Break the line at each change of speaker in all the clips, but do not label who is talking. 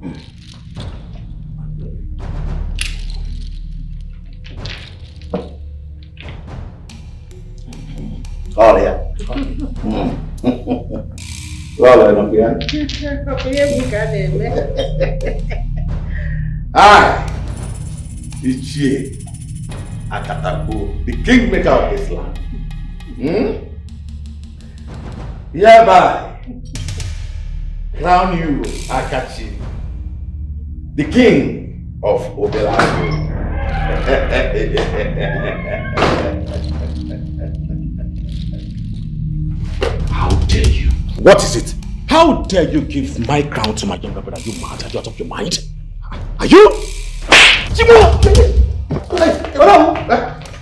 Oh, yeah. Well, I don't care. Ichie Akataku, the kingmaker of this land. Hereby, crown you, Akachi, the king of Obelago.
How dare you? What is it? How dare you give my crown to my younger brother? You mad? Are you out of your mind? Are you?
Hello!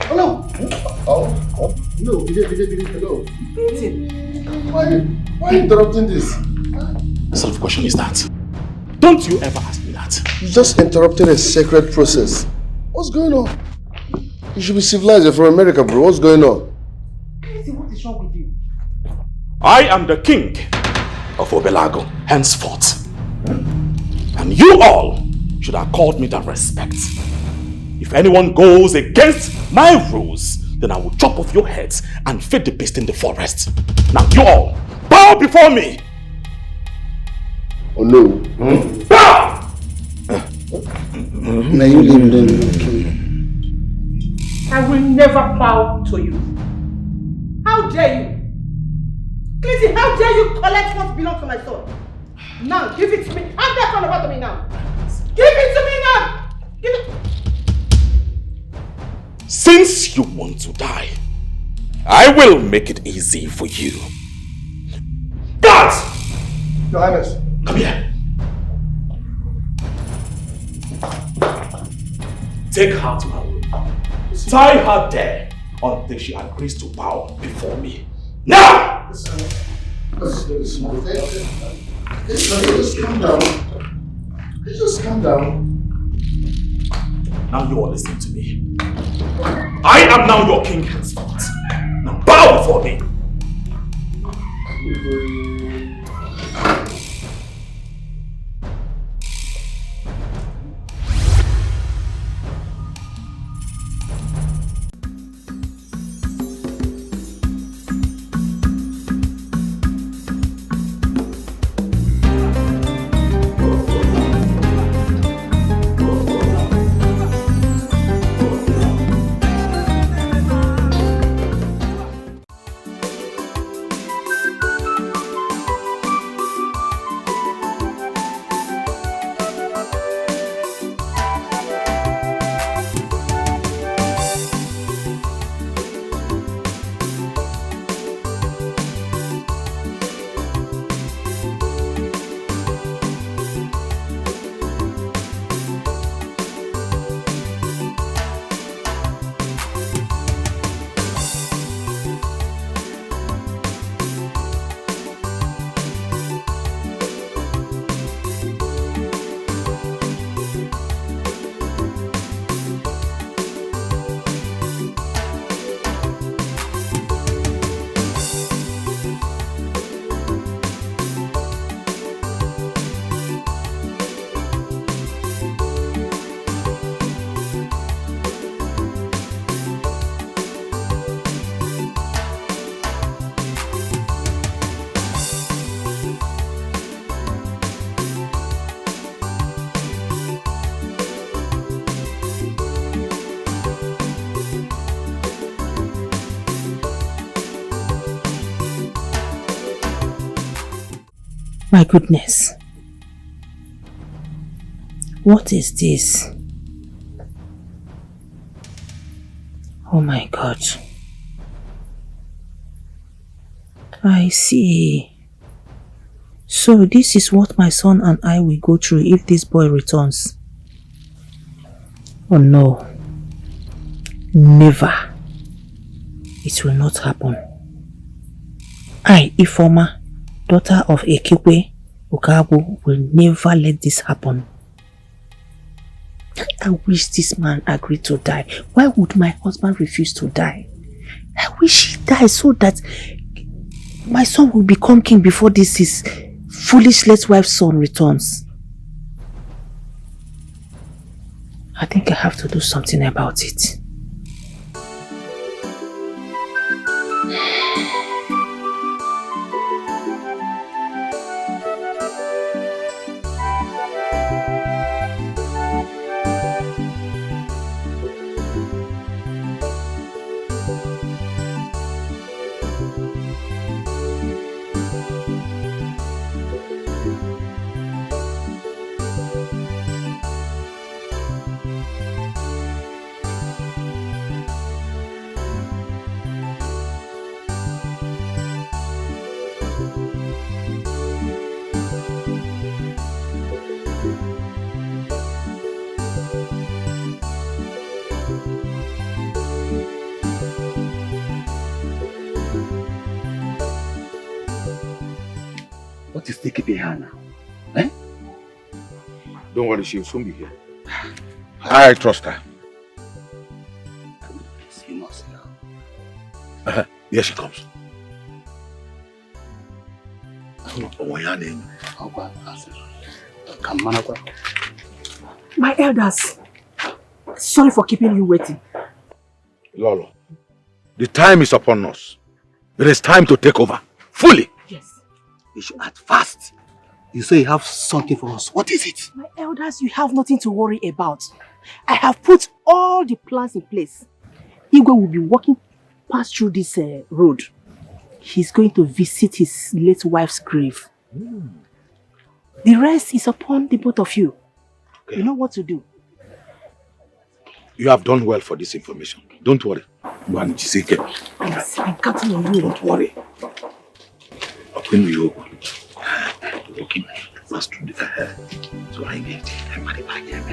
Hello! Oh, no, hello. Why are you interrupting this?
What sort of question is that? Don't you ever ask me that?
You just interrupted a sacred process. What's going on? You should be civilized. You're from America, bro. What's going on?
What is wrong with you?
I am the king of Obelago, henceforth. And you all should accord me that respect. If anyone goes against my rules, then I will chop off your heads and feed the beast in the forest. Now you all, bow before me!
Oh no.
Bow!
Now you leave them.
I will never bow to you. How dare you? Clinton, how dare you collect what belongs to my son? Now, give it to me. Hand that son over to me now. Give it to me now. Give it.
Since you want to die, I will make it easy for you. Guards!
Your Highness.
Come here. Take her to her room. Tie her there until she agrees to bow before me. Now!
Just calm down. Just calm down.
Now you all listen to me. I am now your king henceforth. Now bow before me.
My goodness. What is this? Oh my God. I see. So this is what my son and I will go through if this boy returns. Oh no. Never. It will not happen. I, Ifoma, daughter of Ekekwe Okabu, will never let this happen. I wish this man agreed to die. Why would my husband refuse to die? I wish he dies so that my son will become king before this his foolish late wife's son returns. I think I have to do something about it.
What is taking her now? Eh?
Don't worry, she'll soon be here. I trust her.
You must know.
Here she comes.
My elders, sorry for keeping you waiting.
Lolo, the time is upon us. It is time to take over. Fully.
Yes.
You should act fast. You say you have something for us. What is it?
My elders, you have nothing to worry about. I have put all the plans in place. Igwe will be walking past through this road. He's going to visit his late wife's grave. The rest is upon the both of you. Okay. You know what to do.
You have done well for this information. Don't worry.
Yes, I'm counting on you.
Don't worry. Open you. Okay, fast through the hair. So I get it. I'm ready back here.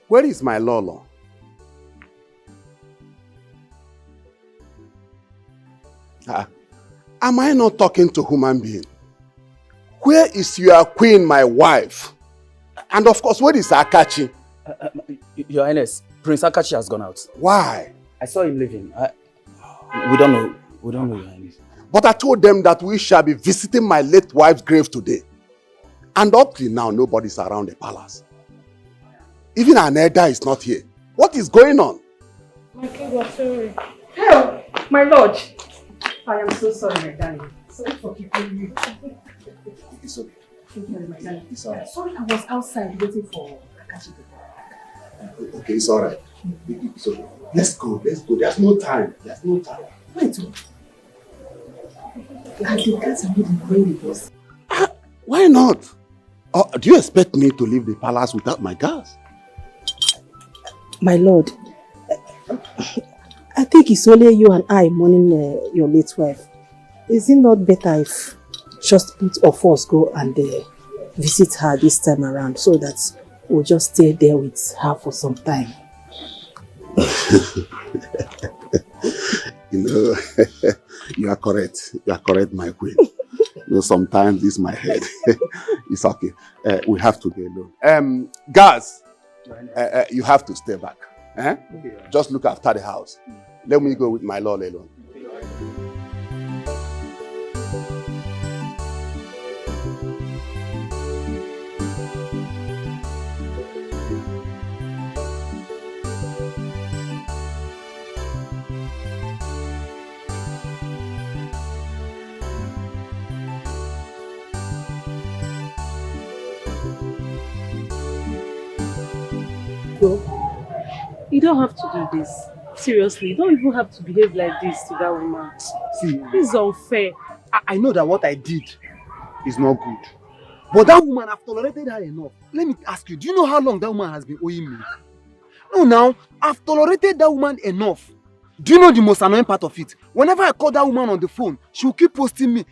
Where is my Lolo? Am I not talking to human being? Where is your queen, my wife? And of course, where is Akachi?
Your Highness, Prince Akachi has gone out.
Why?
I saw him leaving. We don't know. We don't know, Your Highness.
But I told them that we shall be visiting my late wife's grave today. And up till now, nobody's around the palace. Even an elder is not here. What is going on?
My king, I'm sorry. Hell, my lord. I am so sorry, my darling. Sorry for keeping you.
It's okay.
Thank you, my darling.
It's all right.
Sorry, I was outside waiting for Akachi.
Okay, it's all right. It's okay. Let's go. Let's go. There's no time. There's no time.
Wait. And the guys are not going with us.
Why not? Do you expect me to leave the palace without my guards?
My lord, I think it's only you and I mourning your late wife. Is it not better if just both of us go and visit her this time around so that we'll just stay there with her for some time?
You know, you are correct. You are correct, my queen. You know, sometimes this is my head. It's okay. We have to be alone. Guys, you have to stay back. Okay. Just look after the house. Let me go with my lord alone.
You don't have to do this. Seriously, you don't even have to behave like this to that woman.
See,
this is unfair.
I know that what I did is not good. But that woman, I've tolerated her enough. Let me ask you, do you know how long that woman has been owing me? No, now, I've tolerated that woman enough. Do you know the most annoying part of it? Whenever I call that woman on the phone, she will keep posting me,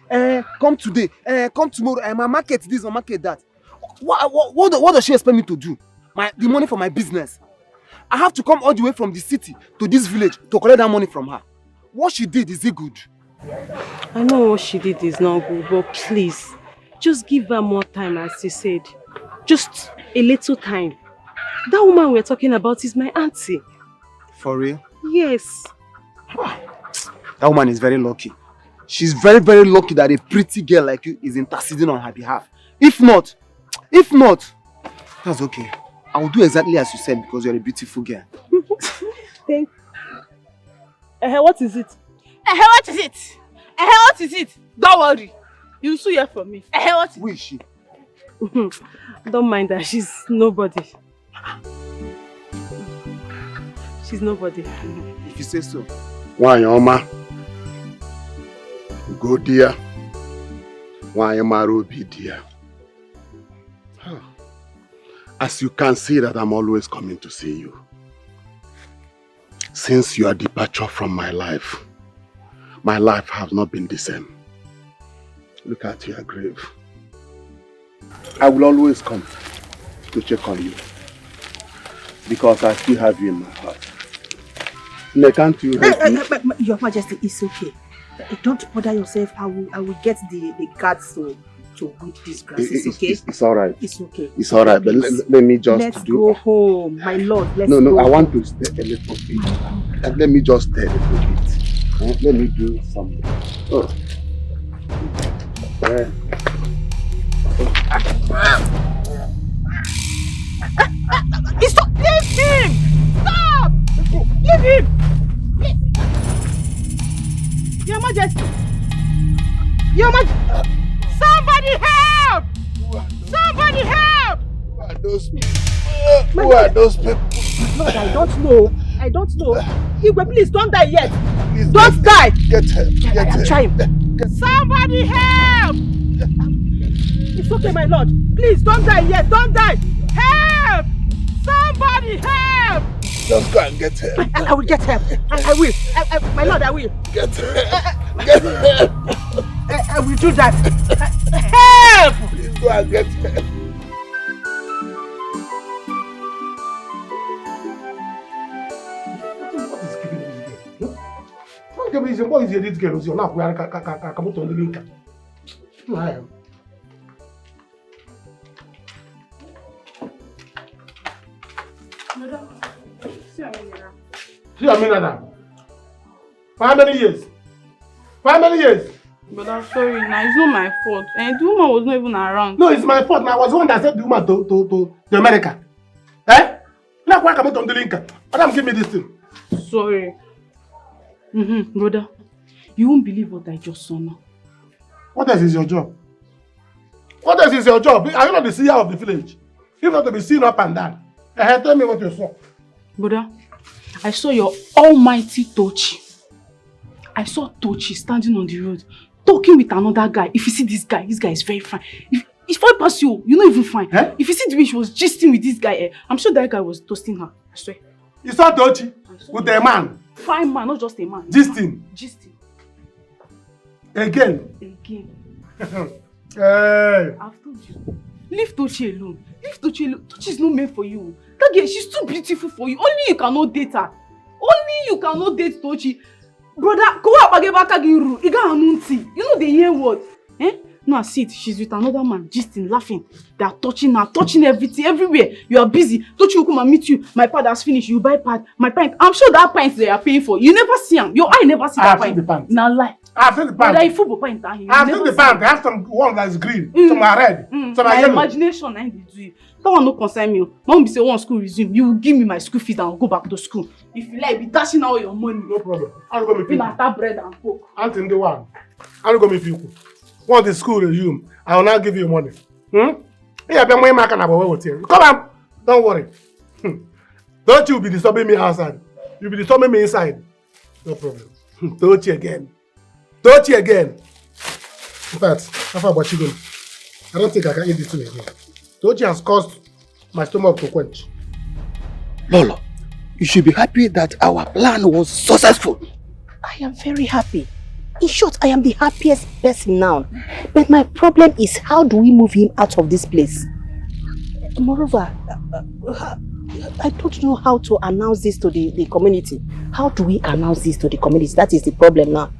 come today, come tomorrow, my market this or market that. What does she expect me to do? The money for my business. I have to come all the way from the city to this village to collect that money from her. What she did, is it good?
I know what she did is not good, but please, just give her more time, as you said. Just a little time. That woman we're talking about is my auntie.
For real?
Yes.
That woman is very lucky. She's very, very lucky that a pretty girl like you is interceding on her behalf. If not, that's okay. I will do exactly as you said because you're a beautiful girl.
Thank you. What is it?
What is it? What is it? Don't worry. You'll soon hear from me. What is it?
Who is she?
Don't mind her. She's nobody. She's nobody.
If you say so.
Why, Oma? Go dear. Why am I Ruby dear? As you can see that I'm always coming to see you. Since your departure from my life has not been the same. Look at your grave. I will always come to check on you because I still have you in my heart. Can't you help me?
Your Majesty, it's okay. Don't bother yourself. I will get the guards to weed this grass. It's okay.
It's all right.
It's okay.
It's all right. But let me just
Let's go home, my lord. Let's
No,
go
I want
home.
to stay a little bit. Let me just stay a little bit. Let me do something. Oh.
Stop! Leave him! Stop! Leave him! Your Majesty! Your Majesty! Somebody help! Somebody help!
Who are those people? Who are those people?
Lord, I don't know. Igwe, please don't die yet.
Please
don't die.
Get help. Get help.
Try him. Somebody help! It's okay, my lord. Please don't die yet. Don't die. Help! Somebody help!
Just go and get help.
I will get help. I will. My lord, I will.
Get help. Get help.
I will do that. Help!
Please go and get help.
What is this girl? You're not wearing Kamoto on the link.
Madam, see
Aminata. For how many years? For how many years?
But I'm sorry, now it's not my fault. And the woman was not even around.
No, it's my fault. Now I was the one that sent the woman to America. Now why come on the link? Madam, give me this thing.
Sorry. Brother, you won't believe what I just saw now.
What else is your job? What else is your job? Are you not the CEO of the village? You not to be seen up and down. Tell me what you saw.
Brother, I saw your almighty Tochi. I saw Tochi standing on the road, talking with another guy. If you see this guy is very fine. If I pass you, you're not even fine. If you see the way she was gisting with this guy, I'm sure that guy was toasting her. I swear.
You saw Tochi with a man?
Fine man, not just a man.
Gisting?
Gisting.
Again?
Hey. I've told you. Leave Tochi alone. Leave Tochi alone. Tochi is not meant for you. That girl, she's too beautiful for you. Only you cannot date her. Only you cannot date Tochi. Brother, go up again back again. You know the hear word. No, I see it. She's with another man, gisting, laughing. They are touching her, touching everything, everywhere. You are busy. Tochi will come and meet you. My pad has finished. You buy pad. My pint. I'm sure that pint they are paying for. You never see them. Your eye never see that pint.
I've seen the pint.
Now lie.
I've seen the pint.
Like football pint.
I've seen the pint. I have some one that is green, some are red, some are yellow.
Imagination, I do you. That one no concern me. Mom be say one school resume. You will give me my school fees and I'll go back to school. If you like, be dashing all your money.
No problem. I'll go with you.
That bread and coke.
Auntie in the one. I'll go with you. Once the school resume, I will now give you money. Yeah, but my man can have a way with you. Come on, don't worry. Don't you be disturbing me outside. You'll be disturbing me inside. No problem. Tochi again. Tochi again. In fact, how far about you going? I don't think I can eat this thing again. Tochi has caused my stomach to quench.
Lolo, You should be happy that our plan was successful.
I am very happy. In short, I am the happiest person now. But my problem is, how do we move him out of this place? Moreover, I don't know how to announce this to the community. How do we announce this to the community? That is the problem now.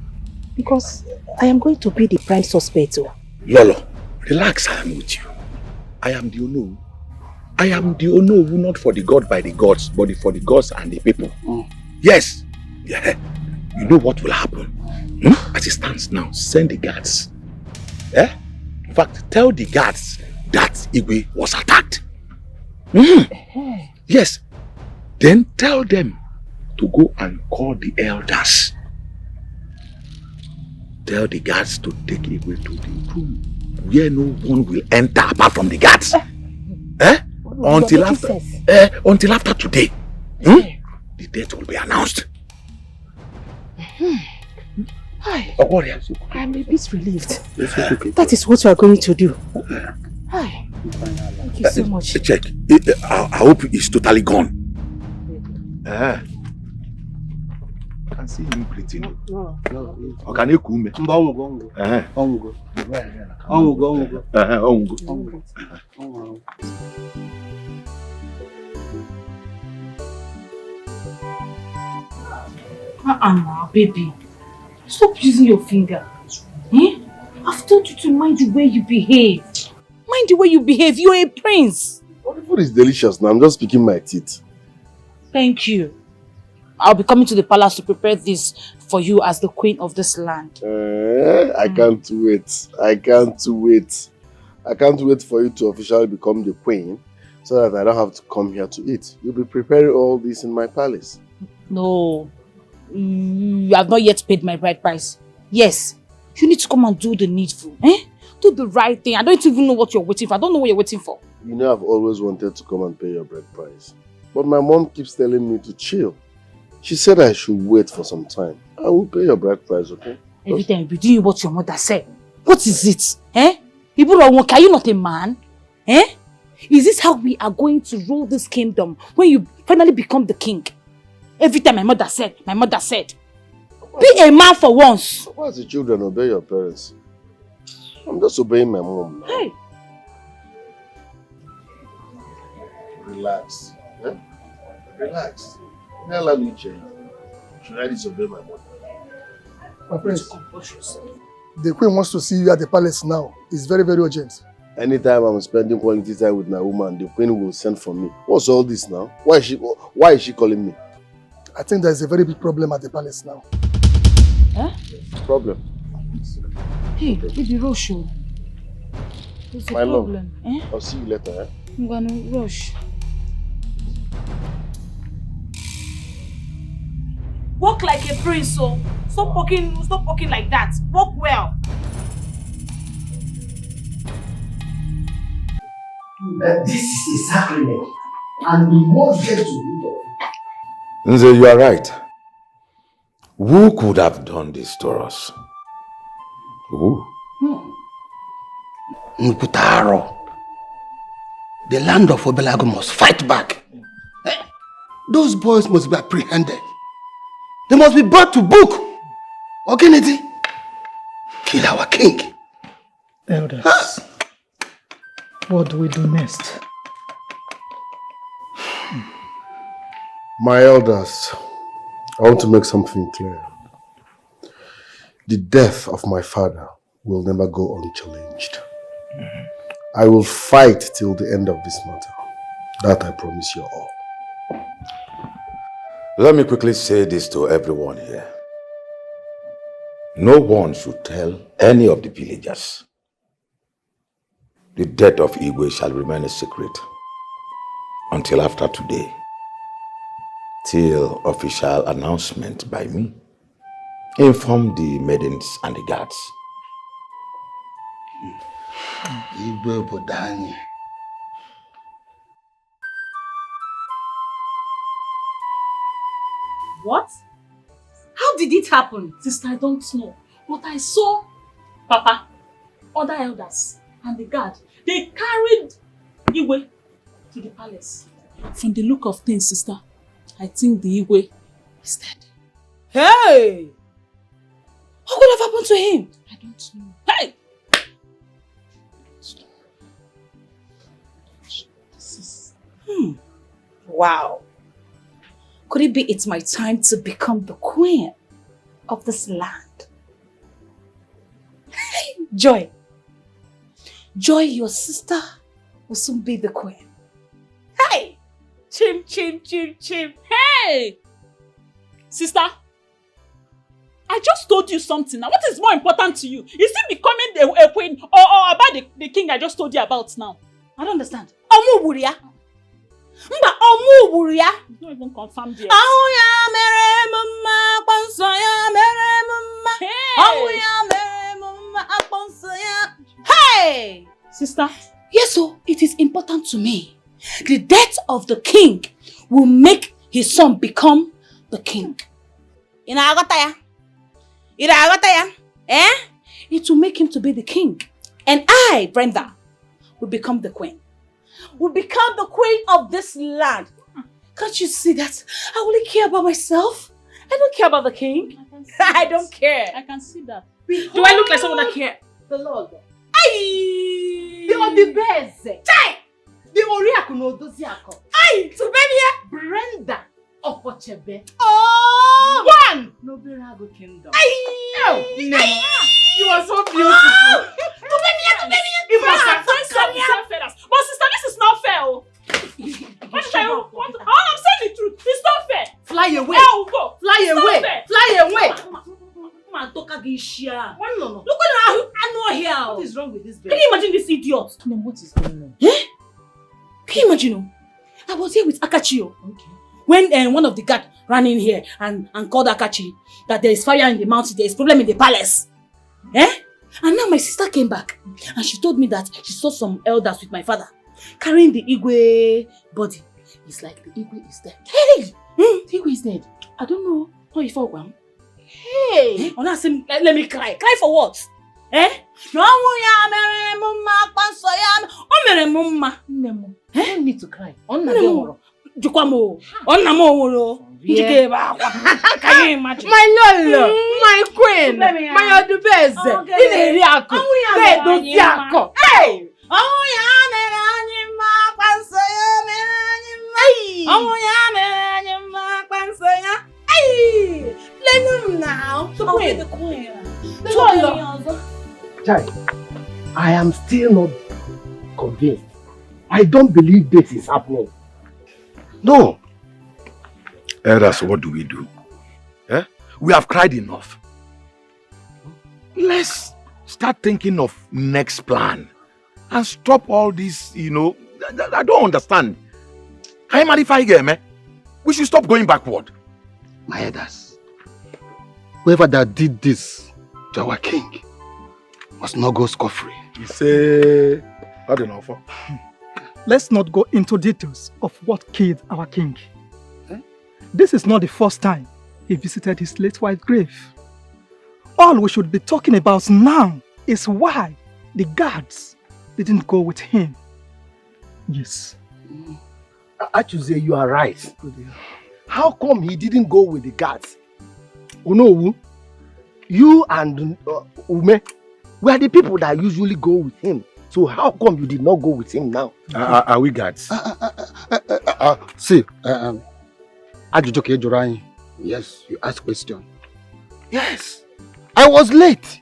Because I am going to be the prime suspect too.
Lolo, relax, I am with you. I am the Ono. I am the Ono, not for the God by the gods, but for the gods and the people. Yes. Yeah. You know what will happen? As it stands now, send the guards. Eh? In fact, tell the guards that Igwe was attacked. Yes. Then tell them to go and call the elders. Tell the guards to take Igwe to the room where no one will enter apart from the guards. Until after today. The date will be announced.
Hi. I'm a bit relieved. That is what you are going to do. Hi. Thank you so much.
Check. I hope it's totally gone. I can see him breathing. Can you come?
Baby. Stop using your finger. I've told you to mind the way you behave. Mind the way you behave. You're a prince.
The food is delicious now. I'm just picking my teeth.
Thank you. I'll be coming to the palace to prepare this for you as the queen of this land.
I can't wait. I can't wait. I can't wait for you to officially become the queen so that I don't have to come here to eat. You'll be preparing all this in my palace.
No. You have not yet paid my bride price. Yes. You need to come and do the needful. Do the right thing. I don't even know what you're waiting for. I don't know what you're waiting for.
You know I've always wanted to come and pay your bride price. But my mom keeps telling me to chill. She said I should wait for some time. I will pay your bride price, okay?
Every time you be doing what your mother said. What is it? Iburo, are you not a man? Is this how we are going to rule this kingdom when you finally become the king? Every time my mother said. Be a man for once.
Why as the children obey your parents? I'm just obeying my mom now.
Hey.
Relax. Relax. Now let me change. Should I disobey my mother?
My prince, the queen wants to see you at the palace now. It's very, very urgent.
Anytime I'm spending quality time with my woman, the queen will send for me. What's all this now? Why is she calling me?
I think there's a very big problem at the palace now.
Problem?
Hey, baby, rush. There's a problem.
I'll see you later.
I'm gonna rush. Walk like a prince, so stop walking like that. Walk well.
This is a sacrament, and we must get to root of it.
Nze, you are right. Who could have done this to us? Who?
Nkutaro. The land of Obelago must fight back. Those boys must be apprehended. They must be brought to book. Ogenity, kill our king.
Elders, what do we do next?
My elders, I want to make something clear. The death of my father will never go unchallenged. I will fight till the end of this matter. That I promise you all.
Let me quickly say this to everyone here. No one should tell any of the villagers. The death of Igwe shall remain a secret until after today, till official announcement by me. Inform the maidens and the guards.
Igwe Bodani.
What? How did it happen? Sister, I don't know. But I saw Papa, other elders, and the guard. They carried Igwe to the palace.
From the look of things, sister, I think the Igwe is dead.
Hey!
What could have happened to him? I don't know. Hey! Wow. Could it be it's my time to become the queen of this land? Hey, Joy. Joy, your sister, will soon be the queen. Hey! Chim, chim, chim, chim. Hey! Sister, I just told you something. Now, what is more important to you? Is it becoming a queen or about the king I just told you about now? I don't understand. Omuburia. Mba omuburia. It's not even confirmed yet. Auya mere mama kwansoya mere mama. Auya mere mama akwansoya. Hey! Sister. Yes, so it is important to me. The death of the king will make his son become the king. Ina agata ya? It will make him to be the king. And I, Brenda, will become the queen. Will become the queen of this land. Can't you see that? I only care about myself. I don't care about the king. I don't care. I can see that. Do I look like someone that cares?
The Lord.
Aye!
The Odibeze.
Chai!
The Oriaku no Doziako.
Aye! So baby
Brenda of Ochebe.
Oh! One!
No Birago Kingdom.
Aye!
Oh, no. You are so beautiful.
But sister, this is not fair. I'm saying the truth. It's not fair.
Fly away.
Go.
Fly away. Fly away.
Look at I know here.
What is wrong with this baby?
Can you imagine this idiot?
Then what is going on?
Eh? Can you imagine? I was here with Akachio. Okay. When one of the guards ran in here and called Akachi that there is fire in the mountain, there is problem in the palace. Eh? And now my sister came back and she told me that she saw some elders with my father carrying the Igwe body. It's like the Igwe is dead. Hey! The Igwe is dead. I don't know. How you fall, Gwam? Hey! Oh, now let me cry. Cry for what? Eh? No, I
don't need to cry.
Jukwamo. Can you imagine?
My Lolo, my queen, my Odubeze, Ileriako, Bedoziako. Hey!
Let him now. I'll be the queen.
Chai, I am still not convinced. I don't believe this is happening.
No. Elders, what do we do? Eh? We have cried enough. Let's start thinking of next plan and stop all this, I don't understand. We should stop going backward.
My elders, whoever that did this to our king must not go scot-free.
You say, I don't know.
Let's not go into details of what killed our king. This is not the first time he visited his late wife's grave. All we should be talking about now is why the guards didn't go with him. Yes.
Actually, you are right. How come he didn't go with the guards? Unowu, you and Ume were the people that usually go with him. So how come you did not go with him now?
Are we guards?
See, yes, you ask question. Yes, I was late.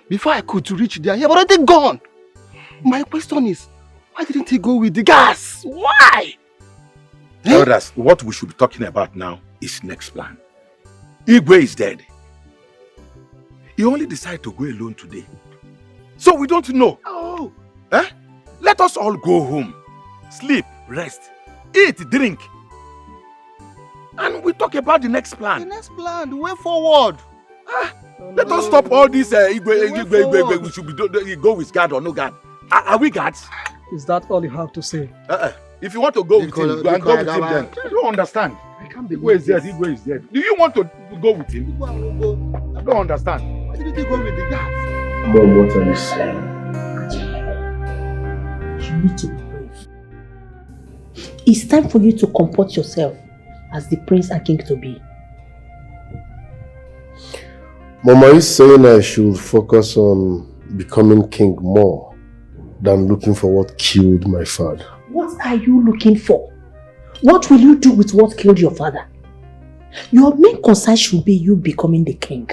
Before I could reach there, he had already gone. My question is, why didn't he go with the gas? Why?
Elders, what we should be talking about now is next plan. Igwe is dead. He only decided to go alone today. So we don't know.
Oh.
Eh? Let us all go home. Sleep, rest, eat, drink. And we talk about the next plan.
The next plan, the way forward.
Let us stop all this Igwe. We should be go with guard or no guard. Are we guards?
Is that all you have to say?
If you want to go with him, go and go with him then. I don't understand.
I can't believe
Igwe is dead. Igwe is dead. Do you want to go with him? I don't understand.
Why didn't he go with the guards?
Mom, what are you saying?
You need to be brave. It's time for you to comport yourself as the prince and king to be.
Mama is saying I should focus on becoming king more than looking for what killed my father.
What are you looking for? What will you do with what killed your father? Your main concern should be you becoming the king.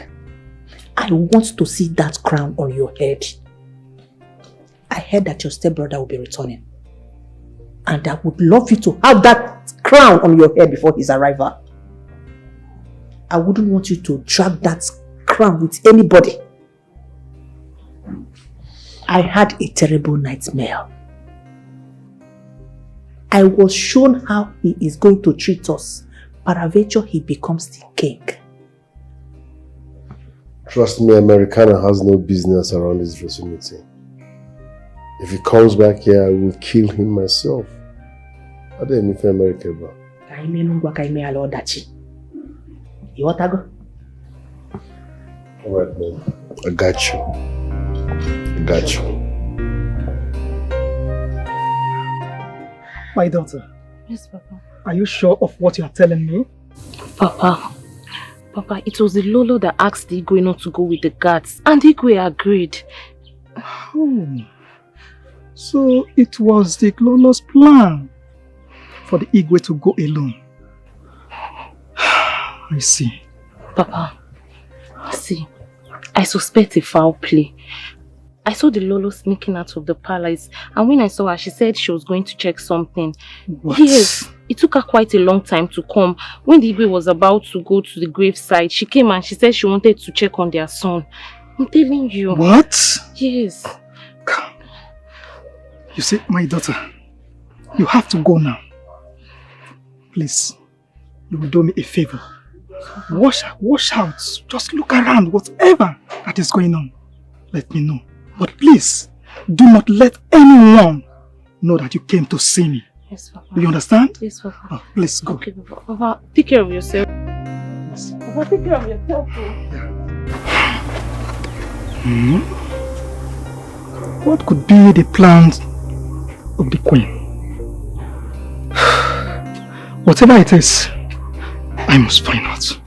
I want to see that crown on your head. I heard that your stepbrother will be returning. And I would love you to have that crown on your head before his arrival. I wouldn't want you to drag that crown with anybody. I had a terrible nightmare. I was shown how he is going to treat us. Paraventure, he becomes the king.
Trust me, Americana has no business around this vicinity. If he comes back here, I will kill him myself. I don't even America, bro.
You want to go?
Alright, man. I got you. I got you.
My daughter.
Yes, Papa.
Are you sure of what you are telling me?
Papa, it was the Lolo that asked the Igwe not to go with the guards, and the Igwe agreed.
Oh, so it was the Lolo's plan for the Igwe to go alone. I see.
Papa, see, I suspect a foul play. I saw the Lolo sneaking out of the palace, and when I saw her, she said she was going to check something.
What?
Yes, it took her quite a long time to come. When the Igwe was about to go to the graveside, she came and she said she wanted to check on their son. I'm telling you.
What?
Yes.
You see, my daughter, you have to go now. Please, you will do me a favor. Wash out. Just look around. Whatever that is going on, let me know. But please, do not let anyone know that you came to see me.
Yes, Papa.
Do you understand?
Yes, Papa.
Oh, please go.
Okay, Papa. Papa, take care of yourself. Yes. Papa, take care of yourself too.
What could be the plans of the queen? Whatever it is, I must find out.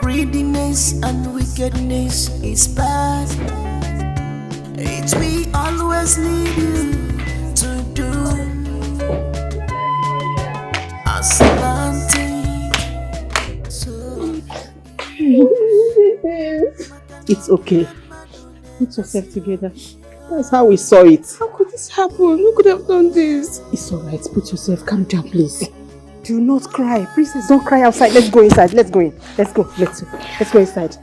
Greediness and wickedness is bad. It will always lead you to doom. As a
It's okay. Put yourself together. That's how we saw it.
How could this happen? Who could have done this?
It's alright. Put yourself. Calm down, please. Do not cry. Princess, don't cry outside. Let's go inside. Let's go in. Let's go. Let's go inside.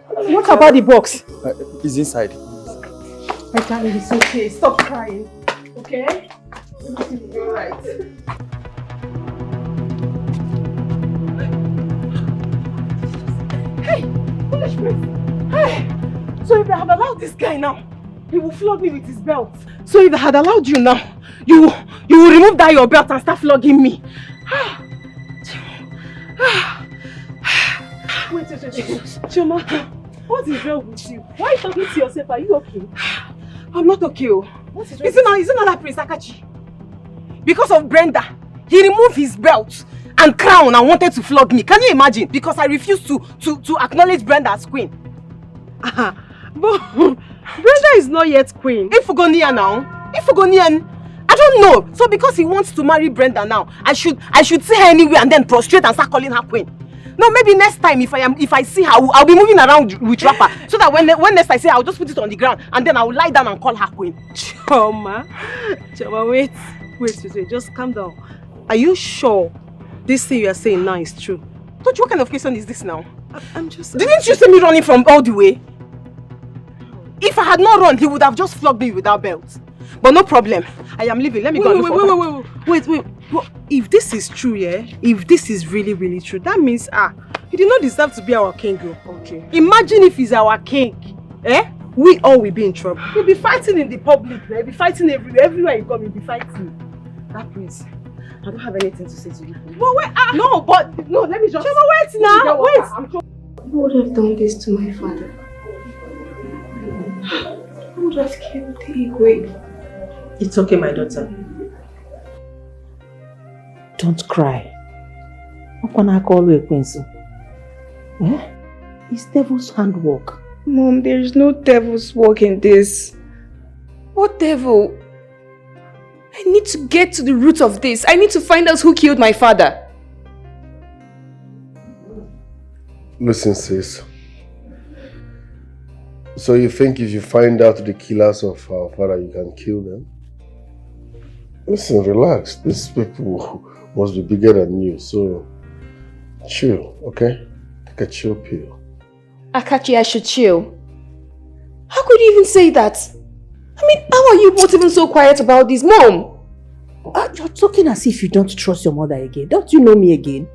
What about the box?
It's inside.
My darling, it's okay. Stop crying. Okay? Everything will be alright. Hey! Foolish prince! Hey! So if they have allowed this guy now, he will flog me with his belt. So if they had allowed you now, you will remove that your belt and start flogging me. Wait. Choma, what is wrong with you? Why are you talking to yourself? Are you okay? I'm not okay. What is wrong? Is it not that Prince Akachi? Because of Brenda, he removed his belt and crown and wanted to flog me. Can you imagine? Because I refused to acknowledge Brenda as queen.
But Brenda is not yet queen.
If we go near now, Ifugonian. I don't know. So because he wants to marry Brenda now, I should see her anywhere and then prostrate and start calling her queen. No, maybe next time if I see her, I'll be moving around with rapper so that when next I see her, I'll just put it on the ground and then I'll lie down and call her queen.
Choma, wait, just calm down. Are you sure this thing you are saying now is true?
Tochi, what kind of question is this now?
I'm just...
Didn't you see me running from all the way? If I had not run, he would have just flogged me without belt. But no problem. I am leaving. Let me go.
Wait. If this is true, yeah? If this is really, really true, that means, he did not deserve to be our king. Okay. Imagine if he's our king. We all will be in trouble. We'll be fighting in the public. We'll be fighting everywhere. Everywhere you come, you'll be fighting. That means, I don't have anything to say to you.
But wait, no, let me just...
Chema, wait now. Wait.
Who would have done this to my father? Who would have killed Igwe?
It's okay, my daughter.
Don't cry. It's devil's handwork.
Mom, there is no devil's work in this. What devil? I need to get to the root of this. I need to find out who killed my father.
Listen, sis. So you think if you find out the killers of our father, you can kill them? Listen, relax. These people must be bigger than you, so chill, okay? Take a chill pill.
Akachi, I should chill. How could you even say that? I mean, how are you both even so quiet about this, Mom?
You're talking as if you don't trust your mother again. Don't you know me again?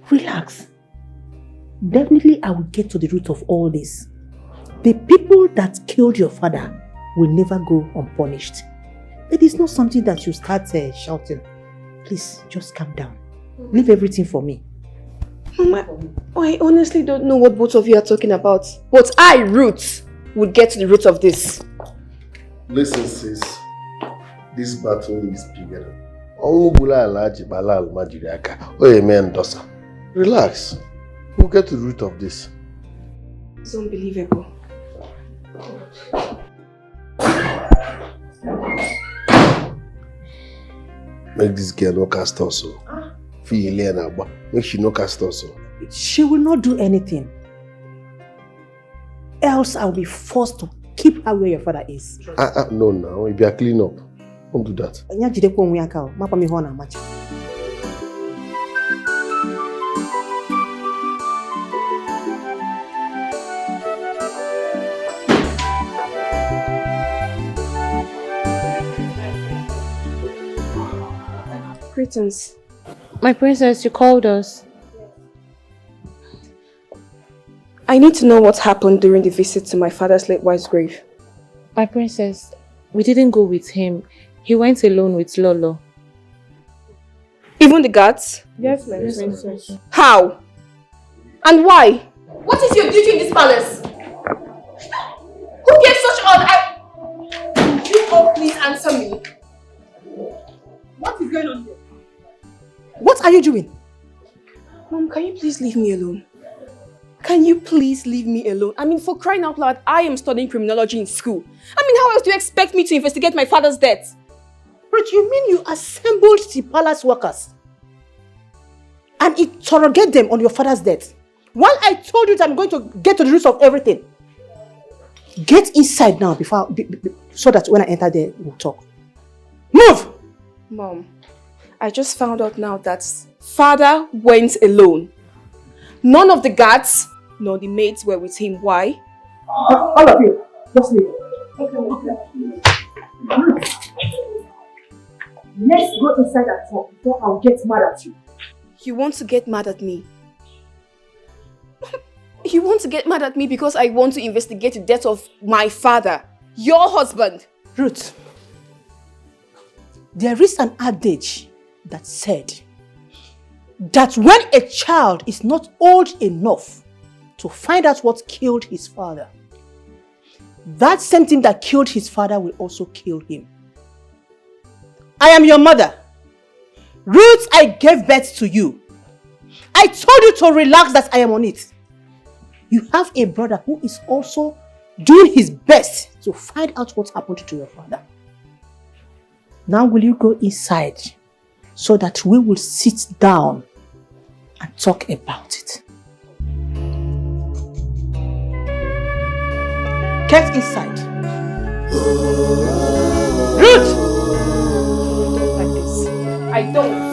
Relax. Definitely, I will get to the root of all this. The people that killed your father will never go unpunished. It is not something that you start shouting. Please, just calm down. Leave everything for me.
Mama, I honestly don't know what both of you are talking about. But I, Ruth, would get to the root of this.
Listen, sis. This battle is bigger. Relax. We'll get to the root of this.
It's unbelievable.
Make this girl no cast also. Make she no cast also.
She will not do anything. Else I'll be forced to keep her where your father is.
No, if you are clean up. Don't do that.
Greetings. My princess, you called us. I need to know what happened during the visit to my father's late wife's grave.
My princess, we didn't go with him. He went alone with Lolo.
Even the guards?
Yes, my princess.
How? And why? What is your duty in this palace? Who gave such order? Can you all please answer me?
What is going on here?
What are you doing?
Mom, can you please leave me alone? Can you please leave me alone? I mean, for crying out loud, I am studying criminology in school. I mean, how else do you expect me to investigate my father's death?
But you mean you assembled the palace workers and interrogate them on your father's death? While I told you that I'm going to get to the roots of everything. Get inside now so that when I enter there, we'll talk. Move!
Mom, I just found out now that father went alone. None of the guards nor the maids were with him. Why?
All of you, just leave. Okay. Let's go inside and talk before I'll get mad at you.
You want to get mad at me? You want to get mad at me because I want to investigate the death of my father, your husband.
Ruth, there is an adage that said that when a child is not old enough to find out what killed his father, that same thing that killed his father will also kill him. I am your mother. Ruth, I gave birth to you. I told you to relax that I am on it. You have a brother who is also doing his best to find out what happened to your father. Now will you go inside so that we will sit down and talk about it? Get inside.
Ruth! Like this. I don't.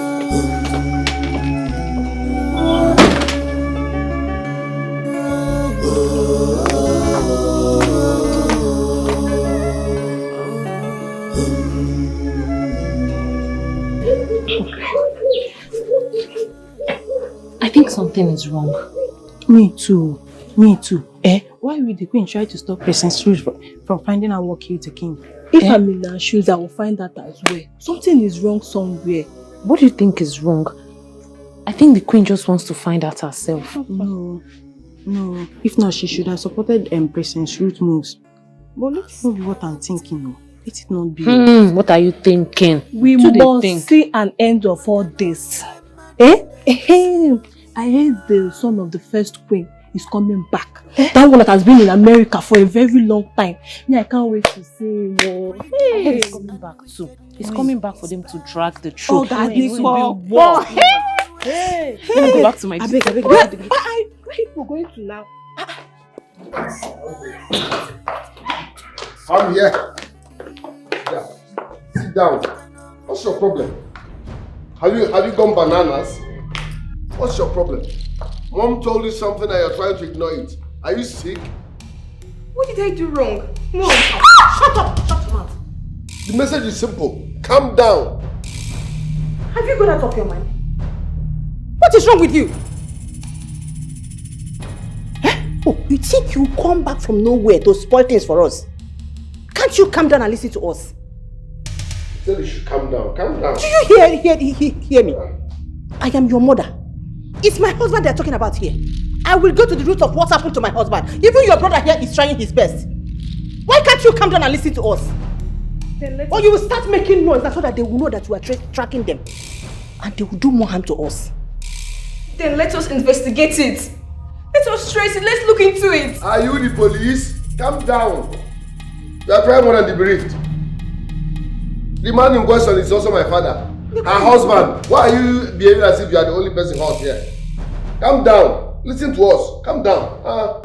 I think something is wrong.
Me too. Me too. Why will the queen try to stop Princess Ruth from finding out what killed the king?
If I'm in her shoes, I will find that as well. Something is wrong somewhere.
What do you think is wrong? I think the queen just wants to find out herself.
No. If not, she should have supported Princess Ruth's moves. But let's not be what I'm thinking. No. Let it not be.
What are you thinking?
We must see an end of all this. I heard the son of the first queen is coming back. That one that has been in America for a very long time. I can't wait to see him.
I heard he's coming back too. He's coming back for them to drag the truth.
Oh, that is war.
Hey. Let me go back to my
I beg. Where people going to now?
I'm here. Yeah. Sit down. What's your problem? Have you gone bananas? What's your problem? Mom told you something and you're trying to ignore it. Are you sick?
What did I do wrong? Mom! Shut up! Shut your mouth!
The message is simple. Calm down.
Have you got out of your mind? What is wrong with you?
Oh, you think you come back from nowhere to spoil things for us? Can't you calm down and listen to us?
I said you should calm down. Calm down.
Do you hear me? I am your mother. It's my husband they're talking about here. I will go to the root of what happened to my husband. Even your brother here is trying his best. Why can't you come down and listen to us? Or you will start making noise so that they will know that we are tracking them. And they will do more harm to us.
Then let us investigate it. Let us trace it. Let's look into it.
Are you the police? Calm down. You are trying more than the bereaved. The man in question is also my father. Her husband. Why are you behaving as if you are the only person hurt here? Calm down. Listen to us. Calm down.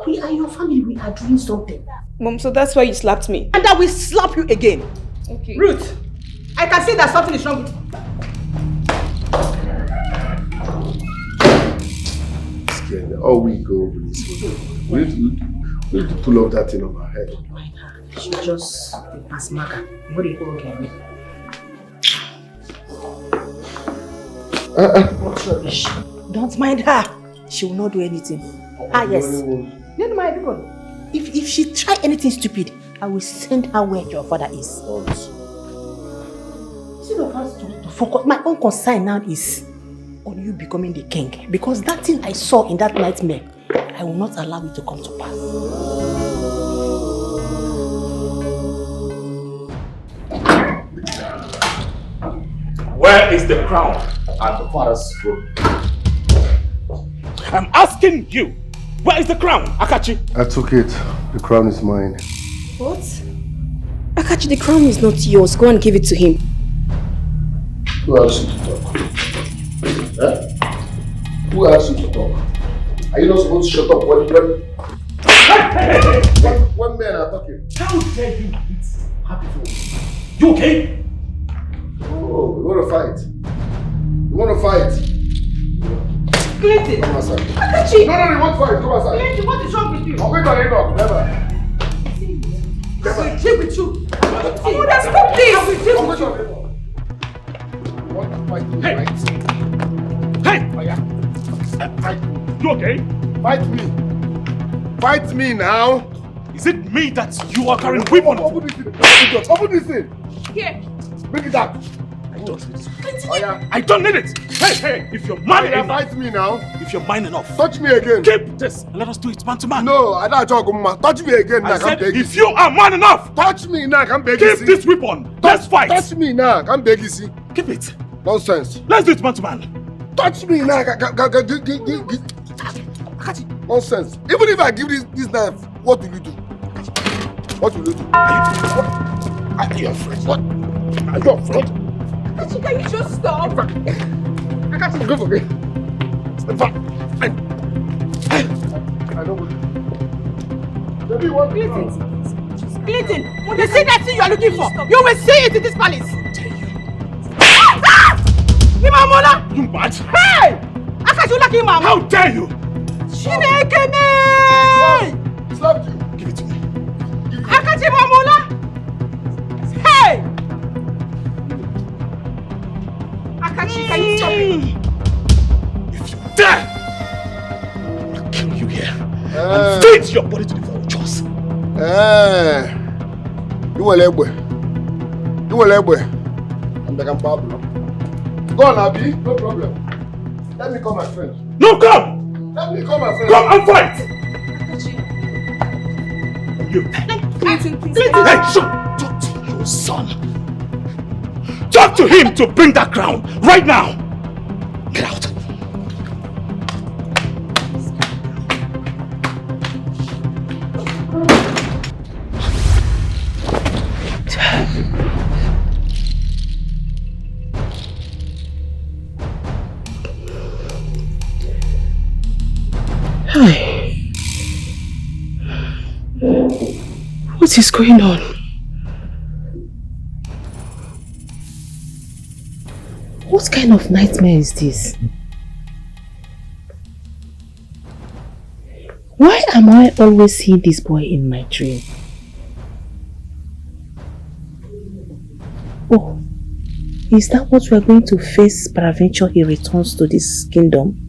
We are your family. We are doing something.
Mom, so that's why you slapped me.
And that will slap you again.
Okay.
Ruth, I can see that something is wrong with you.
Scared. Oh, we go over this. We need to pull off that thing on our head.
She just pass maga. What do you call it? What rubbish? Don't mind her. She will not do anything. Yes. If she try anything stupid, I will send her where your father is. Instead of us to focus, my own concern now is on you becoming the king. Because that thing I saw in that nightmare, I will not allow it to come to pass.
Where is the crown? At the father's room. I'm asking you, where is the crown, Akachi?
I took it. The crown is mine.
What? Akachi, the crown is not yours. Go and give it to him.
Who asked you to talk? Who asked you to talk? Are you not supposed to shut up when men are talking?
How dare you eat happy food? You okay?
Oh, you want to fight? You want to fight?
Clinton!
Come outside.
Akachi!
No, you want to fight? Come outside.
Clinton, what is wrong with you?
I'll wait on you, never.
I will deal with you.
Mother, stop this!
I will deal with you.
You want to fight me,
Hey!
right?
Hey!
Oh, yeah. Fight me.
You okay?
Fight me. Fight me now.
Is it me that you are carrying weapons?
Open this thing. Open this thing.
Here.
Bring it out.
I don't need it.
Oh, yeah.
I don't need it. Hey, if you're man enough.
Fight me now.
If you're man enough.
Touch me again.
Keep this and let us do it man to man.
No, I don't talk, man. Touch me again.
I said if you are man enough.
Touch me now. I can't beg you.
Keep this weapon. Let's fight.
Touch me now. I can't beg you, see.
Keep it.
Nonsense.
Let's do it man to man.
Touch me now. Nonsense. Even if I give this knife, what will you do? What will you do?
Are you afraid?
What? Are you afraid?
Akachi, can you just stop?
Akachi, go for me. Step back. I don't want to. Baby, what?
Clinton, you see that thing you are looking for? You will see it in this palace. Imamola!
You mad?
Hey! Akachi, like Imam.
How dare you?
Chineke me!
Slapped you.
Give it to me.
Akachi Imamola! Hey! Akachi, can you stop it?
If you dare, I'll kill you here and feed your body to the vultures.
You will Ebube. You will Ebube. And they can Pablo. Go on, Abi. No problem. Let me call my friend.
No, come!
Let me call my friend.
Come and fight! You.
Clinton, please.
Hey, shut! Talk to your son. Talk to him to bring that crown right now. Get out.
Hi. What is going on? What kind of nightmare is this? Why am I always seeing this boy in my dream? Oh, is that what we are going to face peradventure he returns to this kingdom?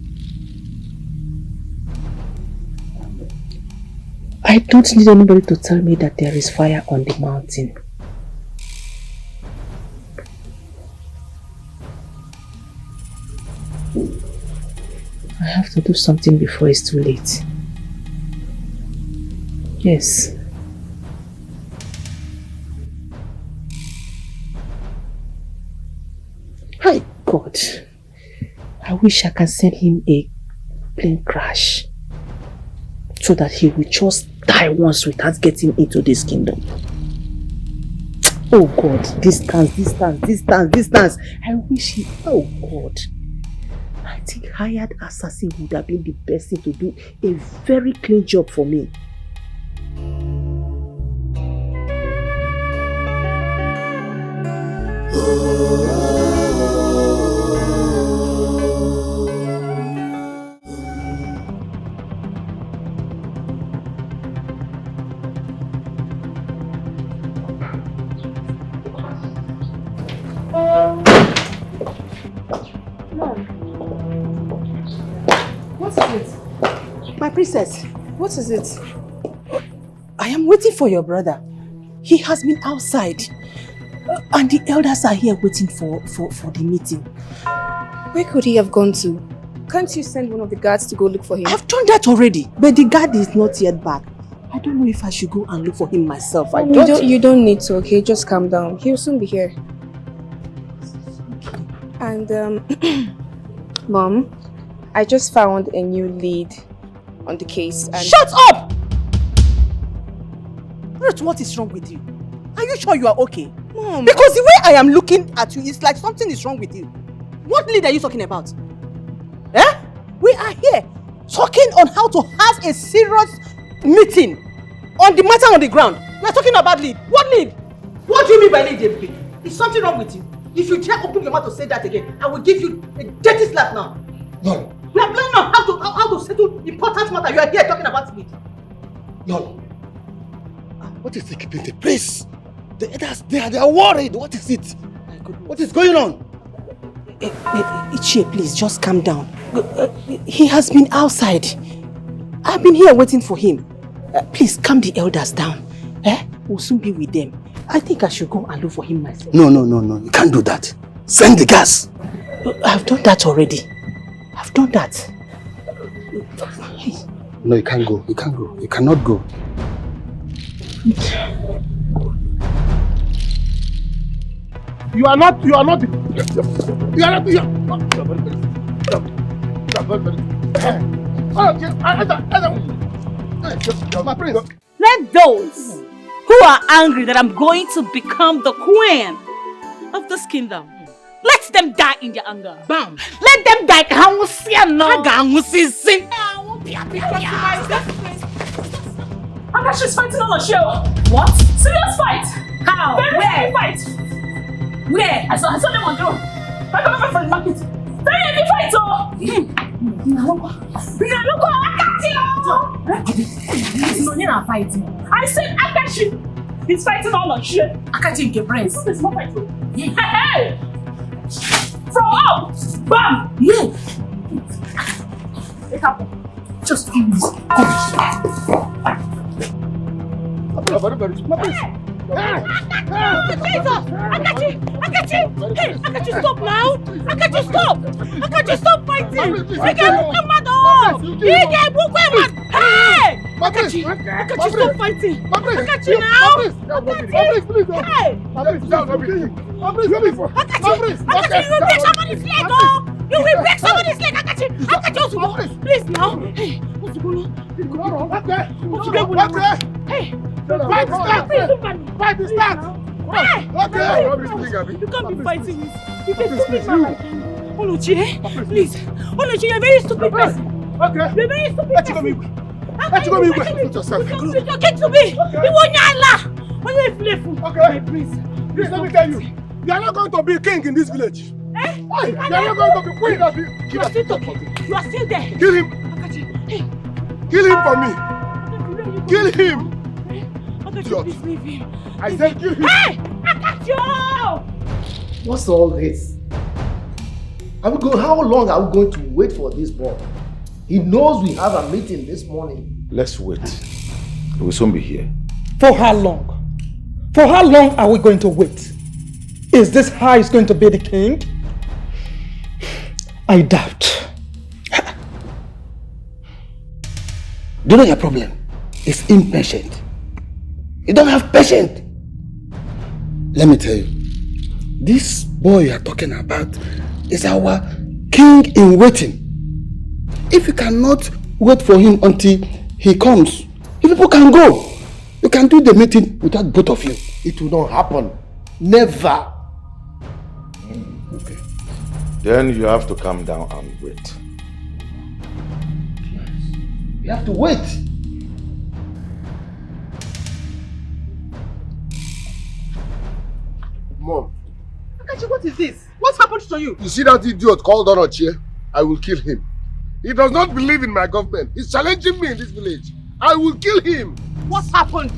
I don't need anybody to tell me that there is fire on the mountain. I have to do something before it's too late. Yes. Hi, God. I wish I can send him a plane crash so that he will just die once without getting into this kingdom. Oh God, distance. I wish he... Oh God. I think hired assassin would have been the best thing to do a very clean job for me.
What is it? My princess, what is it?
I am waiting for your brother. He has been outside. And the elders are here waiting for the meeting.
Where could he have gone to? Can't you send one of the guards to go look for him?
I've done that already, but the guard is not yet back. I don't know if I should go and look for him myself.
You don't need to, okay? Just calm down. He'll soon be here. And, Mom, I just found a new lead on the case and...
Shut up! Ruth, what is wrong with you? Are you sure you are okay? Mom. Because the way I am looking at you, it's like something is wrong with you. What lead are you talking about? Eh? We are here talking on how to have a serious meeting on the matter on the ground. We are talking about lead. What lead?
What do you mean by lead, Ebube? Is something wrong with you? If you dare open your mouth to say that again, I will give you a dirty slap now.
No.
We are planning on how to settle important matter. You are here talking about lead.
No. What is taking place? Please. The others, they are worried. What is it? What is going on?
Ichie, please, just calm down. He has been outside. I've been here waiting for him. Please, calm the elders down. We'll soon be with them. I think I should go and look for him myself.
No. You can't do that. Send the gas.
I've done that already. I've done that.
No, you can't go. You can't go. You cannot go.
You are not. My prince.
Let those who are angry that I'm going to become the queen of this kingdom Let them die in their anger.
Bam.
Let them die.
Aga, she's fighting on a show. What? Serious fight.
How?
Very fight.
Where?
I saw them on the road. I come over from the market. Very heavy fight, oh. Look,
fighting.
I said Akachi. He's fighting on a show.
Akachi in brains.
This is not fight. Hey! From up! Bam!
Yeah!
It happened.
Just give me.
Jesus! Akachi, stop now! Akachi, stop! Akachi, stop fighting! Hey! Akachi, stop fighting! Akachi now! Akachi, you will break somebody's leg, oh! You will break somebody's leg, Akachi! Akachi, please now! Hey, what's going on? What's going on? Hey! Fight start! Hey! Okay! You can't be fighting this. You can stupid man like you. Oluchi, please. Oluchi, you're a very stupid person.
Okay.
You're a very stupid person.
Let you go me. Put yourself.
You can't to me. You won't yalla. When you're playful.
Okay. Please, let me tell you. You are not going to be king in this village.
Eh?
You are not going to be queen.
You are still talking. You are still there.
Kill him. Kill him for me. Kill him.
Please leave him.
I said kill him.
Hey! Akachi!
What's all this? How long are we going to wait for this boy? He knows we have a meeting this morning.
Let's wait. He will soon be here.
For how long? For how long are we going to wait? Is this how he's going to be the king? I doubt.
Do you know your problem? It's impatient. You don't have patience. Let me tell you, this boy you are talking about is our king in waiting. If you cannot wait for him until he comes, you people can go. You can do the meeting without both of you. It will not happen. Never.
Okay. Then you have to calm down and wait.
You have to wait.
Mom.
Akachi, what is this? What happened to you?
You see that idiot called Onochie? I will kill him. He does not believe in my government. He's challenging me in this village. I will kill him.
What happened?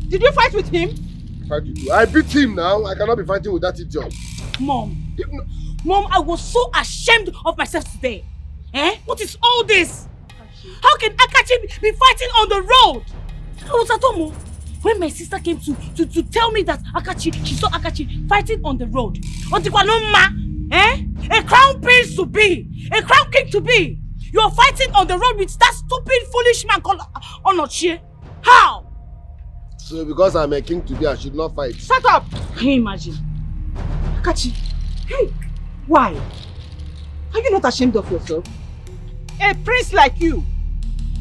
Did you fight with him?
Fight with you. I beat him now. I cannot be fighting with that idiot.
Mom, I was so ashamed of myself today. What is all this? How can Akachi be fighting on the road? I was at home when my sister came to tell me that she saw Akachi fighting on the road. A crown prince to be, a crown king to be. You are fighting on the road with that stupid, foolish man called Onochie. How?
So because I'm a king to be, I should not fight.
Shut up!
Can you imagine?
Akachi, hey, why? Are you not ashamed of yourself? A prince like you,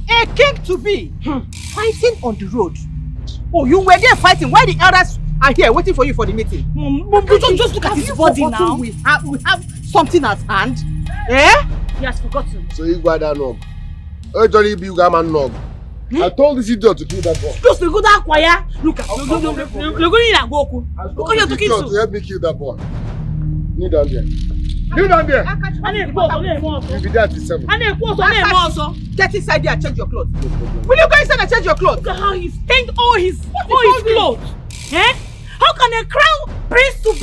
a king to be, fighting on the road. Oh, you were there fighting. Why the elders are here waiting for you for the meeting?
Mom, just look at his body now.
We have something at hand. Eh?
He has forgotten.
So you go down nog. I told this idiot to kill that boy.
Just go that choir. Look at you're going to Goku. Look at you're talking
to help me kill that boy. Kneel down there. Kneel down there. You'll be there at 7.
Get inside there and change your clothes. Will you go inside and change your clothes?
Look at how he stained all his clothes. How can a crown prince to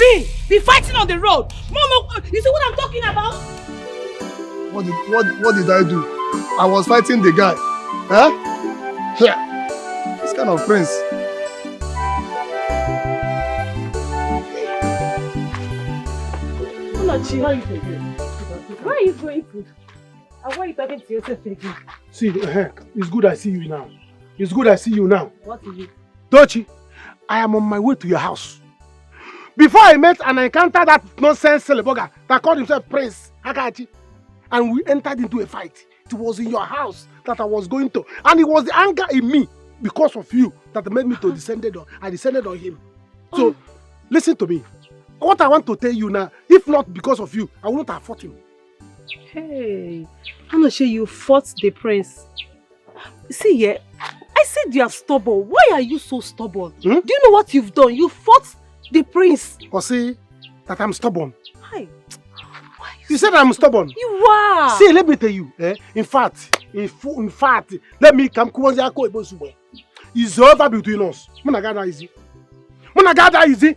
be fighting on the road? Mom, you see what I'm talking about?
What did I do? I was fighting the guy. Huh? Yeah. This kind of prince.
Where are you going to? And why are you talking to yourself again?
See, it's good I see you now. It's good I see you now.
What is it?
Tochi, I am on my way to your house. Before I met and I encountered that nonsense Seleboga that called himself Prince Akachi, and we entered into a fight. It was in your house that I was going to. And it was the anger in me because of you that made me to descend on him. So, listen to me. What I want to tell you now, if If not because of you, I wouldn't have fought him.
Hey, Anoche, you fought the prince. See here, I said you are stubborn. Why are you so stubborn? Do you know what you've done? You fought the prince.
Or say that I'm stubborn.
Hi.
You said I'm stubborn.
You are.
See, let me tell you. In fact, let me come. It's over between us. Easy.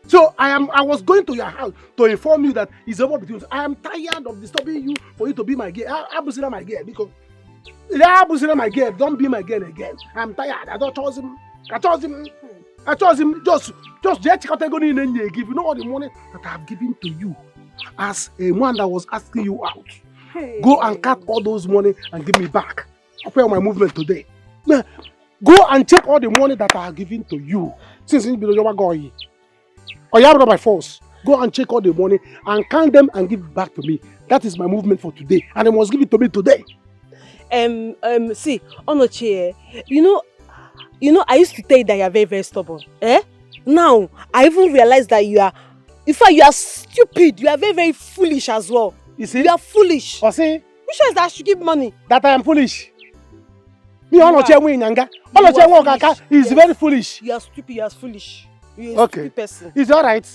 So I was going to your house to inform you that it's over between us. I am tired of disturbing you for you to be my girl. I'm my girl because my girl. Don't be my girl again. I'm tired. I chose him. Just check out and give. You know all the money that I have given to you as a man that was asking you out. Hey. Go and cut all those money and give me back. After my movement today. Go and check all the money that I have given to you since you belong to or you have it by force. Go and check all the money and count them and give it back to me. That is my movement for today, and they must give it to me today.
See, Onoche, you know, I used to tell you that you are very, very stubborn. Now I even realized that you are. In fact, you are stupid. You are very, very foolish as well.
You see?
You are foolish.
Or see?
Which one is that I should give money?
That I am foolish. Me, Onoche is very foolish.
You are stupid. You are foolish. You are a stupid person.
It's alright.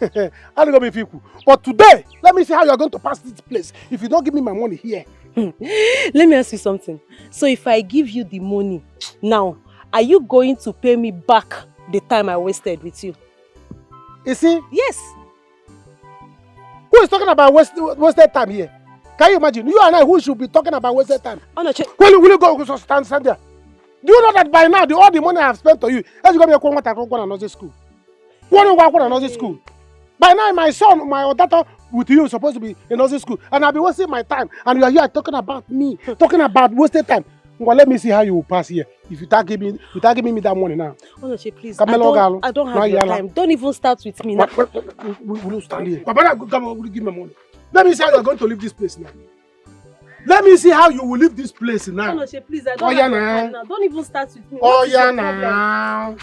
I'm gonna be people. But today, let me see how you are going to pass this place if you don't give me my money here.
Let me ask you something. So if I give you the money now, are you going to pay me back the time I wasted with you?
You see?
Yes.
Who is talking about wasted time here? Can you imagine? You and I, who should be talking about wasted time?
Will
you go stand there? Do you know that by now, all the money I have spent on you, as you go to another school? Another school. By now, my son, my daughter with you is supposed to be in another school, and I'll be wasting my time. And you are here talking about me, talking about wasted time. Well, let me see how you will pass here. If you start giving me that money now.
Onoche, please. I don't have your time. Don't even start with me now.
Will you stand here? Papa, will you give me money? Let me see how you are going to leave this place now. Let me see how you will leave this place now.
Onoche, please. I don't have your time now. Don't even start with me. What is your problem?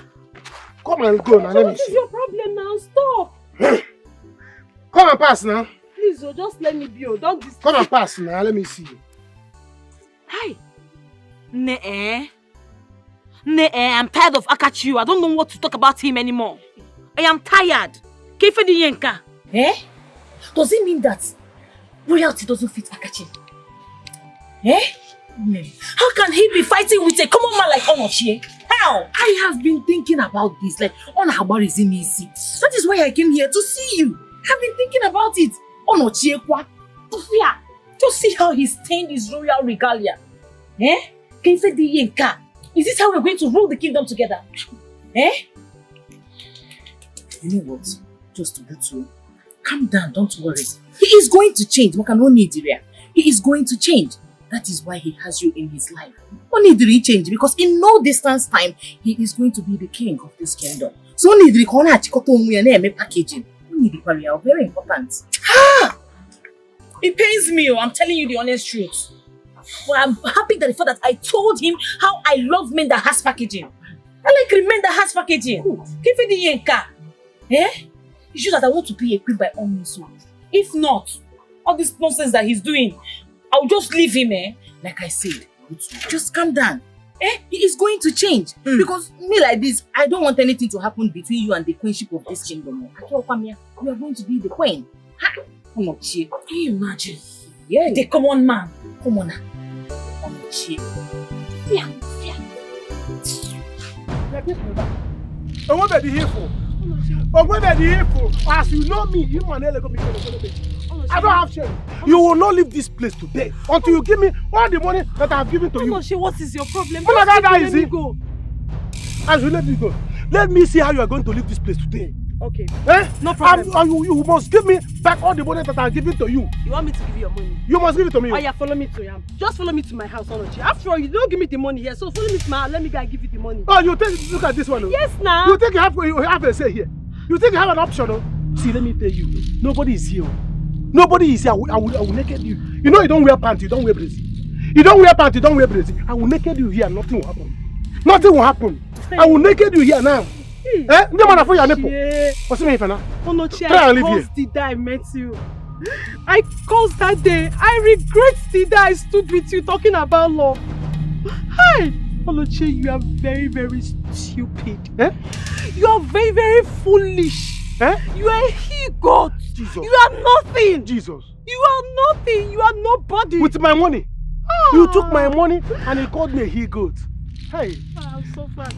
Come and go now. Let me see.
What is your problem now? Stop.
Come and pass now.
Please, just let me be. Don't disturb.
Come and pass now. Let me see.
Hi. I'm tired of Akachu. I don't know what to talk about him anymore. I am tired.
Does it mean that royalty doesn't fit Akachi? How can he be fighting with a common man like Onochie? How? I have been thinking about this, like Onahabarism easy. That is why I came here to see you. I've been thinking about it. Onochie kwa. Just see how he stained his royal regalia. Is this how we're going to rule the kingdom together? You know what? Just to go to calm down, don't worry. He is going to change. He is going to change. That is why he has you in his life. Only the change because in no distance time he is going to be the king of this kingdom. So only the packaging. Only the barrier, very important. It pains me. I'm telling you the honest truth. But I'm happy that the fact that I told him how I love men that has packaging. I like men that has packaging. It's just that I want to be equipped by all means. If not, all this nonsense that he's doing, I'll just leave him. Like I said, just calm down. He is going to change. Because me like this, I don't want anything to happen between you and the queenship of this kingdom. You are going to be the queen. Can you imagine? Yeah. The common man. Commoner.
Yeah. And what are they here for? But what are they here for? As you know me, you and I don't have shame. You will not leave this place today until you give me all the money that I have given to you.
What is your problem?
Let me go. As you let me go, let me see how you are going to leave this place today.
Okay.
No problem. You must give me back all the money that I have given to you.
You want me to give you your money?
You must give it to me.
Oh yeah, follow me to Yam. Just follow me to my house, Onochi. After all, you don't give me the money here, so follow me to my house. Let me go and give you the money.
Oh, you think? Look at this one.
Yes, now.
You think you have a say here? You think you have an option? See, let me tell you, nobody is here. Nobody is here. I will naked you. You know you don't wear pants, you don't wear braces. You don't wear pants, you don't wear braces. I will naked you here. Nothing will happen. Nothing will happen. I will naked you here now. Eh? Ndị man for your nipple. What's me if na?
Onochie,
Try
I
and leave here.
cursed the day I met you. I cursed that day. I regret the day I stood with you talking about love. Hi! Onochie, you are very, very stupid.
Eh?
You are very, very foolish.
Eh?
You are a he-goat.
Jesus.
You are nothing.
Jesus.
You are nothing. You are nobody.
With my money. You took my money and you called me a he-goat. Hey.
I'm so fat.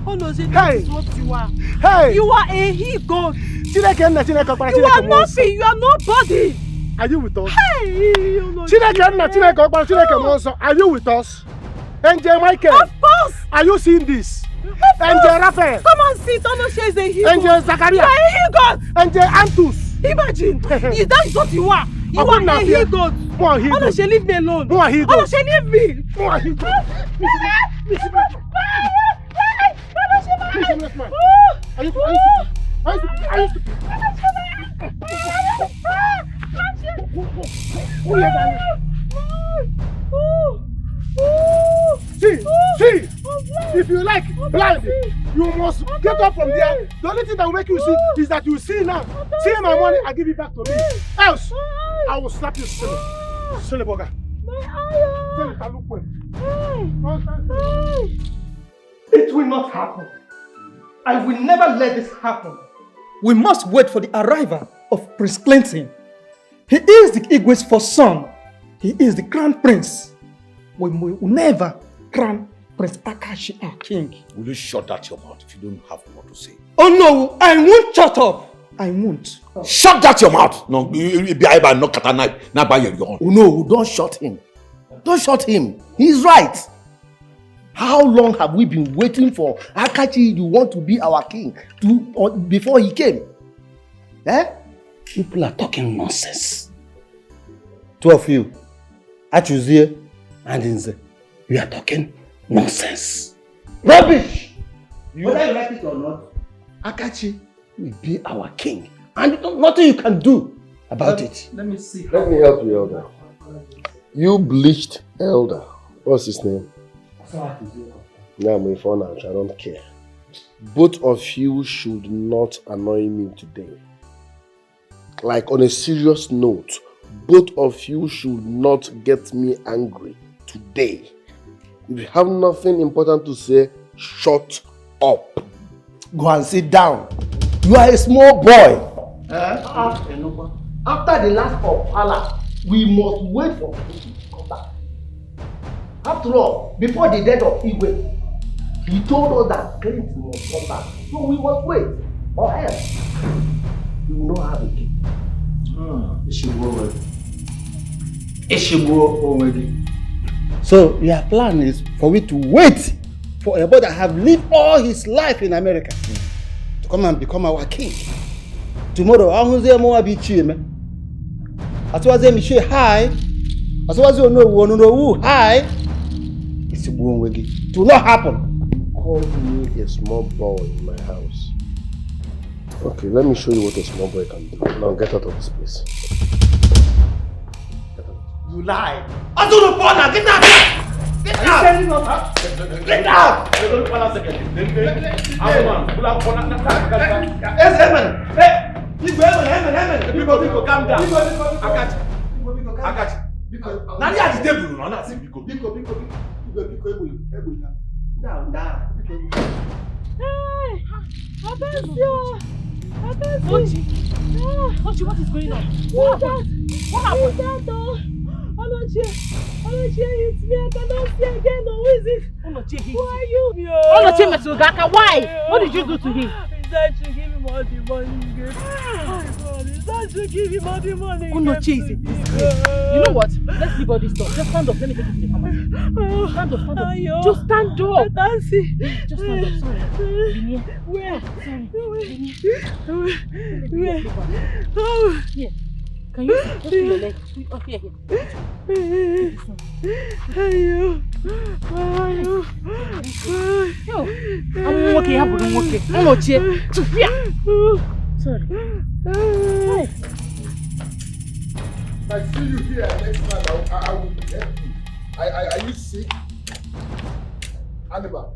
Onochie, that is what you are.
Hey.
You are a he-goat.
You are nothing.
You are nobody.
Are you with us?
Hey,
are you with us? Angel Michael.
Of course.
Are you seeing this?
Angel
Raphael.
Come and see. Onochie is a he-goat.
Angel Zachariah.
You are a he-goat.
Angel Antus.
Imagine. That is what you are. You are a he-goat. Onochie, leave me alone. Onochie, leave me.
Are you See, if you like blind, you must get up from there. The only thing that will make you see is that you see now. See my money, I give it back to me. Else, I will slap you silly. Silly bugger.
It will not happen. I will never let this happen. We must wait for the arrival of Prince Clinton. He is the Igwe's first son. He is the crown prince. We will never crown Prince Akashi our king.
Will you shut that your mouth if you don't have more to say?
Oh no, I won't shut up. I won't.
Shut that your mouth. No, you be able to knock at a knife. Now by your own.
Oh no, don't shut him. Don't shut him. He's right. How long have we been waiting for Akachi, you want to be our king, before he came? Eh? People are talking nonsense. Two of you, Achuzie and Inze, you are talking nonsense. Rubbish! Whether you like it or not, Akachi will be our king. And nothing you can do about it.
Let me see.
Let me help you, Elder. You bleached Elder. What's his name? Now, my phone out, I don't care. Both of you should not annoy me today. Like on a serious note, both of you should not get me angry today. If you have nothing important to say, shut up.
Go and sit down. You are a small boy. After the last of Allah, we must wait for him to come back. After all, before the death of Igwe, he told us that Clinton must come back. So we must wait, or else we will not have a king. So your plan is for me to wait for a boy that have lived all his life in America to come and become our king. Tomorrow, I will say more about you, man. As well as I say hi, as well as you know hi. It will not happen.
Call me a small boy in my house. Okay, let me show you what a small boy can do. Now get out of this place.
You lie. I don't know, partner. Get out! Get out! Get out!
Biko, calm down. I got you. Now you are the devil, no? Not Biko.
Now.
Hey, Abesio. Ochi, what is going on? What happened? Onochie hit me. I cannot see again. Who is it? Onochie hit you. Who are you? Onochie Mesugaka, why? What did you do to him? He said to give him all the money he gave. He said to give him all the money. Onochie is a disgrace. You know what? Let's leave all this stuff. Just stand up. Let me take you to the pharmacy. Stand up. Just stand up. I can't see. Just stand up. Sorry. Where? Sorry. Where? Oh. Here. Can you just put your leg? Oh, here. I'm okay. I'm okay. Sorry. Hey.
I see you here next time. I will help you. Are you sick? Annabelle,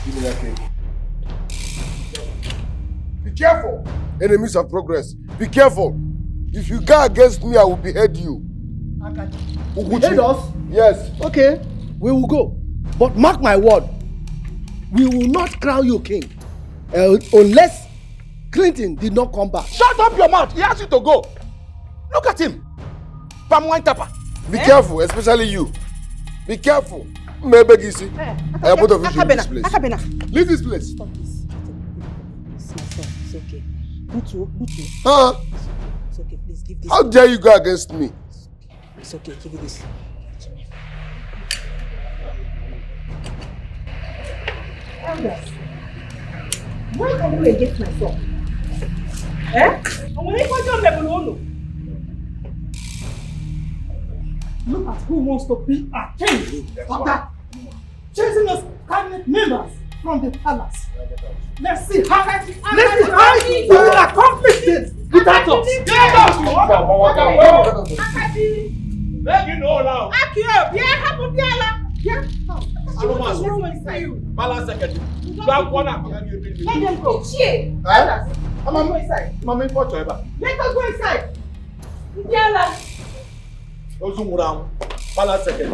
give me that cake.
Be careful. Enemies of progress. Be careful. If you go against me, I will behead you.
Behead us?
Yes.
Okay, we will go. But mark my word, we will not crown you king unless Clinton did not come back.
Shut up your mouth. He asked you to go. Look at him. Palm wine tapper.
Be careful, especially you. Be careful. Maybe Gisi. I am both of you should leave this place. Leave this place.
Stop this. It's my son. It's okay. Butu.
Huh?
It's okay. Please give this.
How dare you go against me?
It's okay. Give it this.
Elders, why come you against my son?
Look at who wants to be a king. Father, chasing us cabinet members from the palace. Let's see how you will accomplish this without us.
Let you know now.
I don't want to
Balance second.
Let them go.
Mama,
Let us go inside.
Balance second.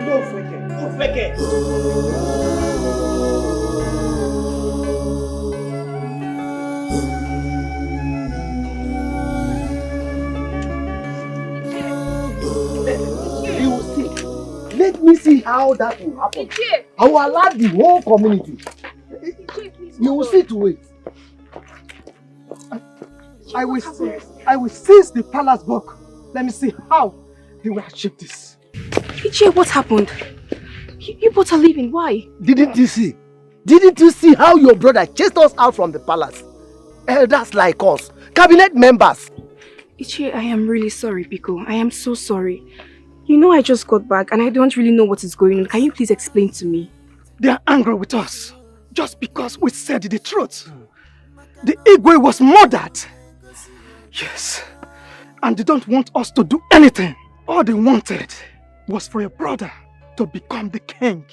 No fake.
You will see. Let me see how that will happen. I will allow the whole community. You will see to it.
I will seize the palace book. Let me see how they will achieve this.
Ichie, what happened? You both are leaving. Why?
Didn't you see? Didn't you see how your brother chased us out from the palace? Elders like us, cabinet members.
Ichie, I am really sorry, Biko. I am so sorry. You know I just got back and I don't really know what is going on. Can you please explain to me?
They are angry with us just because we said the truth. The Igwe was murdered. Yes. And they don't want us to do anything. All they wanted was for your brother to become the king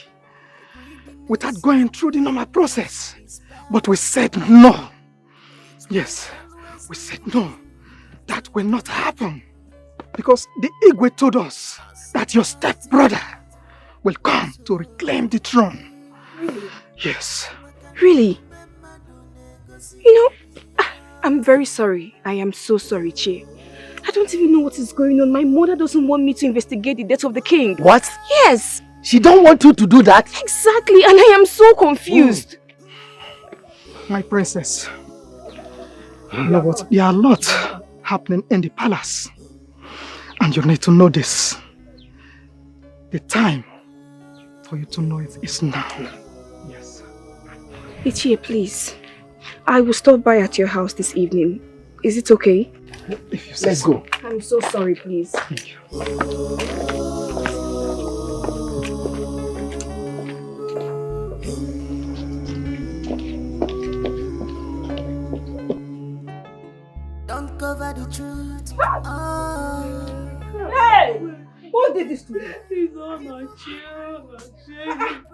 without going through the normal process. But we said no. Yes, we said no. That will not happen. Because the Igwe told us that your stepbrother will come to reclaim the throne.
Really?
Yes.
Really? You know, I'm very sorry. I am so sorry, Chie. I don't even know what is going on. My mother doesn't want me to investigate the death of the king.
What?
Yes.
She don't want you to do that?
Exactly, and I am so confused.
My princess, you know what? There are a lot happening in the palace. And you need to know this. The time for you to know it is now. Yes.
Ichie, please. I will stop by at your house this evening. Is it okay?
If you say Let's go.
I'm so sorry, please.
Thank you.
Don't cover the truth.
Hey! Who did this to you?
He's on my chair.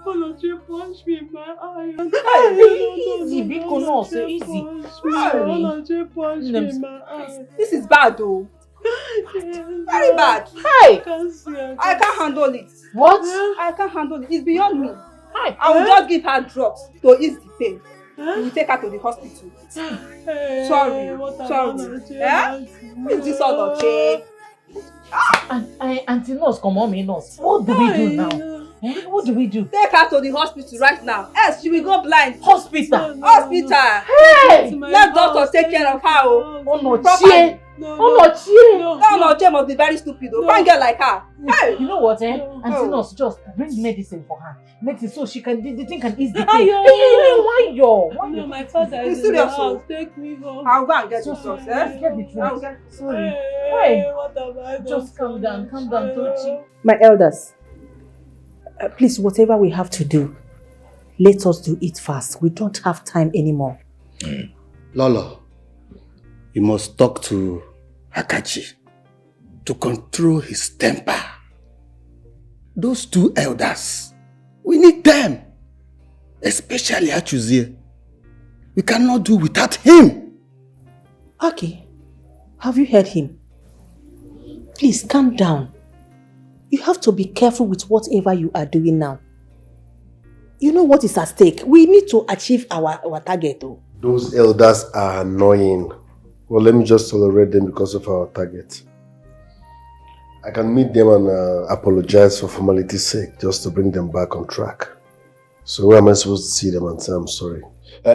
Onache punched me in my eye.
Easy, Biko, no, so easy.
Onache punched me in my eye.
This is bad though. Very bad.
Hey!
I can't handle it.
What?
I can't handle it. It's beyond me. I will just give her drugs to ease the pain. We will take her to the hospital. Sorry. Yeah? Who is this other chain?
Auntie Nurse, come on, Nurse. What do we do now? What do we do?
Take her to the hospital right now. Else she will go blind.
Hospital?
Hospital.
Hey!
Let doctor take care of her.
Oh no, Chie.
No, Chie must be very stupid. Can't get like her. Hey!
You know what, Auntie Nurse, just bring medicine for her. Medicine so she can, the thing can ease the pain. Why yo?
No, my father is in the house. Take me home.
I'll go and get the drugs,
Get the drugs. Sorry.
Hey, what have I done?
Just calm down, Tochi.
My elders, please, whatever we have to do, let us do it fast. We don't have time anymore.
Lolo, you must talk to Akachi to control his temper. Those two elders, We need them. Especially Achuzie. We cannot do without him.
Aki, have you heard him? Please calm down. You have to be careful with whatever you are doing now. You know what is at stake. We need to achieve our target though.
Those elders are annoying. Well, let me just tolerate them because of our target. I can meet them and apologize for formality's sake, just to bring them back on track. So where am I supposed to see them and say I'm sorry?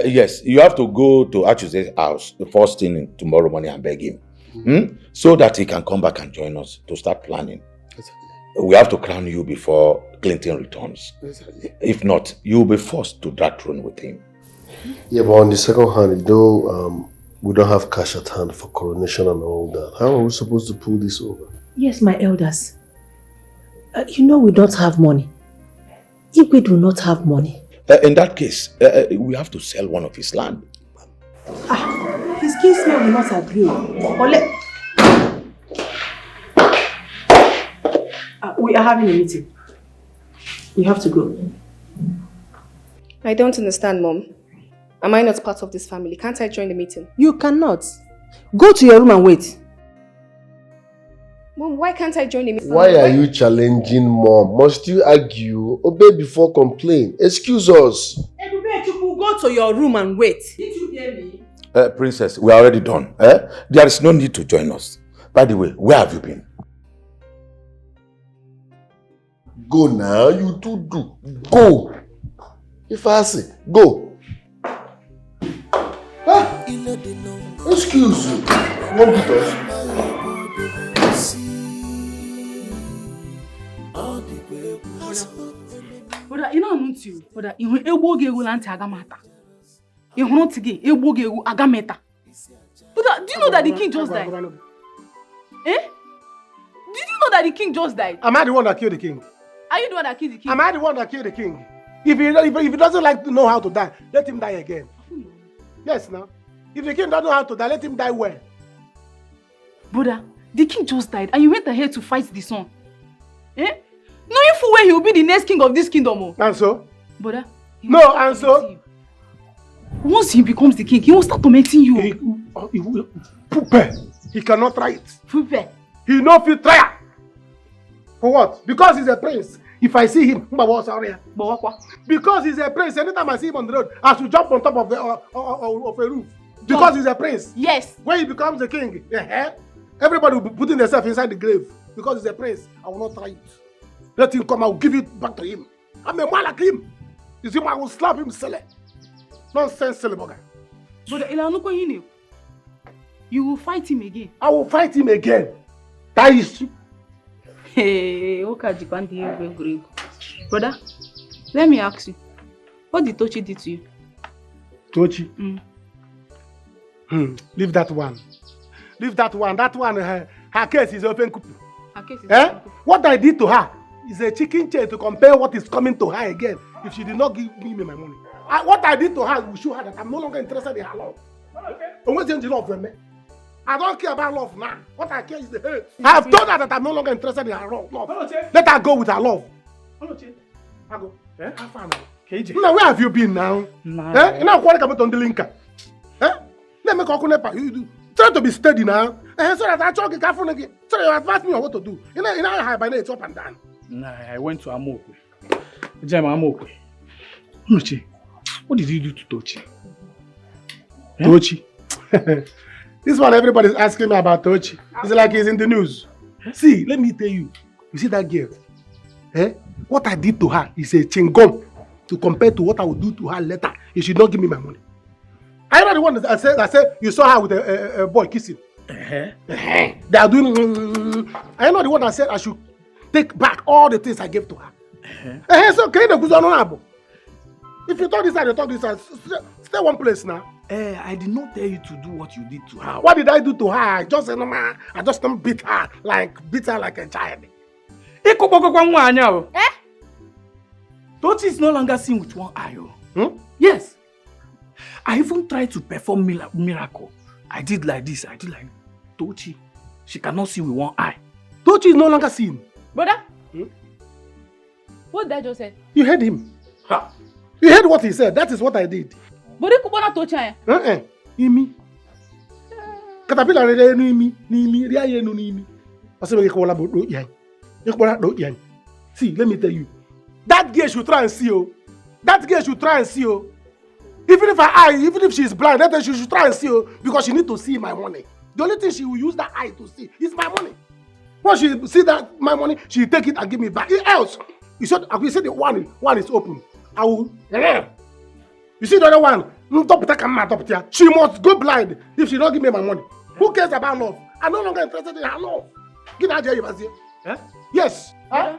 Yes, you have to go to Achuze's house the first thing tomorrow morning and beg him. So that he can come back and join us to start planning. We have to crown you before Clinton returns. If not, you will be forced to drag throne with him.
Yeah, but on the second hand, though, we don't have cash at hand for coronation and all that. How are we supposed to pull this over?
Yes, my elders. You know we don't have money. If we do not have money.
In that case, we have to sell one of his land.
His kinsmen will not agree. We are having a meeting. You have to go.
I don't understand, Mom. Am I not part of this family? Can't I join the meeting?
You cannot. Go to your room and wait.
Mom, why can't I join the meeting?
Why are you challenging Mom? Must you argue? Obey before complain. Excuse us.
Ebube, you go to your room and wait. Did you hear me?
Princess, we are already done. There is no need to join us. By the way, where have you been?
Go now, you do. Go. If I say, go. Huh? Excuse you. Won't beat us.
Brother, you know I'm not you. Brother, you ego lanti agamata. You want to get ego agameta. Brother, do you know that the king just died? Eh? Did you know that the king just died?
Am I the one that killed the king?
Are you the one that killed the king?
Am I the one that killed the king? If he doesn't like to know how to die, let him die again. Yes, now. If the king doesn't know how to die, let him die well.
Brother, the king just died and you went ahead to fight the son. Eh? Knowing full well he will be the next king of this kingdom.
And so?
Brother.
No, and so?
Once he becomes the king, he will start tormenting you.
He cannot try it.
Pupe.
He no fit try. For what? Because he's a prince. If I see him, because he's a prince, anytime I see him on the road, I should jump on top of a roof. Because he's a prince.
Yes.
When he becomes the king, everybody will be putting themselves inside the grave. Because he's a prince, I will not try it. Let him come, I will give it back to him. I'm a man like him. You see, I will slap him silly. Nonsense, silly bugger.
But you will fight him again.
I will fight him again. That is.
Hey, brother, let me ask you, what did Tochi do to you?
Tochi? Leave that one. Leave that one. That one, her case is open.
Her case is open.
What I did to her is a chicken chain to compare what is coming to her again if she did not give me my money. What I did to her will show her that I'm no longer interested in her love. Okay. I don't care about love now. What I care is the hate. I have told her that I'm no longer interested in her love. Let her go with her love. I go. Now, where have you been now? You know what I'm on the linker. Let me call you. Try to be steady now. So that I talk careful again. So you advise me on what to do. You know how by it's up and down.
Nah, I went to Amokwe. Jam Amokwe. Uche, what did you do to Tochi?
Tochi? This one everybody's asking me about Tochi. It's like he's in the news. See, let me tell you. You see that girl? What I did to her is a chingom to compare to what I would do to her later if she don't give me my money. I know the one that said you saw her with a boy kissing. They are doing. I know the one that said I should take back all the things I gave to her. So can you if you talk this side, you talk this side. Stay one place now.
I did not tell you to do what you did to her.
What did I do to her? I just beat her like a child.
Tochi is no longer seen with one eye. Yes. I even tried to perform miracle. I did like this. I did like Tochi. She cannot see with one eye.
Tochi is no longer seen.
Brother? What did I just say?
You heard him. Ha. You heard what he said. That is what I did.
But they could not touch her.
Imi. Caterpillar imi. Ria yenu imi. See, let me tell you. That girl should try and see you. That girl should try and see you. Even if she's blind, that she should try and see you because she need to see my money. The only thing she will use that eye to see is my money. Once she see that my money, she take it and give me back. Else, you said the one is open. I will. You see the other one? She must go blind if she don't give me my money. Who cares about love? I'm no longer interested in her love. Give her you must yes. Huh?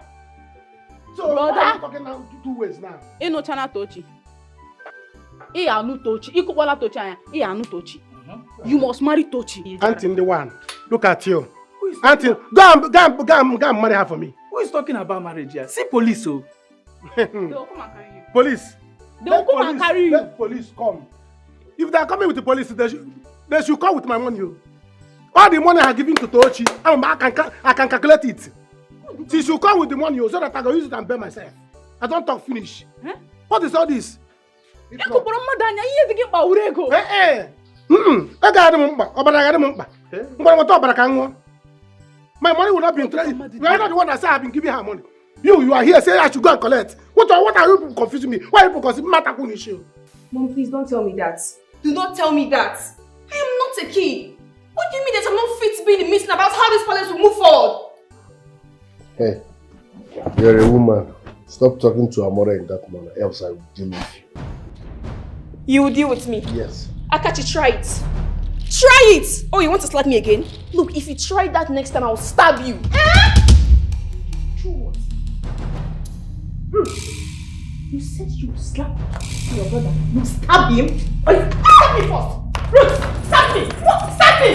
So why are you talking now two ways now?
No chana tochi. Anu tochi. Ikubola tochi anya. Anu tochi. You must marry Tochi.
Auntie the one. Look at you. Auntie, go and marry her for me.
Who is talking about marriage here? See police, oh.
They will come and carry you.
Police.
They will come and carry you.
Let police come. If they are coming with the police, they should come with my money. All the money I have given to Tochi, I can calculate it. She should come with the money so that I can use it and pay myself. I don't talk finish.
Huh?
What is all this? My money will not be interested. You are not the one that said I have been giving her money. You are here saying I should go and collect. What are you confusing me? Why are you confusing me?
Mom, please don't tell me that. Do not tell me that. I am not a kid. What do you mean that I'm not fit to be in the meeting about how this palace will move forward?
Hey, you're a woman. Stop talking to Amora in that manner, else I will deal with you.
You will deal with me?
Yes.
Akachi, try it. Try it! Oh, you want to slap me again? Look, if you try that next time, I'll stab you. True what? You said you would slap your brother. You stab him? Oh, you stab me first! Ruth, stab me! What? Stab me!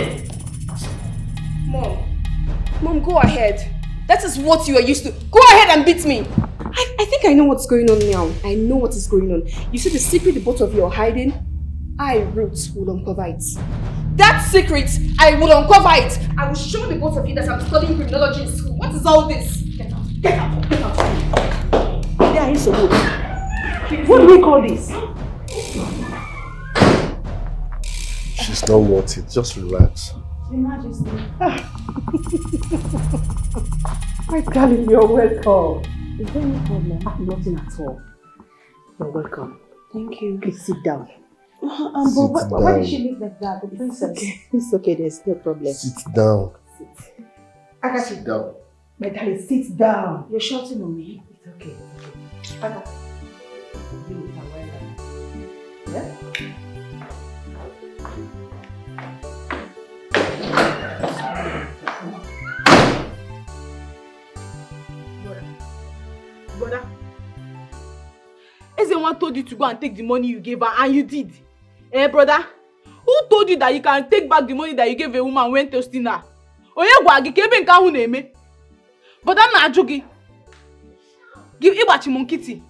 Mom, go ahead. That is what you are used to. Go ahead and beat me. I think I know what's going on now. I know what is going on. You see the secret the both of you are hiding? I, Ruth, will uncover it. That secret, I will uncover it. I will show the both of you that I'm studying criminology in school. What is all this? Get out, get out, get out. There is a wood. What do we call this?
She's not worth it. Just relax.
Your Majesty. My darling, you're welcome. Is there any problem? Nothing at all. You're welcome. Thank you. Please sit down. But why did she look like that? The princess. It's okay, there's no problem.
Sit down.
Sit.
Sit down.
My darling, sit down. You're shouting on me. It's okay. Aga. Yeah?
Brother, Ezewan told you to go and take the money you gave her, and you did. Eh, brother? Who told you that you can take back the money that you gave a woman when toasting her? But I'm not joking. Give Ibachi Monkiti.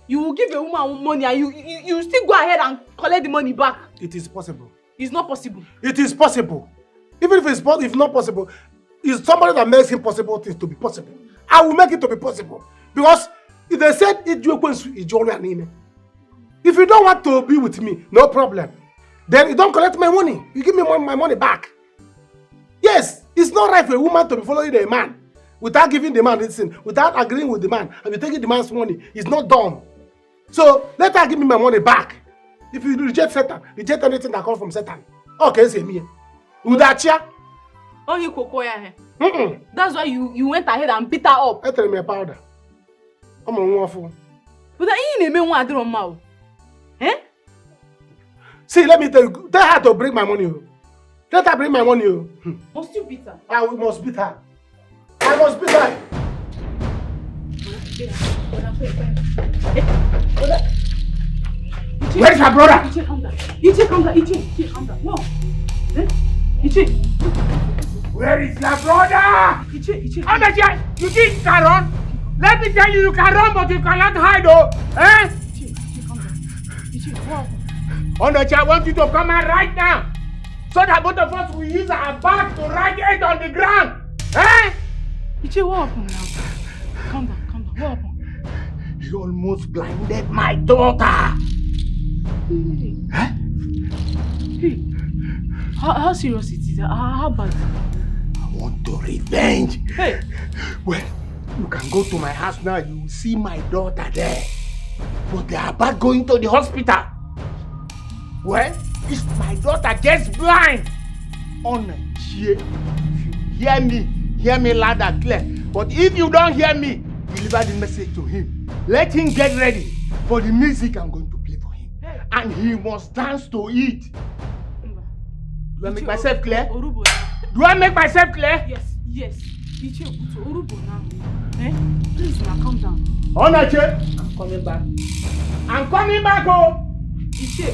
You will give a woman money and you still go ahead and collect the money back.
It is possible.
It's not possible.
It is possible. Even if it's not possible, it's somebody that makes impossible things to be possible. I will make it to be possible. Because if they said if you don't want to be with me, no problem. Then you don't collect my money. You give me my money back. Yes, it's not right for a woman to be following a man without giving the man this thing, without agreeing with the man, and be taking the man's money. It's not done. So let her give me my money back. If you reject Satan, reject anything that comes from Satan. Okay, say me. Udachia.
Oh, you kokoya. That's why you went ahead and beat her up.
I tell me a powder. I'm a waffle.
But I ain't even want to do my. Eh?
See, let me tell you. Tell her to bring my money. Let her bring my money.
Must you beat her?
I must beat her. I must beat her. Where is her brother?
Ichi, come down. Ichi, come down. No. Ichi.
Where is your brother?
Ichi.
Amaja, you think you can run? Let me tell you, you can run, but you cannot hide, oh. Eh?
Ichi, come down. Ichi, wow.
Onocha, I want you to come out right now, so that both of us will use our back to write it on the ground. Eh?
Ichi, what happened now? Calm down. What happened?
He almost blinded my daughter.
Hey, how serious it is? How bad?
I want to revenge.
Hey.
Well, you can go to my house now. You will see my daughter there. But they are about going to the hospital. Well, if my daughter gets blind, if you hear me loud and clear. But if you don't hear me, deliver the message to him. Let him get ready for the music I'm going to play for him. And he must dance to it. Do I make myself clear? Do I make myself clear?
Yes. Please now, calm down.
Onache, I'm coming back. Oh!
Iche.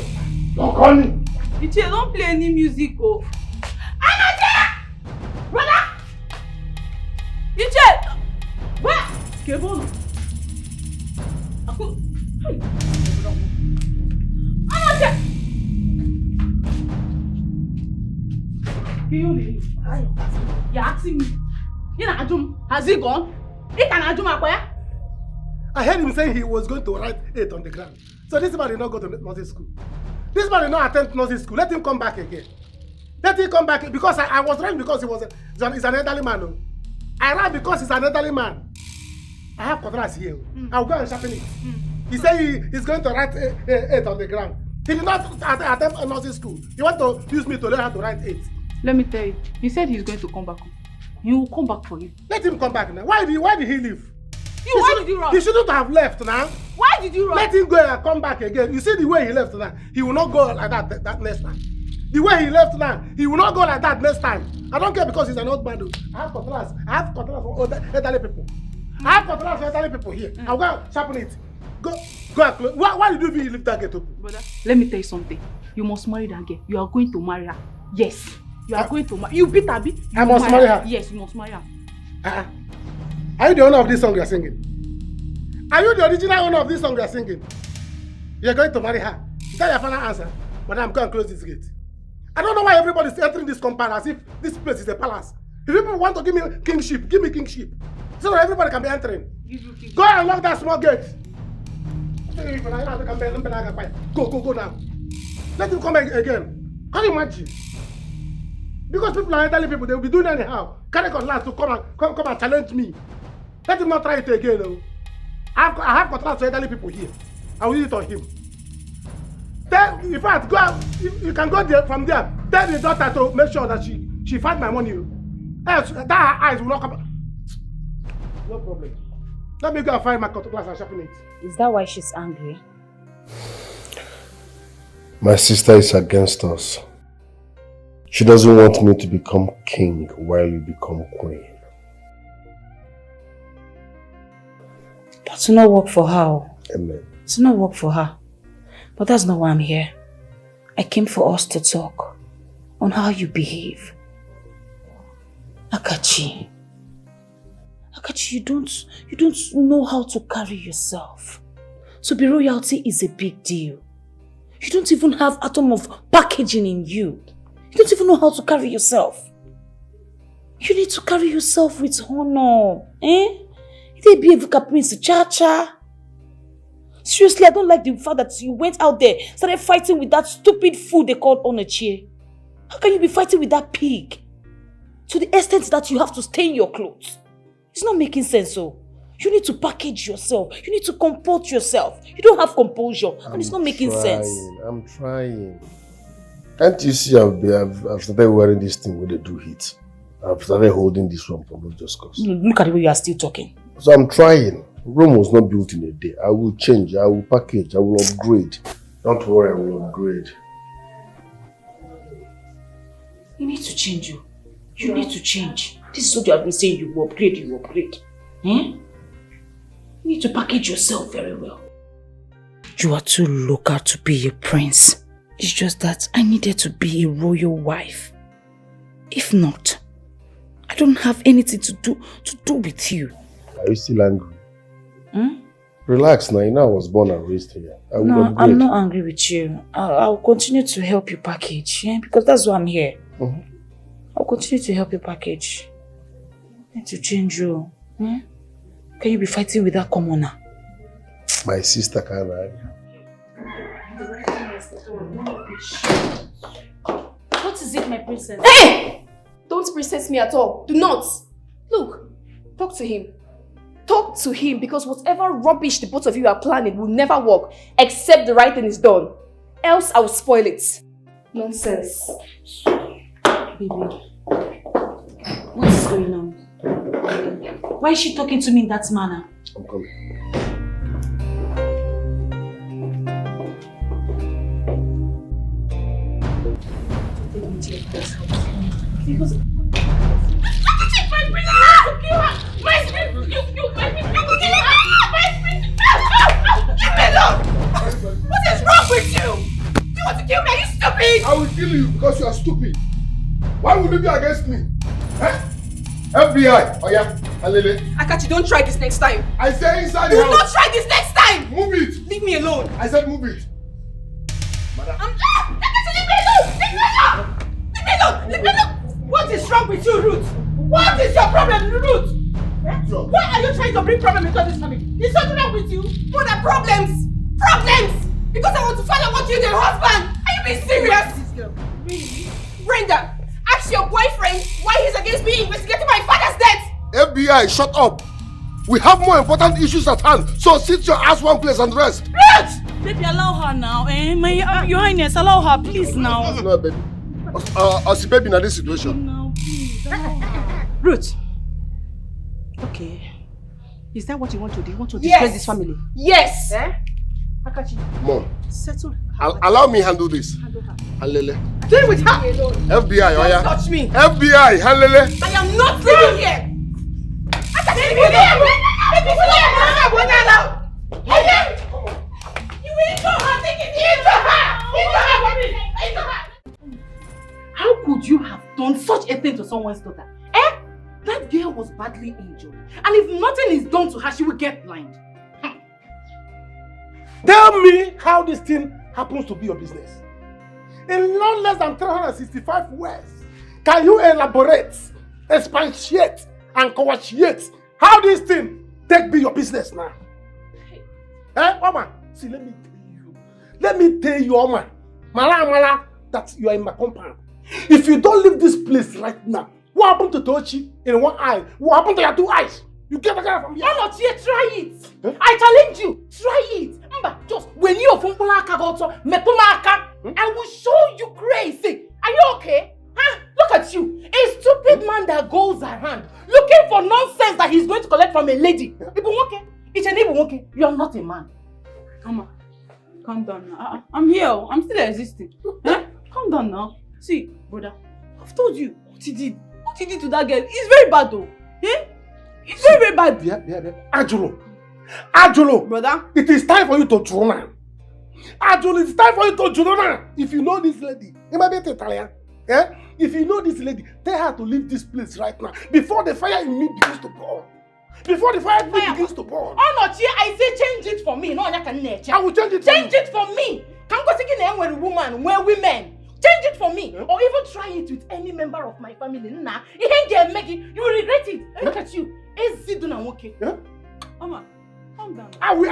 Don't call me.
Iche, don't play any music, oh. Onache! Brother! Iche! What? Kevon. Onache! You're asking me. Has he gone? He can
I heard him saying he was going to write 8 on the ground. So this man did not go to nursing school. This man did not attend nursing school. Let him come back again. Let him come back because I was running because he's an elderly man. No? I ran because he's an elderly man. I have contracts here. I'll go and sharpen it. He said he's going to write 8 on the ground. He did not attempt a nursing school. He want to use me to learn how to write 8.
Let me tell you, he said he's going to come back. He will come back for you.
Let him come back now. Why did he leave?
Why did you run?
He shouldn't have left now.
Why did you run?
Let him go and come back again. You see the way he left now. He will not go like that next time. The way he left now, he will not go like that next time. I don't care because he's an old man. I have contracts for elderly people. I have contracts for elderly people here. I'll go and sharpen it. Go and close. Why did you leave that gate open?
Brother, let me tell you something. You must marry that girl. You are going to marry her. Yes. You are going to marry. You beat Abi.
I must marry her.
Yes, you must marry her.
Are you the owner of this song you are singing? Are you the original owner of this song you are singing? You are going to marry her. Is that your final answer? But I'm going to close this gate. I don't know why everybody is entering this compound as if this place is a palace. If people want to give me kingship, give me kingship. So that everybody can be entering. Go and lock that small gate. Go now. Let him come again. Can you imagine? Because people are elderly people, they will be doing anyhow. Carry cutlass to come and challenge me. Let him not try it again. No. I have cutlass to elderly people here. I will use it on him. Tell, in fact, go out. You can go there from there. Tell the daughter to make sure that she find my money. Else, that her eyes will not come. No problem. Let me go and find my cutlass and sharpen it.
Is that why she's angry?
My sister is against us. She doesn't want me to become king while you become queen.
That will not work for her.
Amen.
It will not work for her. But that's not why I'm here. I came for us to talk on how you behave. Akachi, you don't know how to carry yourself. To be royalty is a big deal. You don't even have atom of packaging in you. You don't even know how to carry yourself. You need to carry yourself with honor. They behave like a prince, cha-cha. Seriously, I don't like the fact that you went out there, started fighting with that stupid fool they called Onache. How can you be fighting with that pig? To the extent that you have to stain your clothes. It's not making sense, so. You need to package yourself. You need to comport yourself. You don't have composure, and it's not making sense.
I'm trying. Can't you see I've started wearing this thing where they do heat? I've started holding this one from just cause.
Look at the way you are still talking.
So I'm trying. Rome was not built in a day. I will change, I will package, I will upgrade. Don't worry, I will upgrade.
You need to change you. You need to change. This is what you have been saying, you upgrade, you upgrade. You need to package yourself very well. You are too local to be a prince. It's just that I needed to be a royal wife. If not, I don't have anything to do with you.
Are you still angry? Relax now, you know I was born and raised here.
No, I'm not angry with you. I'll continue to help you package, because that's why I'm here. I'll continue to help you package. I need to change you.
can you be fighting with that commoner?
My sister can't hide.
What is it, my princess?
Hey! Don't princess me at all. Do not. Look, talk to him. Talk to him, because whatever rubbish the both of you are planning will never work except the right thing is done. Else I will spoil it. Nonsense.
Baby, what is going on? Why is she talking to me in that manner?
I'm coming.
Because
What is wrong with you? You want to kill me? Are you stupid?
I will kill you because you are stupid. Why would you be against me? Eh? FBI, oh yeah, Alele.
Akachi, don't try this next time.
I say inside
Do
the house.
not try this next time.
Move it.
Leave me alone.
I said move it.
Akachi, leave me alone! Leave me alone! Leave me alone! Leave me alone! What is wrong with you, Ruth? What is your problem, Ruth? Why are you trying to bring problem into this family? Is something wrong with you?
What are problems? Problems! Because I want to find out what you did, husband! Are you being serious? Really? Brenda, ask your boyfriend why he's against me investigating my father's death!
FBI, shut up. We have more important issues at hand, so sit your ass one place and rest.
Ruth!
Baby, allow her now. Your Highness, allow her, please now.
No, baby. I'll see baby in this situation.
No, please, allow her.
Ruth. Okay. Is that what you want to do? You want to disgrace this family?
Yes!
Eh? Akachi.
Mom,
Settle.
allow me handle this.
Handle her.
Halele.
Deal with her.
FBI, oh yeah.
Don't touch me.
FBI, Halele.
I am not living here! Akachi, leave me alone! Leave me alone!
You into her! Take it into her! Into her for me! Into her!
How could you have done such a thing to someone's daughter? Eh? That girl was badly injured. And if nothing is done to her, she will get blind.
Tell me how this thing happens to be your business. In no less than 365 words, can you elaborate, expatiate, and coagulate how this thing take be your business now? Eh, Oma? See, let me tell you, Oma, Mala, that you are in my compound. If you don't leave this place right now, what happened to Tochi in one eye? What happened to your two eyes? You get the guy from here.
Oh, not yet, try it. Huh? I challenge you. Try it. Mba, just when you are from Polaka, I will show you crazy. Are you okay? Huh? Look at you. A stupid man that goes around looking for nonsense that he's going to collect from a lady. You are not a man.
Mama, calm down now. I'm here. I'm still existing. Huh? Calm down now. See, brother, I've told you what he did. What he did to that girl is very bad though. Eh? It's very, very bad.
Ajulo.
Brother.
It is time for you to throw now. Ajulo, it's time for you to throw now. If you know this lady, it might be Italian. Eh? If you know this lady, tell her to leave this place right now. Before the fire in me begins to burn. Before the fire in me begins to burn.
Oh no, Chia, I say change it for me. No, I
will change it for
Change it for me. Can't go seeking a woman, we're women. Change it for me, or even try it with any member of my family. Nah, you ain't get Maggie. You will regret it. Look at you.
Mama, calm down.
I will.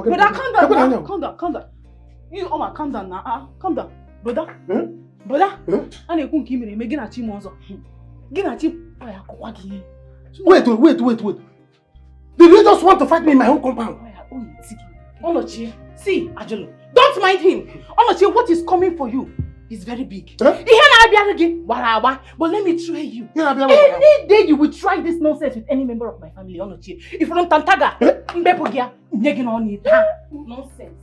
Brother, calm down. You, Oma, calm down now. Calm down, brother. Brother, I wait.
Did you just want to fight me in my own compound?
Onochie, see, Ajolo, don't mind him. Onochie, what is coming for you is very big. But let me try you. Any day you will try this nonsense with any member of my family, Onochie. If you don't tantaga, nonsense.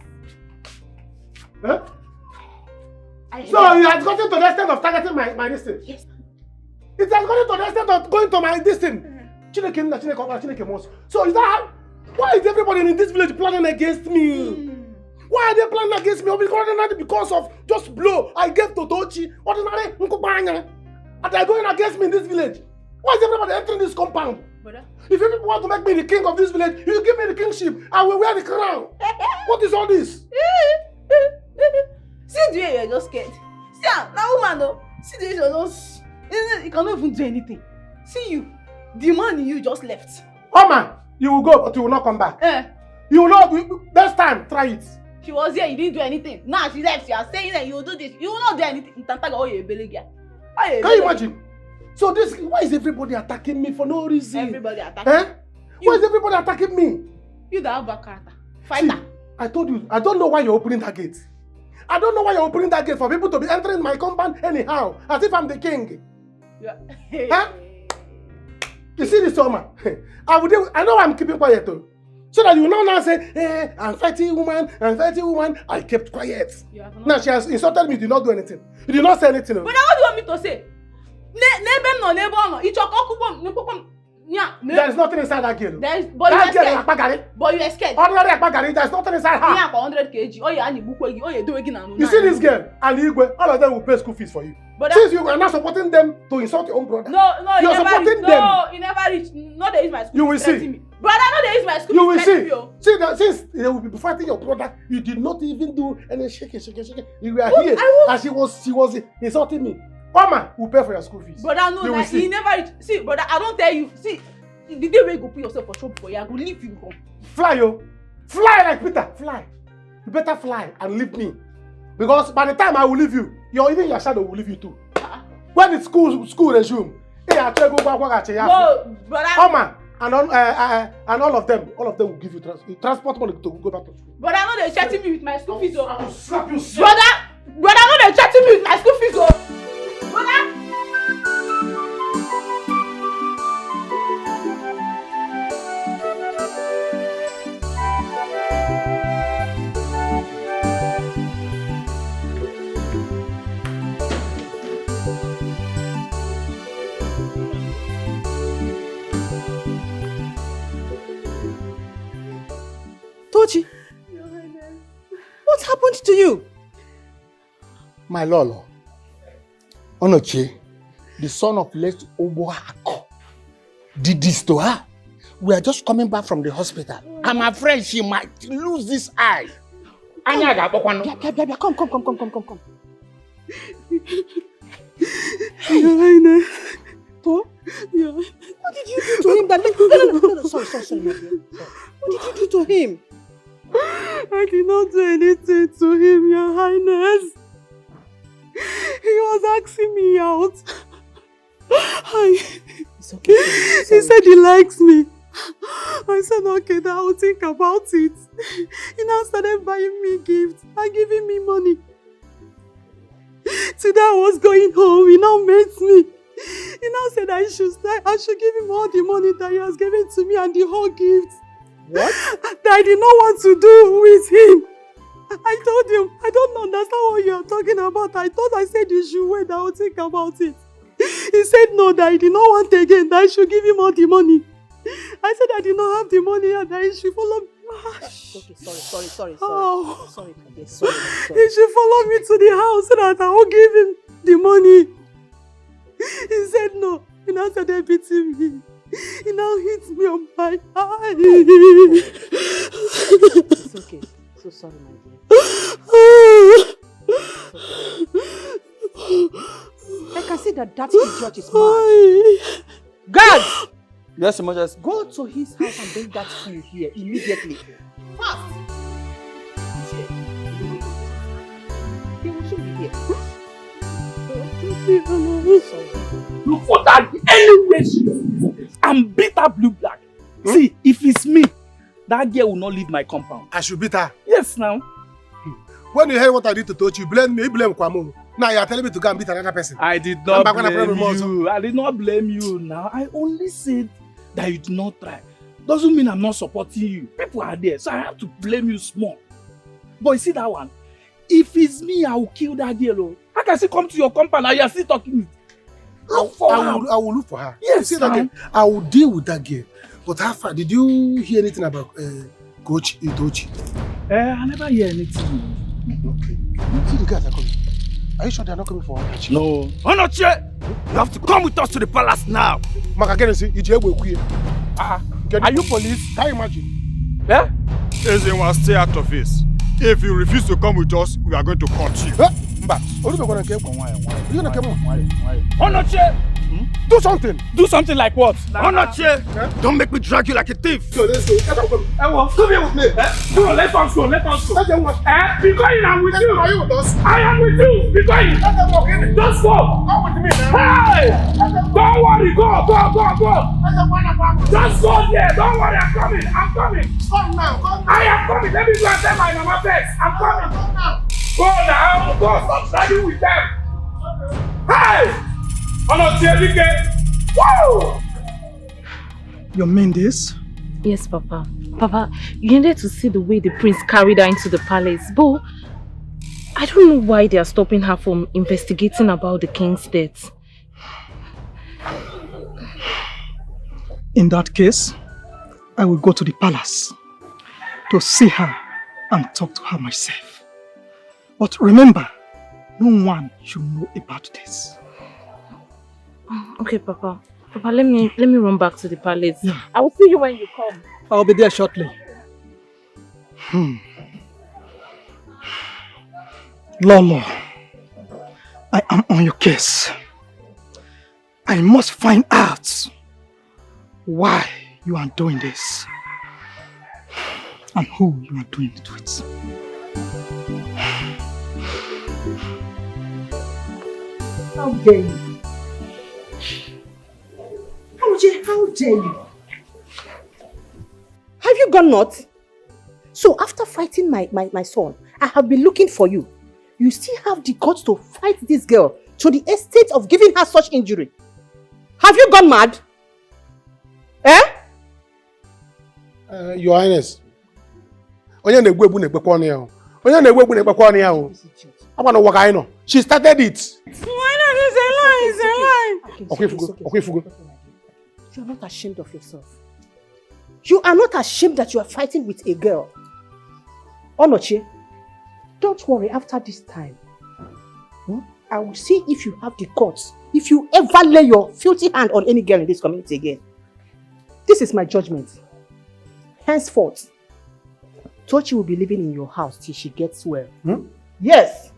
So you have gotten to the extent of targeting my distance?
Yes.
It has gotten to the extent of going to my distance. So is that how? Why is everybody in this village planning against me? Why are they planning against me? Because of just blow I gave to Tochi, ordinary Nkupanya. And they're going against me in this village. Why is everybody entering this compound?
Brother?
If you people want to make me the king of this village, you give me the kingship. I will wear the crown. What is all this?
See the way you're just scared. See, now woman though.
See the issue just... You cannot even do anything. See you. The man in you just left.
Oh man, you will go but you will not come back. You will not, next time, try it.
She was here, you didn't do anything. Now she left, you are saying that you will do this. You will not do anything. Can
you imagine? So this, why is everybody attacking me for no reason?
Everybody attacking
Why is everybody attacking me?
You the have a character. Fighter.
See, I told you, I don't know why you're opening that gate. I don't know why you're opening that gate for people to be entering my compound anyhow, as if I'm the king.
Yeah.
You see this woman? I know I'm keeping quiet though. So that you now say, hey, I'm fighting woman. I kept quiet. Now she has insulted me, you did not do anything. You did not say anything.
But now what do you want me to say?
There is nothing inside that girl.
But you are scared. But you are scared.
Ordinary akpagari, there is nothing inside her.
100 kg.
You see this girl and Igwe, all of them will pay school fees for you. But since you are not supporting them to insult your own brother.
No,
you are supporting them.
No, you never reach. No, they use my school.
You will see.
Brother, no, they use my school.
You will see. See that since they will be fighting your brother, you did not even do any shaking. You were here and she was insulting me. Mama will pay for your school fees.
Brother, no, like, he never reach. See, brother, I don't tell you. See, the day where you go put yourself for trouble for you, I go leave you home.
Fly, yo. Fly like Peter. Fly. You better fly and leave me. Because by the time I will leave you, even your shadow will leave you too. When the school resume, no,
brother.
Mama, and all of them will give you transport money to go back to school.
Brother, I know they're chatting me with my school fees.
I will slap you.
Brother, I know they're chatting me with my school fees. Brother.
Tochi, what happened to you?
My Lolo, Onoche, the son of late Oboako, did this to her. We are just coming back from the hospital. I'm afraid she might lose this eye.
Come.
Your Highness.
What did you do to him? No, sorry, my dear. What did you do to him?
I did not do anything to him, Your Highness. He was asking me out.
It's okay.
He said he likes me. I said, okay, then I'll think about it. He now started buying me gifts and giving me money. Today I was going home, he now met me. He now said I should give him all the money that he has given to me and the whole gift.
What?
That I did not want to do with him. I told him, I don't understand what you are talking about. I thought I said you should wait, I will think about it. He said no, that he did not want again, that I should give him all the money. I said I did not have the money and that he should follow me.
Okay, sorry.
Oh.
Sorry, my dear, sorry.
He should follow me to the house so that I will give him the money. He said no. He now started beating me. He now hits me on my eye.
It's okay. So sorry, my dear. I can see that idiot is mad. Guards!
Yes, Majesty.
Go to his house and bring that fool here immediately. Fast! He will soon be here.
Look for that anyway. I'm bitter blue black. See, if it's me, that girl will not leave my compound.
I should beat her?
Yes, now.
When you heard what I did to Tochi, you blame me, you blame Kwamu. Now you are telling me to go and beat another person.
I did not blame you. I did not blame you now. I only said that you did not try. Doesn't mean I'm not supporting you. People are there, so I have to blame you small. But you see that one? If it's me, I will kill that girl. How can she come to your compound and you are still talking? Look for her.
I will look for her.
Yes,
you see that girl? I will deal with that girl. But how far? Did you hear anything about Coach Itochi?
I never hear anything.
Okay. See the guys are coming. Are you sure they are not coming for Onoche?
No. Onoche! You have to come with us to the palace now.
Are you
police?
Can you imagine?
Everyone stay out of this. If you refuse to come with us, we are going to cut you.
Do something.
Do something like what?
Don't make me drag you like a thief.
Come here with me.
Go, let us go. Because I'm with you.
Are you with us?
I am with you. Because just go.
Come with me now.
Hey! Don't worry. Go. Just go there. Don't worry. I'm coming.
Come now.
I am coming. Let me go and tell my mama first. I'm coming. Go now. Go. Stop studying with them. Hey! Woo!
You mean this?
Yes, Papa. Papa, you needed to see the way the prince carried her into the palace. But I don't know why they are stopping her from investigating about the king's death.
In that case, I will go to the palace to see her and talk to her myself. But remember, no one should know about this.
Okay, Papa. Papa, let me run back to the palace.
Yeah.
I will see you when you come.
I'll be there shortly. Lolo, I am on your case. I must find out why you are doing this and who you are doing it with.
How dare you? How dare you? Have you gone nuts? So after fighting my son, I have been looking for you. You still have the guts to fight this girl to the extent of giving her such injury. Have you gone mad?
Your Highness. She started it.
It's a lie. Okay, Fugo. You are not ashamed of yourself. You are not ashamed that you are fighting with a girl. Onoche, don't worry, after this time, I will see if you have the guts, if you ever lay your filthy hand on any girl in this community again. This is my judgment. Henceforth, Tochi will be living in your house till she gets well. Yes.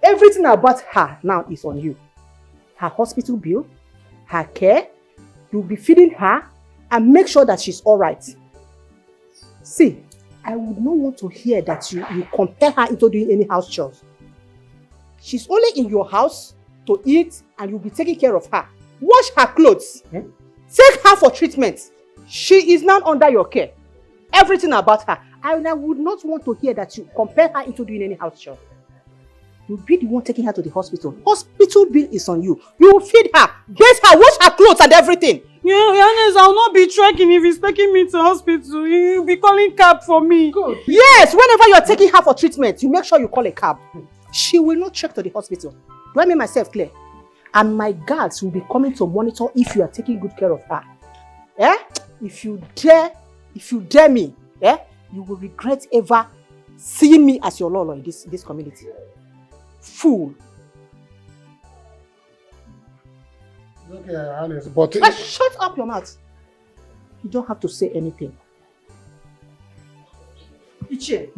Everything about her now is on you. Her hospital bill, her care, you'll be feeding her and make sure that she's alright. See, I would not want to hear that you compel her into doing any house chores. She's only in your house to eat and you'll be taking care of her. Wash her clothes. Take her for treatment. She is now under your care. Everything about her. I would not want to hear that you compel her into doing any house chores. You'll be the one taking her to the hospital. Hospital bill is on you. You will feed her, bathe her, wash her clothes and everything.
Yeah, Yanes, I'll not be trekking if he's taking me to hospital. He'll be calling cab for me.
Good. Yes, whenever you're taking her for treatment, you make sure you call a cab. She will not trek to the hospital. Do I make myself clear? And my guards will be coming to monitor if you are taking good care of her. If you dare me, you will regret ever seeing me as your lolo in this community. Fool.
Okay, Highness, but...
Shut up your mouth. You don't have to say anything. Ichie,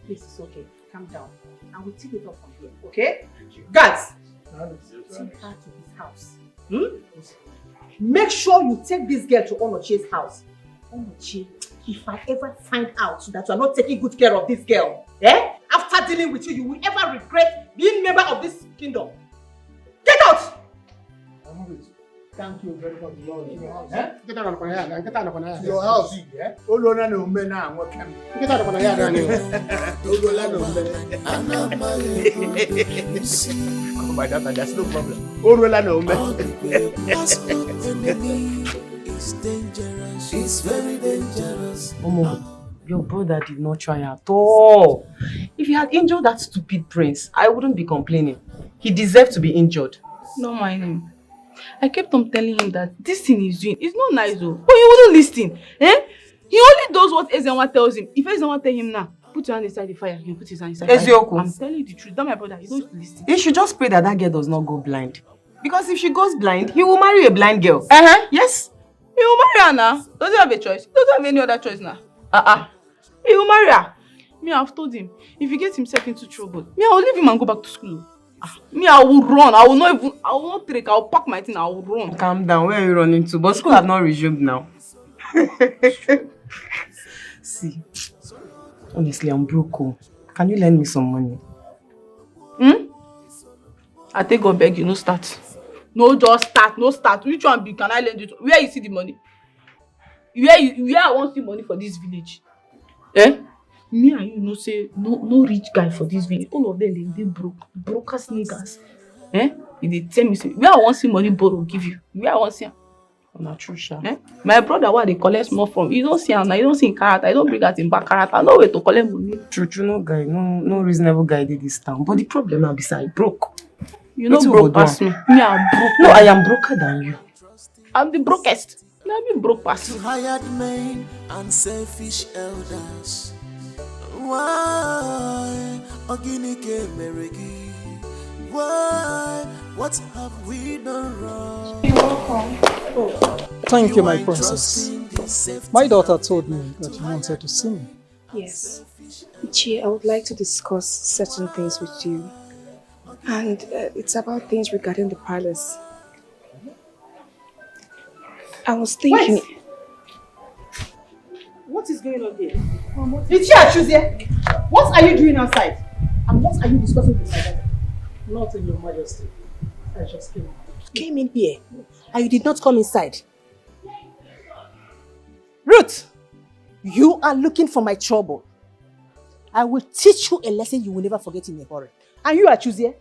this is okay. Calm down. And we'll take it up from here, okay? Guards, take her to his house. Make sure you take this girl to Onoche's house. Onoche, if I ever find out that you are not taking good care of this girl, after dealing with you, you will ever regret being member of this kingdom. Get out!
Thank you very much, Lord. Your house. Get out of my yard. Get out of my yard.
Your house. Olona no me na what can.
Get out of my yard.
Olona no me. Oh my God, that's no problem. Olona no me.
It's dangerous. It's very dangerous.
Omo, your brother did not try at all. If he had injured that stupid prince, I wouldn't be complaining. He deserved to be injured.
Don't mind him. I kept on telling him that this thing he's doing is not nice though. But he wouldn't listen. He only does what Ezenwa tells him. If Ezenwa tells him now, put your hand inside the fire, he'll put his hand inside the fire. I'm telling you the truth. That my brother, he don't listen.
He should just pray that that girl does not go blind. Because if she goes blind, he will marry a blind girl. Yes.
He will marry her now. Doesn't have a choice. He doesn't have any other choice now. He will marry her. Me, I've told him, if he gets himself into trouble, me, I'll leave him and go back to school. Me, I will run. I will not trek. I will pack my thing. I will run.
Calm down. Where are you running to? But school have not resumed now. See, honestly, I'm broke. Can you lend me some money?
I take God beg you, no start. No, just start. No start. Which one be? Can I lend you? Where you see the money? Where I want see money for this village? Me and you know say no rich guy for this village. All of them they broke as niggas. They tell me say where I want see money borrow give you. Where I want see.
Not true, sha.
My brother, where they collect more from, you don't see him now, you don't see in character, I don't bring out in back character, no way to collect money.
True, no guy, no reasonable guy did this town. But the problem now beside broke.
You know broke past me. Me, I'm broke.
No, I am broker than you.
I'm the brokest. Let me broke past you.
Hired men and selfish elders. Why? Oginike Meregi. Why? What have we done wrong?
You're welcome. Thank you, my princess. My daughter told me that you wanted to see me.
Yes. Ichie, I would like to discuss certain things with you. And it's about things regarding the palace. I was thinking...
Wait. What is going on here? Ichie Achuzie, what are you doing outside? And what are you discussing with my daughter?
Nothing, Your Majesty. I just came.
Came in here, and you did not come inside. Ruth, you are looking for my trouble. I will teach you a lesson you will never forget in a hurry. And you, Achuzie,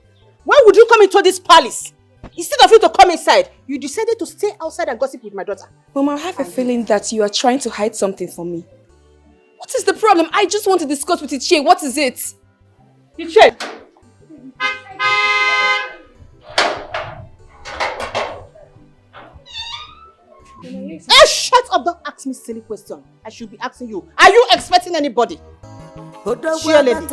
why would you come into this palace? Instead of you to come inside, you decided to stay outside and gossip with my daughter.
Mom, I have a feeling that you are trying to hide something from me. What is the problem? I just want to discuss with Ichie. What is it?
Ichie!
Hey, shut up! Don't ask me silly question. I should be asking you. Are you expecting anybody? Cheer lady.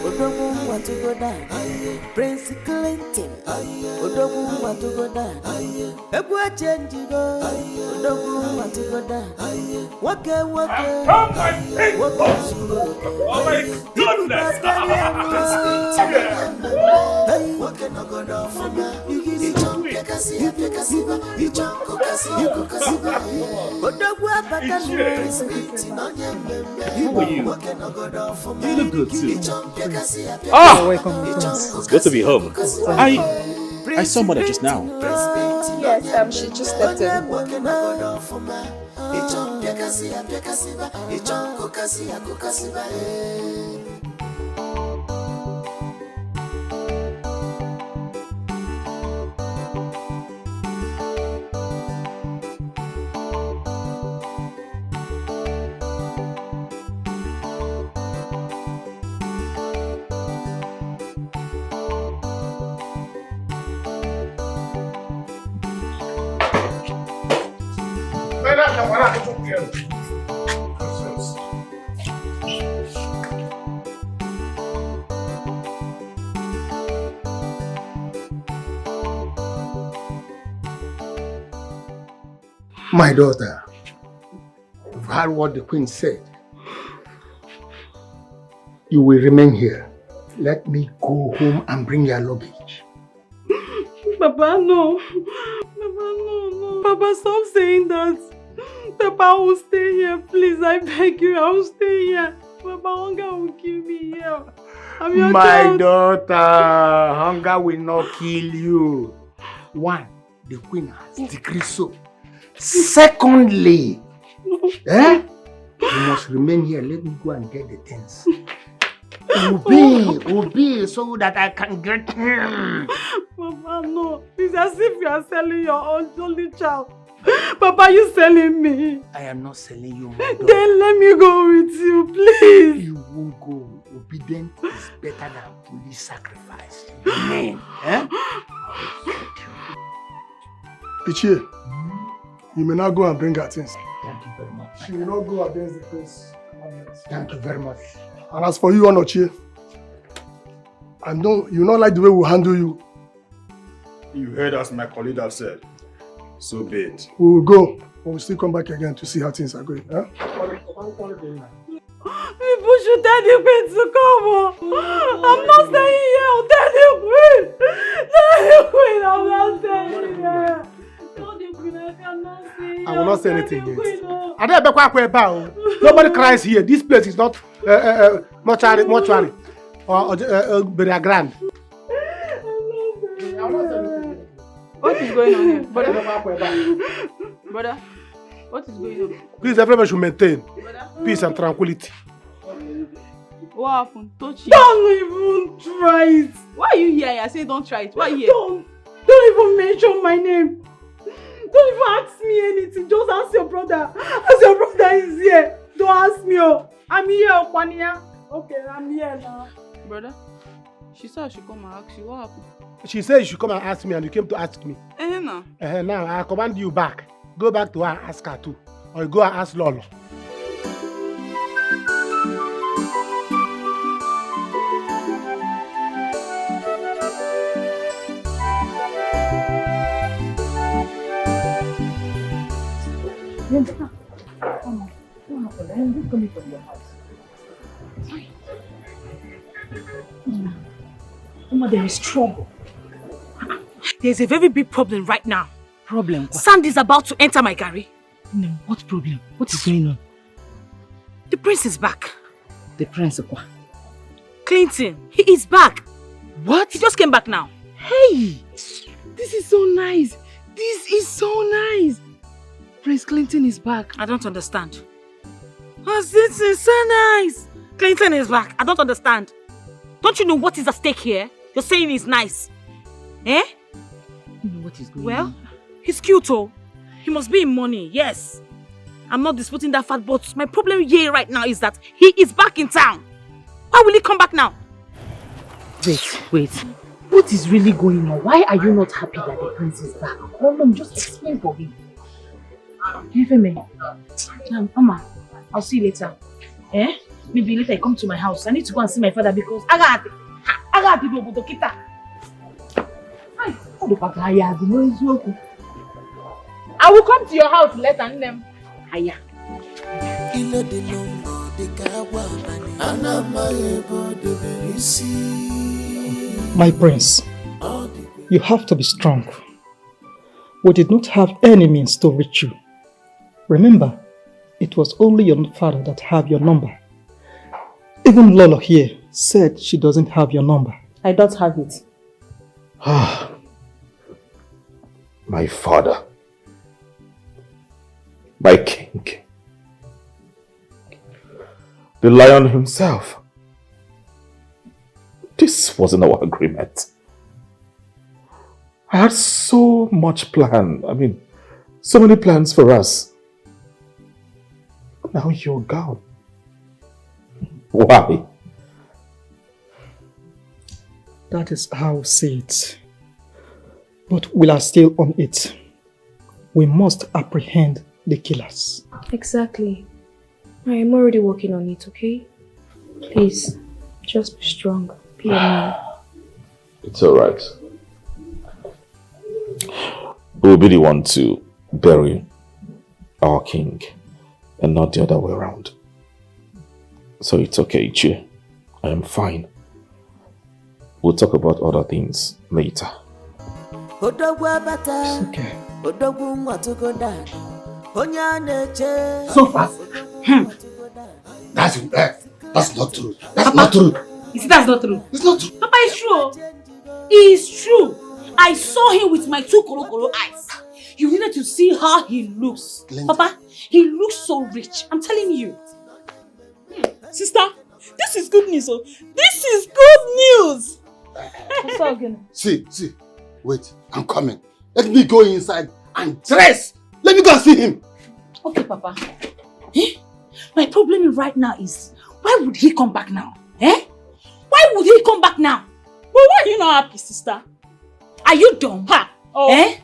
Odogu want to go down. Prince Clinton. Odogu want to go down. Ebua change go. Odogu want to go down. Waka. Oh my goodness! Waka no go down for me. You give it jump, take a seat, you jump, Odogu abata
Who are you? You look good too.
Welcome,
It's good to be home. I saw mother just now.
Yes, she just stepped in.
My daughter, you've heard what the queen said. You will remain here. Let me go home and bring your luggage.
Papa, no. Papa, no. Papa, stop saying that. Papa, I will stay here. Please, I beg you, I will stay here. Papa, hunger will kill me here. I'm your
My
child.
daughter, hunger will not kill you. One, the queen has decreed so. Secondly, you must remain here. Let me go and get the things. Obey, so that I can get him.
Papa, no. It's as if you are selling your only child. Papa, you selling me.
I am not selling you, my daughter.
Then let me go with you, please.
You won't go. Obedience is better than police sacrifice. Amen.
Ichie, you may not go and bring her things.
Thank you very much.
She will not go against the prince.
Thank you very much.
And as for you, Onochie, I know you not like the way we handle you.
You heard as my colleague have said. So be it.
We will go. But we'll still come back again to see how things are going. Huh?
People should tell the queen to come. I'm not staying here. Tell the queen. Tell the queen I'm not staying here. Tell the queen I cannot stay here.
I will not say anything yet. Nobody cries here. This place is not mortuary or burial ground.
What is going on here? Brother, what is going on?
Please, everybody should maintain peace and tranquility.
What happened? Touch it.
Don't even try it.
Why are you here? I say don't try it. Why are you here?
Don't even mention my name. Don't even ask me anything. Just ask your brother. As your brother is here. Don't ask me. I'm here, Kwania. Okay, I'm here now.
Brother, she said I should come and ask you. What happened?
She said you should come and ask me, and you came to ask me.
Now.
Now, I command you back. Go back to her and ask her too. Or go and ask Lolo.
I'm just coming from your house. Mama, there is trouble.
There's a very big problem right now.
Problem?
Sand is about to enter my garri.
No, what problem? What is going on?
The prince is back.
The prince?
Clinton, he is back.
What?
He just came back now.
Hey! This is so nice. This is so nice. Prince Clinton is back.
I don't understand. Oh, this is so nice. Clinton is back. I don't understand. Don't you know what is at stake here? You're saying he's nice. Eh?
You know what is going on?
Well, he's cute, oh. He must be in money, yes. I'm not disputing that fact, but my problem here right now is that he is back in town. Why will he come back now?
Wait. What is really going on? Why are you not happy that the prince is back? Hold on, just explain for him. You hear me? Mama, I'll see you later. Eh? Maybe later I come to my house. I need to go and see my father because I got people to kita. I will come to your house later and them. Aya.
My prince, you have to be strong. We did not have any means to reach you. Remember, it was only your father that had your number. Even Lolo here said she doesn't have your number.
I don't have it.
My father. My king. The lion himself. This wasn't our agreement. I had so much plan. I mean, so many plans for us. Now you're gone. Why?
That is how we see it. But we are still on it. We must apprehend the killers.
Exactly. I am already working on it, okay? Please, just be strong. Be a man.
It's alright. We'll be the one to bury our king and not the other way around. So it's okay, Ichie. I am fine. We'll talk about other things later.
It's okay.
So fast. That's not true. That's not true.
You see, that's not true.
It's not true.
Papa, it's true. It's true. I saw him with my two kolo eyes. You needed to see how he looks. Papa, he looks so rich. I'm telling you.
Sister, this is good news. Oh. This is good news.
What's up again?
See. Wait, I'm coming. Let me go inside and dress. Let me go and see him.
Okay, Papa. Eh? My problem right now is, why would he come back now? Eh? Why would he come back now?
But why are you not happy, sister?
Are you dumb?
Ha! Oh.
Eh?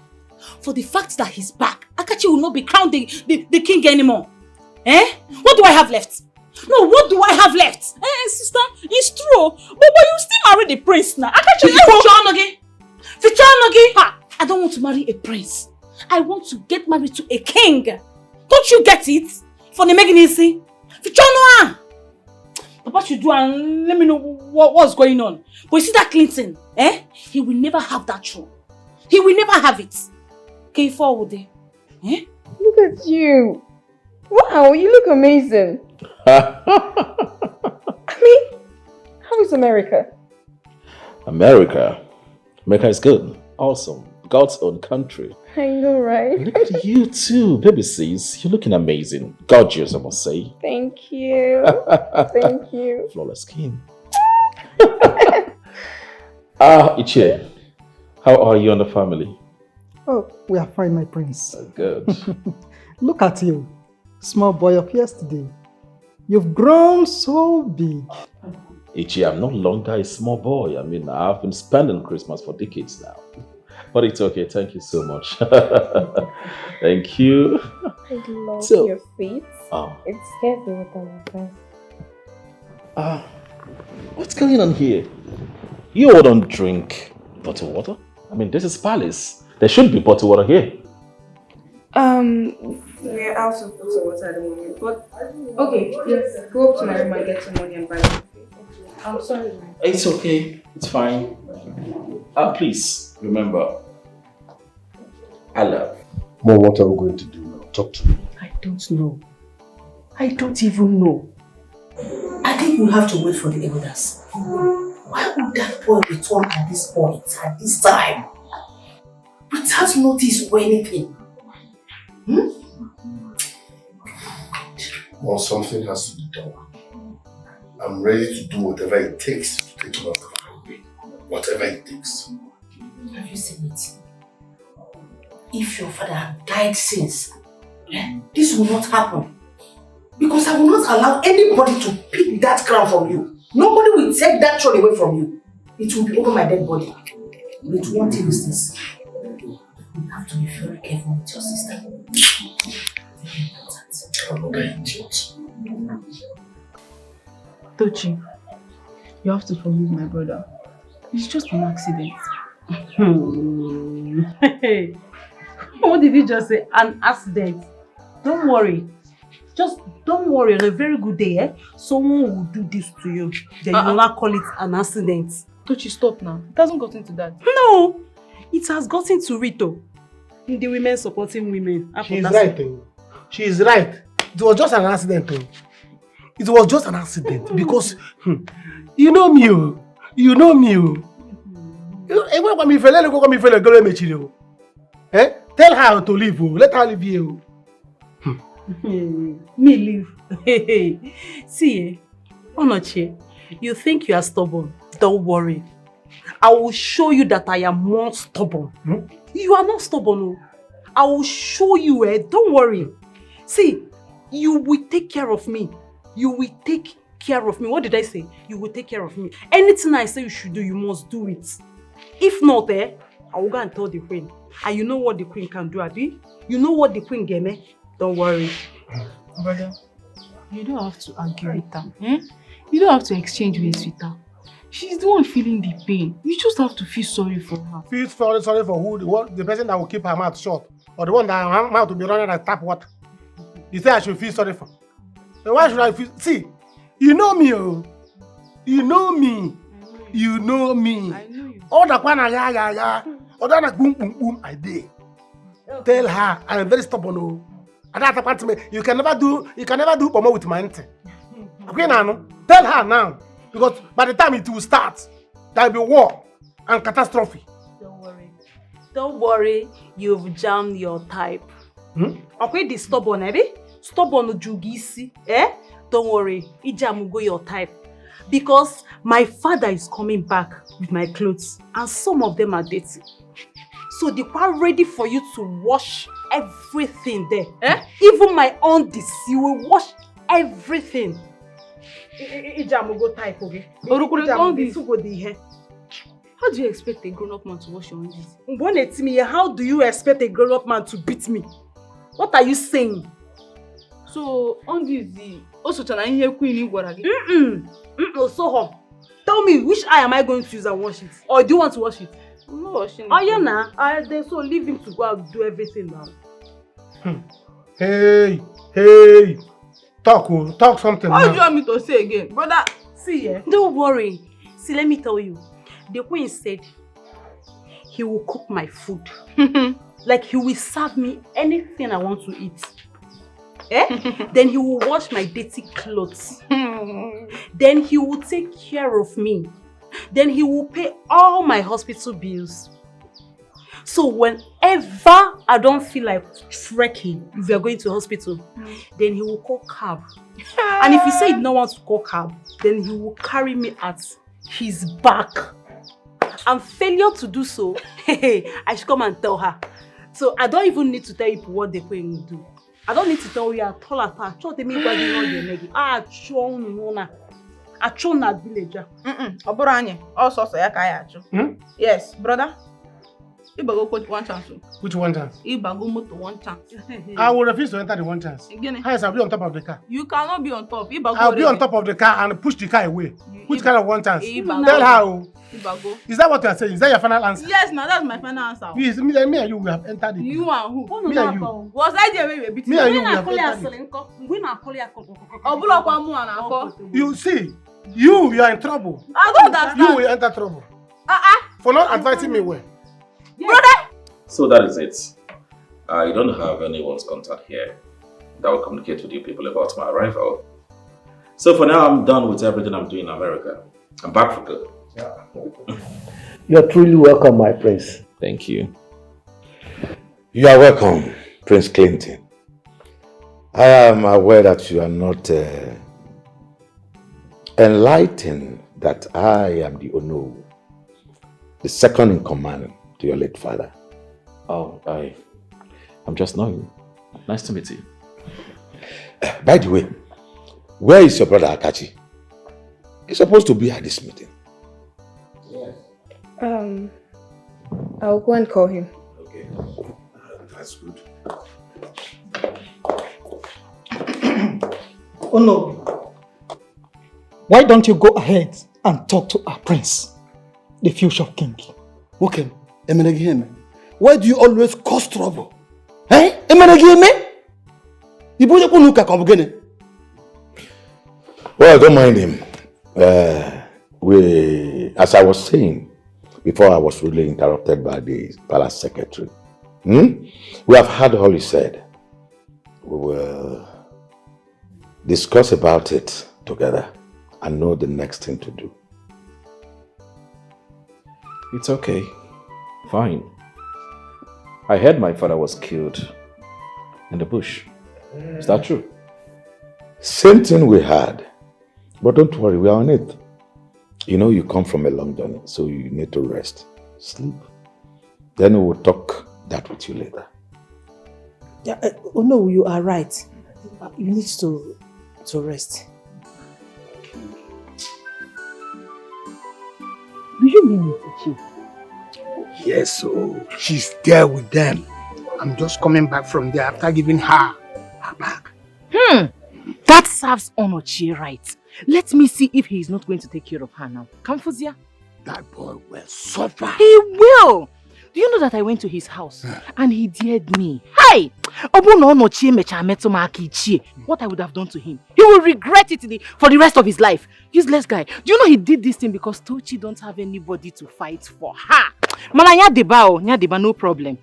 For the fact that he's back, Akachi will not be crowned the king anymore. Eh? What do I have left? No, what do I have left?
Sister, it's true. But you still marry the prince now. Akachi,
Ha! I don't want to marry a prince. I want to get married to a king. Don't you get it? For the making easy. Papa should do and let me know what's going on. But you see that Clinton, he will never have that throne. He will never have it. Okay, forward there.
Look at you. Wow, you look amazing. I mean, how is America?
America is good. Awesome. God's own country.
I know, right?
Look at you too, baby sis. You're looking amazing. Gorgeous, I must say.
Thank you. Thank you.
Flawless skin. Ichie, how are you and the family?
Oh, we are fine, my prince.
Good.
Look at you, small boy of yesterday. You've grown so big.
Ichie, I'm no longer a small boy. I mean, I've been spending Christmas for decades now. But it's okay, thank you so much. Thank you.
I love your feet. It scares me with my face.
What's going on here? You all don't drink bottled water? I mean, this is palace. There should be bottled water here.
We're out of bottled water at the moment. But, okay, yes, go up to my room and get some money and buy it. I'm sorry.
It's okay. It's fine. Please, remember, I love.
Mom, what are we going to do now? Talk to me.
I don't know. I don't even know. I think we'll have to wait for the elders. Why would that boy return at this point, at this time? Without notice or anything?
Well, something has to be done. I'm ready to do whatever it takes to take him out of my way. Whatever it takes.
Have you seen it? If your father had died since, this will not happen. Because I will not allow anybody to pick that crown from you. Nobody will take that throne away from you. It will be over my dead body. But one thing is this. You have to be very careful with your sister.
I'm not an idiot.
Tochi, you have to forgive my brother. It's just an accident. What did you just say? An accident? Don't worry. Just don't worry. On a very good day, someone will do this to you. Then you will not call it an accident. Tochi, stop now. It hasn't gotten to that. No, it has gotten to Rito. The women supporting women.
She is right. She is right. It was just an accident. It was just an accident because you know me. You know me. Tell her to leave. Let her leave you.
Me leave. See, Onoche, you think you are stubborn. Don't worry. I will show you that I am more stubborn. You are not stubborn. I will show you. Don't worry. See, you will take care of me. You will take care of me. What did I say? You will take care of me. Anything I say you should do, you must do it. If not, I will go and tell the queen. And you know what the queen can do, Adi? You know what the queen gave me? Don't worry. Brother, you don't have to argue with her. You don't have to exchange words with her. She's the one feeling the pain. You just have to feel sorry for her.
Feel sorry for who? The person that will keep her mouth shut? Or the one that her mouth will be running like tap water? You say I should feel sorry for? Then why should I feel? See, you know me, You know me. You know me. I know you. All the one all the boom boom boom I did. Tell her I am very stubborn. And that's part of me. You can never do pomo with my auntie. Okay now. Tell her now. Because by the time it will start, there will be war and catastrophe.
Don't worry. Don't worry. You've jammed your type. Okay, the stubborn, Stubborn jugisi, Don't worry. Ijam go your type. Because my father is coming back with my clothes and some of them are dirty. So they are ready for you to wash everything there. Even my undies, you will wash everything. Ijam go type, okay? How do you expect a grown-up man to wash your undies? How do you expect a grown-up man to beat me? What are you saying?
So, undies also trying to queen
So tell me, which eye am I going to use and wash it? Or do you want to wash it? I'm not washing it.
Oh, yeah, nah. They so leave him to go and do everything now.
Hey. Talk something
What
now.
do you want me to say again? Brother, see here.
Don't worry. See, let me tell you. The queen said he will cook my food. Like he will serve me anything I want to eat. Then he will wash my dirty clothes. Then he will take care of me. Then he will pay all my hospital bills. So whenever I don't feel like trekking, if we are going to hospital, then he will call cab. And if he say he don't want to call cab, then he will carry me at his back. And failure to do so, I should come and tell her. So I don't even need to tell you what the queen will do. I don't need to tell you at all. Villager.
Yes, brother. Ibago coach one chance.
Which one chance?
Ibago moto one chance.
I will refuse to enter the one chance.
Again.
Yes, I'll be on top of the car.
You cannot be on top. Ibago
I'll be on top of the car and push the car away. Which kind of one chance?
Ibago.
Tell her.
Ibago.
Is that what you are saying? Is that your final answer?
Yes, now that's my final answer.
Yes, me and you will have entered it.
You and who?
Me and you.
Was I there when we beat
Me and you will have entered it. You see, you are in trouble.
I don't understand.
You will enter trouble. For not advising me well.
Brother!
So that is it. I don't have anyone's contact here that will communicate with you people about my arrival. So for now, I'm done with everything I'm doing in America. I'm back for good.
You're truly welcome, my prince.
Thank you.
You are welcome, Prince Clinton. I am aware that you are not enlightened that I am the Ono, the second in command to your late father.
Oh, I'm just knowing. Nice to meet you.
By the way, where is your brother Akachi? He's supposed to be at this meeting.
I'll go and call him.
Okay, that's good.
Oh no. Why don't you go ahead and talk to our prince, the future king?
Okay, why do you always cause trouble? Eh?
Well, don't mind him. As I was saying, before I was rudely interrupted by the palace secretary, we have heard all he said. We will discuss about it together and know the next thing to do.
It's okay. Fine. I heard my father was killed in the bush. Is that true?
Same thing we had. But don't worry, we are on it. You know you come from a long journey, so you need to rest. Sleep. Then we will talk that with you later.
Yeah, oh no, you are right. You need to rest.
Do you mean it, Chief? Yes, so she's there with them. I'm just coming back from there after giving her bag.
That serves Onochie right. Let me see if he is not going to take care of her now. Kamfuzia?
That boy will suffer.
He will! Do you know that I went to his house and he dared me? Hi! What I would have done to him. He will regret it for the rest of his life. Useless guy. Do you know he did this thing because Tochi don't have anybody to fight for her? Mana Nyadeba, no problem.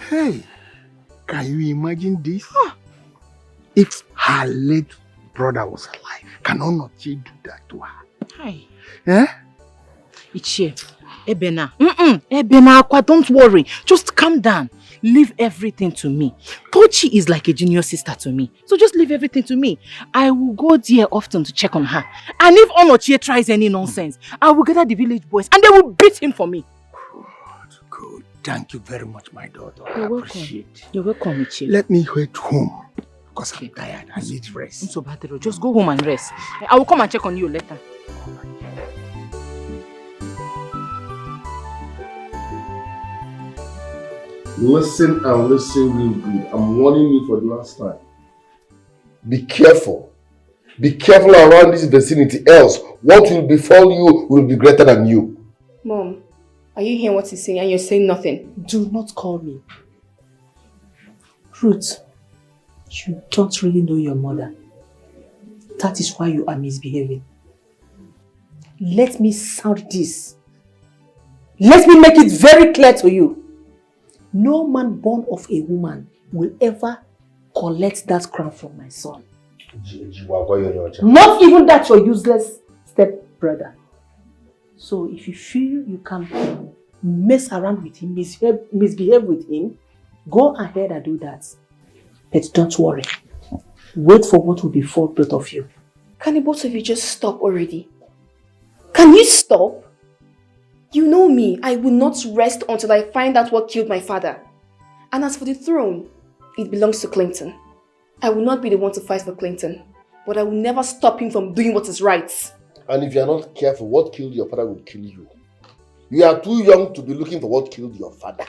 Hey, can you imagine this? If her late brother was alive, can Onochie do that to her?
Hi.
Eh?
Ichie, Ebena. Ebena, Akwa, don't worry. Just calm down. Leave everything to me. Tochi is like a junior sister to me. So just leave everything to me. I will go there often to check on her. And if Onochie tries any nonsense, I will gather the village boys and they will beat him for me.
Good. Thank you very much, my daughter.
You're welcome. You're welcome, Ichie.
Let me head home. Because I'm tired. I need rest.
So just go home and rest. I will come and check on you later.
Listen and listen real good. I'm warning you for the last time. Be careful. Be careful around this vicinity, else what will befall you will be greater than you.
Mom, Are you hearing what he's saying and you're saying nothing?
Do not call me. Ruth, you don't really know your mother. That is why you are misbehaving. Let me sound this. Let me make it very clear to you. No man born of a woman will ever collect that crown from my son. Not even that your useless step-brother. So if you feel you can mess around with him, misbehave with him, go ahead and do that. But don't worry. Wait for what will befall both of you.
Can the both of you just stop already? Can you stop? You know me, I will not rest until I find out what killed my father. And as for the throne, it belongs to Clinton. I will not be the one to fight for Clinton, but I will never stop him from doing what is right.
And if you are not careful, what killed your father will kill you. You are too young to be looking for what killed your father.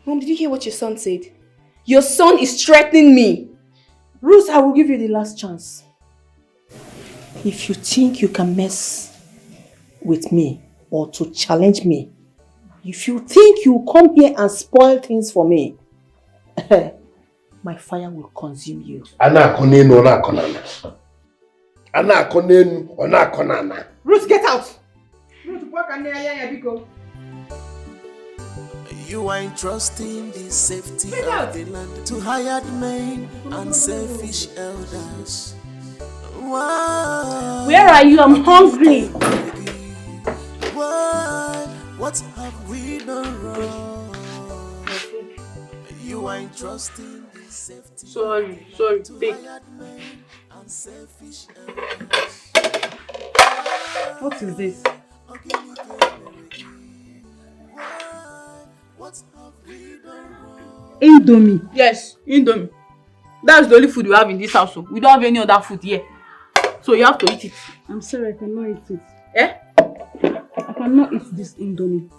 Mom, did you hear what your son said? Your son is threatening me.
Ruth, I will give you the last chance. If you think you can mess with me or to challenge me, if you think you come here and spoil things for me, my fire will consume you.
Ruth, get out!
You are entrusting the safety of the land to hired men and selfish elders. Why?
Where are you? I'm hungry.
Why? What have we done wrong? You are entrusting the safety.
Sorry, take. What is this?
Indomie.
Yes, Indomie. That's the only food we have in this house. So we don't have any other food here. So you have to eat it.
I'm sorry, I cannot eat it.
Eh?
I cannot eat this Indomie.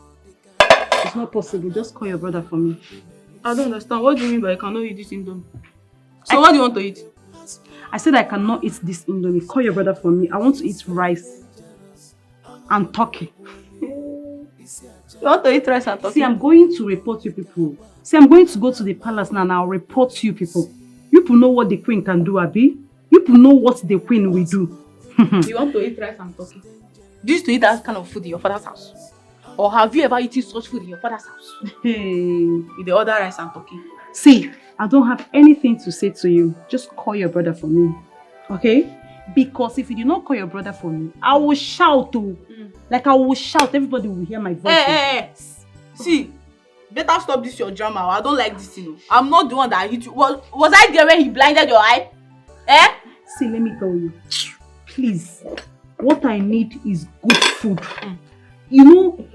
It's not possible. Just call your brother for me.
I don't understand. What do you mean by I cannot eat this Indomie? So what do you want to eat?
I said I cannot eat this Indomie. Call your brother for me. I want to eat rice and turkey.
You want to eat rice and turkey?
See, I'm going to report you people. See, I'm going to go to the palace now and I'll report you people. You people know what the queen can do, Abi. You people know what the queen will do.
You want to eat rice and turkey? Do you used to eat that kind of food in your father's house? Or have you ever eaten such food in your father's house?
Hey.
With the other rice and turkey?
See, I don't have anything to say to you. Just call your brother for me. Okay? Because if you do not call your brother for me, I will shout too. Like I will shout, everybody will hear my voice.
Hey. See, better stop this your drama. I don't like this, you know. I'm not the one that hit you. Was I there when he blinded your eye? Eh?
See, let me tell you. Please, what I need is good food. You know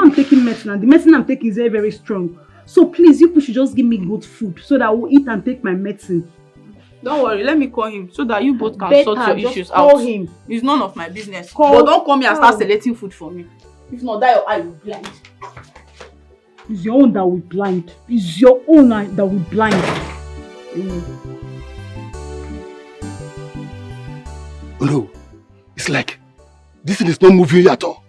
I'm taking medicine and the medicine I'm taking is very, very strong. So please, you people should just give me good food so that I will eat and take my medicine.
Don't worry, let me call him so that you both can sort your issues out.
Call him.
It's none of my business. But don't come here and start selecting food for me. If not, that your eye will blind.
It's your own that will blind. It's your own eye that will blind.
No, it's like this thing is not moving at all.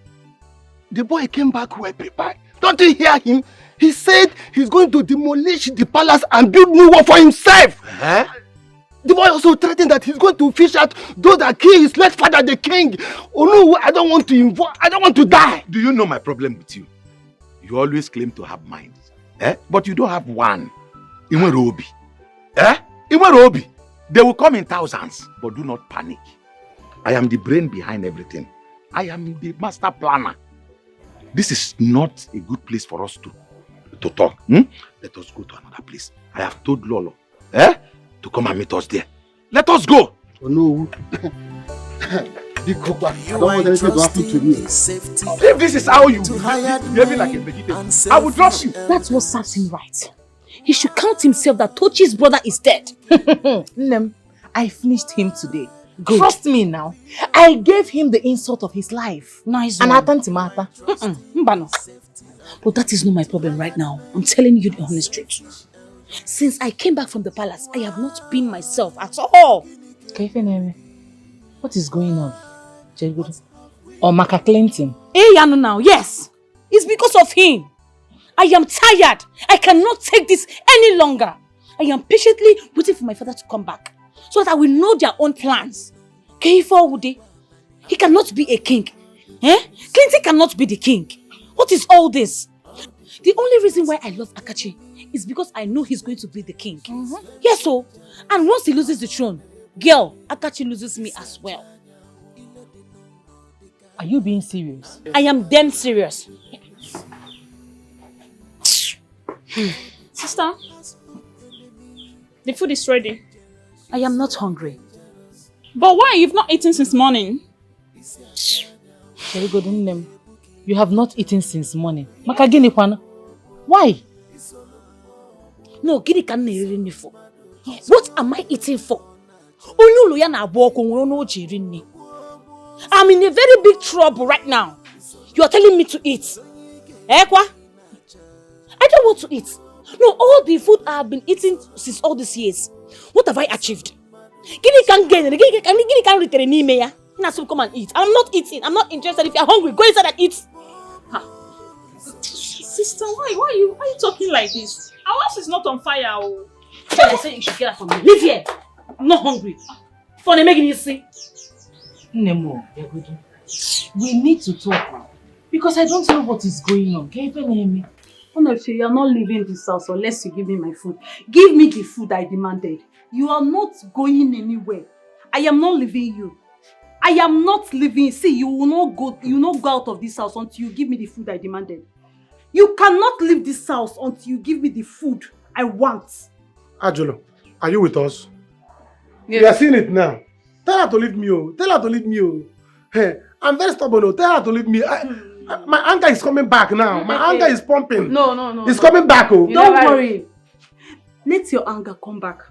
The boy came back well prepared. Don't you hear him? He said he's going to demolish the palace and build new one for himself. Huh? The boy also threatened that he's going to fish out those that killed his late father, the king. Oh no, I don't want to die.
Do you know my problem with you? You always claim to have minds. But you don't have one. Iwerobi. Iwerobi. They will come in thousands, but do not panic. I am the brain behind everything. I am the master planner. This is not a good place for us to talk. Let us go to another place. I have told Lolo to come and meet us there. Let us go.
Oh no. I don't want anything to happen to me.
If this is how you behave like a vegetable, I will drop you.
That's what serves him right. He should count himself that Tochi's brother is dead. Nem, I finished him today. Good. Trust me now. I gave him the insult of his life. Nice one. But that is not my problem right now. I'm telling you the honest truth. Since I came back from the palace, I have not been myself at all. What What is going on? Or Maka Clinton?
Hey, Yano now, yes. It's because of him. I am tired. I cannot take this any longer. I am patiently waiting for my father to come back so that I will know their own plans. He cannot be a king. Clinton cannot be the king. What is all this? The only reason why I love Akachi is because I know he's going to be the king. Yes, so. And once he loses the throne, girl, Akachi loses me as well.
Are you being serious?
I am damn serious.
Sister, the food is ready.
I am not hungry.
But why? You've not eaten since morning.
Very good name. You have not eaten since morning. Maka gini kwana? Why?
No, gini kan na eri ni for. What am I eating for? Onyu ya na abo ko won no jiri ni. I'm in a very big trouble right now. You are telling me to eat. Kwa? I don't want to eat. No, all the food I have been eating since all these years. What have I achieved? Gini can get it. Gini can return me ya. Now so come and eat. I'm not eating. I'm not interested. If you're hungry, go inside and eat.
Sister, why are you talking like this? Our house is not on fire. Oh.
I said you should get out from me. Leave here. I'm not hungry. For the making you see.
Nemo, we need to talk now. Because I don't know what is going on. Can you hear me?
Honestly, you are not leaving this house unless you give me my food. Give me the food I demanded. You are not going anywhere. I am not leaving you. I am not leaving. See, you will not go out of this house until you give me the food I demanded. You cannot leave this house until you give me the food I want.
Ajolo, are you with us?
Yes.
You are seeing it now. Tell her to leave me. Oh. Tell her to leave me. Oh. Hey, I'm very stubborn. Oh. Tell her to leave me. My anger is coming back now. My anger is pumping.
No.
It's coming back. Oh.
Don't worry. Let your anger come back.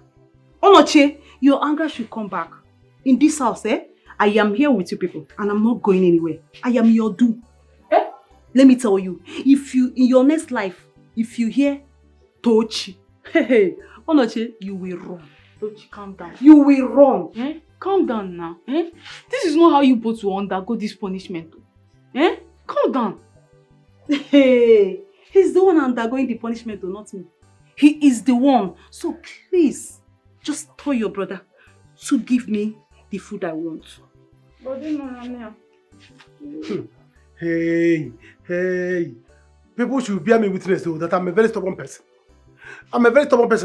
Onoche, your anger should come back. In this house, I am here with you people and I'm not going anywhere. I am your doom. Let me tell you, if you, in your next life, if you hear Tochi, Onoche, you will run.
Tochi, calm down.
You will run.
Calm down now. This is not how you both will undergo this punishment. Calm down.
Hey, he's the one undergoing the punishment, though, not me. He is the one. So please, just tell your brother to give me the food I want.
Hey. People should bear me witness though that I'm a very stubborn person.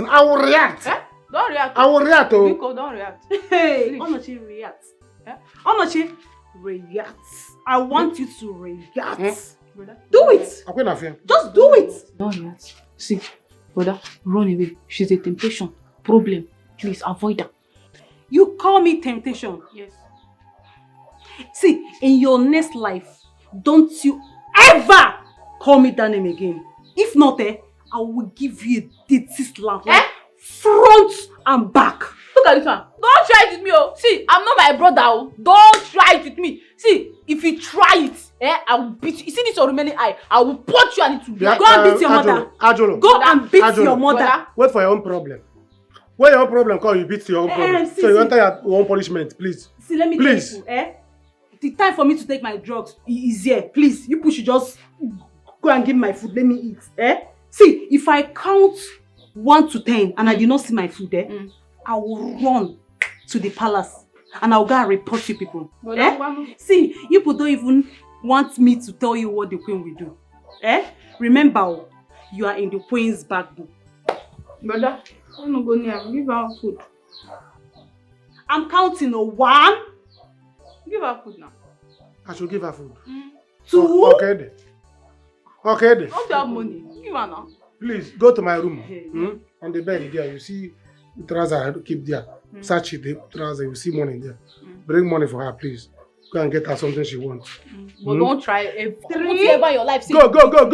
I will react.
Don't react.
I will react. Oh.
Nico, don't react.
Hey, Onochi, react. Onochi, react. I want you to react. Do it. Just do it.
Don't react. See, brother, run away. She's a temptation. Problem. Please avoid her.
You call me temptation?
Yes.
See, in your next life, don't you ever call me that name again. If not, I will give you a dirty slap. Front and back.
Look at this one. Don't try it with me, oh. See, I'm not my brother, oh. Don't try it with me. See, if you try it, I will beat you. You see this your remaining eye? I will punch you and it will be.
Go and beat your mother.
Ajolo.
Go and beat your mother.
Wait for your own problem. When your own problem comes, you beat your own problem. So you enter your own punishment, please.
See, let me tell you, the time for me to take my drugs is here. Please, you push, just go and give me my food. Let me eat. See, if I count 1 to 10 and I did not see my food, I will run to the palace and I'll go and report you people. See, you people don't even want me to tell you what the queen will do. Remember, you are in the queen's backbone.
Brother, I'm not going to give her food.
I'm counting 1.
Give her food now.
I should give her food.
2.
Okay then. Okay then.
Don't you have money? Give her now.
Please go to my room. On the bed there, you see the trouser I keep there. Search the trouser, you see money there. Bring money for her, please. Go and get her something she wants.
But don't try whatever your life.
Go. Don't try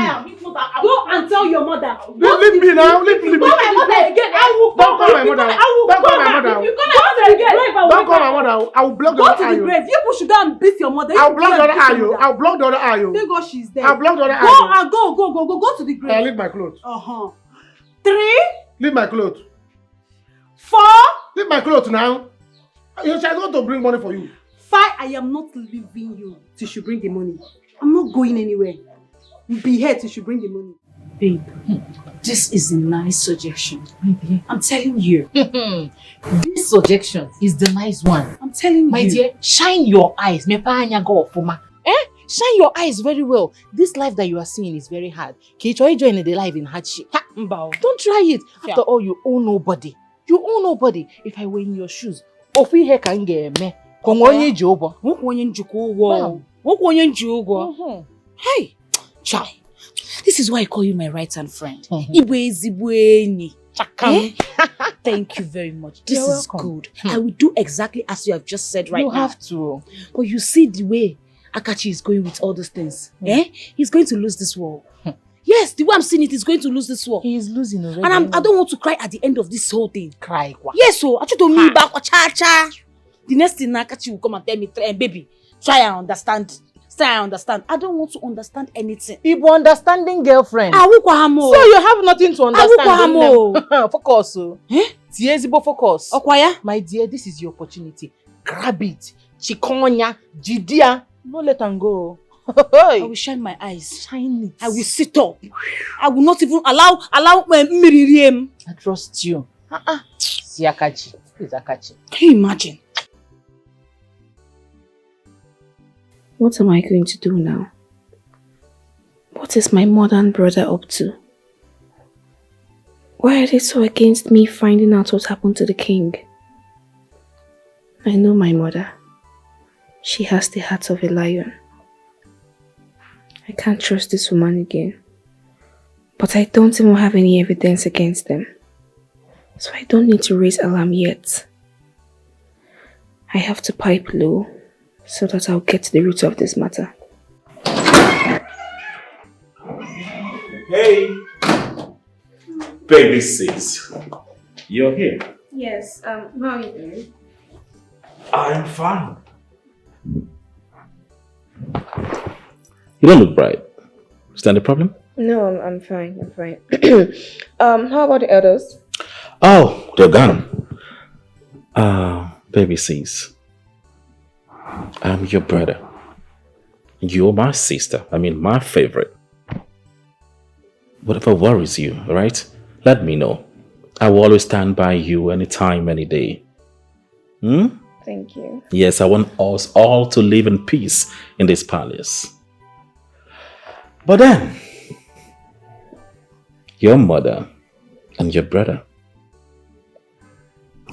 her.
Go and tell your mother.
Leave me now. Leave me.
Call my mother again.
Don't call my mother. Don't call my mother. Don't call my mother. I will block the other eye.
Go to the grave. You should go and beat your mother.
I'll block the other eye. I'll block the other eye.
Thank God she's there.
I'll block the other eye.
Go to the grave.
I'll leave my clothes.
3.
Leave my clothes.
4.
Leave my clothes now. You shall go to bring money for you.
Fine, I am not leaving you till she bring the money. I'm not going anywhere. Be here till she bring the money.
Babe, this is a nice suggestion. I'm telling you. This suggestion is the nice one. I'm telling you. My dear, shine your eyes. Shine your eyes very well. This life that you are seeing is very hard. Can you try joining the life in hardship? Don't try it. After all, you owe nobody. You owe nobody. If I were in your shoes, hey, chai. This is why I call you my right-hand friend. Thank you very much. This is good. I will do exactly as you have just said right now. You have to. But you see the way Akachi is going with all those things. He's going to lose this war. Yes, the way I'm seeing it, he's going to lose this war. He is losing already. And I don't want to cry at the end of this whole thing. Cry? Yes, so I just don't mean back or cha-cha. The next thing Akachi will come and tell me, baby, try and understand. I understand. I don't want to understand anything. Ibu understanding girlfriend. So you have nothing to understand. Focus. Focus. My dear, this is your opportunity. Grab it. Chikonya, Jidia. Don't let them go. I will shine my eyes. Shine it. I will sit up. I will not even allow Miriam. I trust you. Siakachi. Please, Akachi. Can you imagine?
What am I going to do now? What is my mother and brother up to? Why are they so against me finding out what happened to the king? I know my mother. She has the heart of a lion. I can't trust this woman again. But I don't even have any evidence against them. So I don't need to raise alarm yet. I have to pipe low so that I'll get to the root of this matter.
Hey! Baby sis, you're here.
Yes, how are you doing?
I'm fine. You don't look bright. Is that a problem?
No, I'm fine, I'm fine. How about the others?
Oh, they're gone. Baby sis, I'm your brother. You're my sister. I mean, my favorite. Whatever worries you, right? Let me know. I will always stand by you anytime, any day.
Thank you.
Yes, I want us all to live in peace in this palace. But then, your mother and your brother,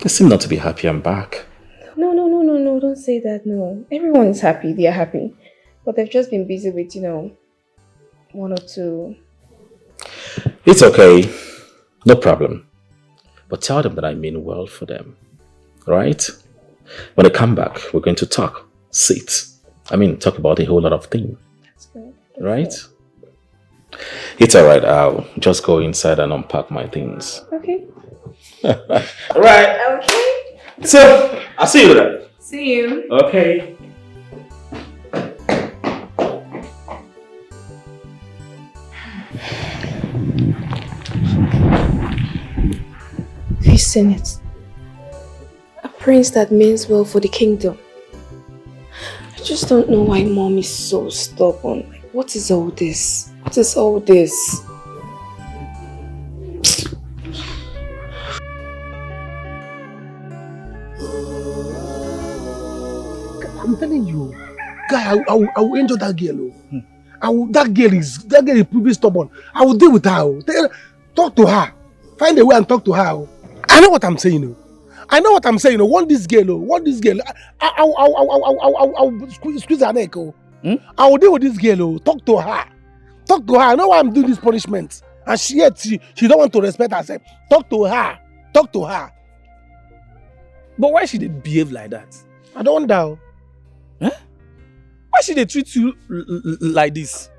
they seem not to be happy I'm back.
No, don't say that, no. Everyone is happy, they are happy. But they've just been busy with, one or two.
It's okay. No problem. But tell them that I mean well for them. Right? When they come back, we're going to talk. Sit. Talk about a whole lot of things.
That's good.
Right? It's alright. I'll just go inside and unpack my things.
Okay.
Alright.
Okay.
So, I'll see you then.
See you.
Okay.
Listen it. A prince that means well for the kingdom. I just don't know why mom is so stubborn. Like, what is all this? What is all this?
I'm telling you, guy, I will enjoy that girl. That girl is pretty stubborn. I will deal with her. Talk to her. Find a way and talk to her. I know what I'm saying. Want this girl. I'll squeeze her neck. I will deal with this girl. Talk to her. I know why I'm doing this punishment. And she don't want to respect herself. Talk to her.
But why should they behave like that?
I don't know.
Huh? Why should they treat you like this?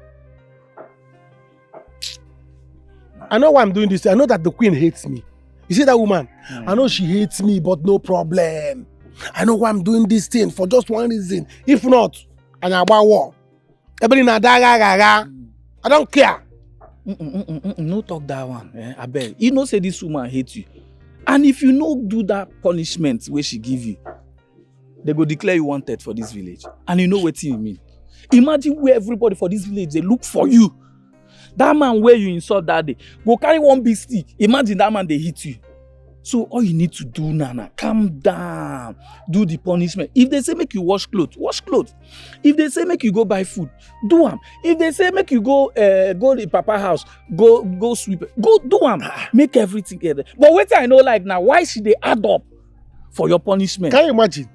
I know why I'm doing this. I know that the queen hates me. You see that woman? I know she hates me, but no problem. I know why I'm doing this thing for just one reason. If not, I'm about war. I don't care.
No talk that one. I beg. You know say this woman hates you. And if you no do that punishment where she give you, they go declare you wanted for this village. And you know what you mean. Imagine where everybody for this village, they look for you. That man where you insult that day, go carry one big stick. Imagine that man, they hit you. So all you need to do, Nana, calm down. Do the punishment. If they say make you wash clothes, wash clothes. If they say make you go buy food, do them. If they say make you go to Papa house, go sweep, go do them. Make everything together. But wait, I know like now, why should they add up for your punishment?
Can you imagine?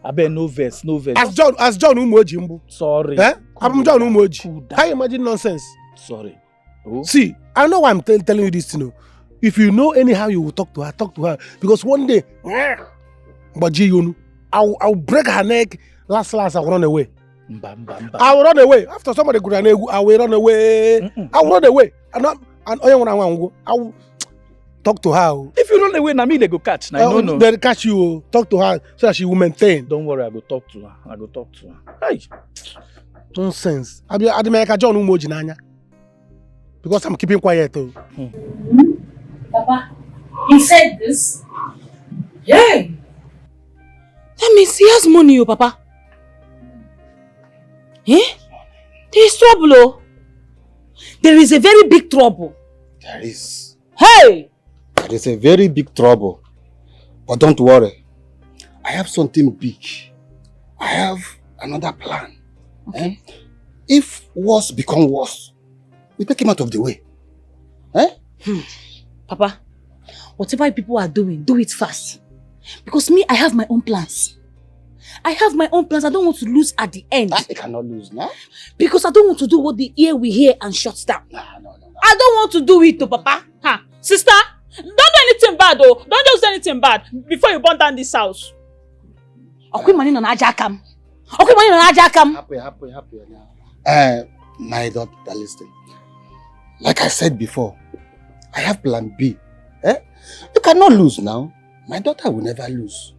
I bet no verse.
As John Umoji Mbu.
Sorry.
I'm John Umoji. Can you imagine nonsense?
Sorry.
See, I know why I'm telling you this, you know. If you know anyhow you will talk to her. Because one day, I'll break her neck, last I'll run away. I will run away. After somebody could run away, I will run away. I will run away. I will talk to her.
If you run away, me they go catch. No.
They'll catch you. Talk to her so that she will maintain.
Don't worry, I go talk to her. Hey.
Nonsense. I be make a John Umoji Nanya. Because I'm keeping quiet.
Papa, he said this? Yeah.
That means he has money, oh, Papa. Eh? There is trouble, oh. There is a very big trouble.
There is.
Hey!
There is a very big trouble. But don't worry. I have something big. I have another plan.
Okay.
If worse become worse, we take him out of the way.
Papa, whatever people are doing, do it fast. Because me, I have my own plans. I don't want to lose at the end.
I cannot lose now.
Because I don't want to do what the ear will hear and shuts down.
No.
I don't want to do it, oh, Papa.
Sister, don't do anything bad, oh. Don't just do anything bad before you burn down this house.
Happy
now. My daughter, listen. Like I said before, I have plan B. You cannot lose now. My daughter will never lose.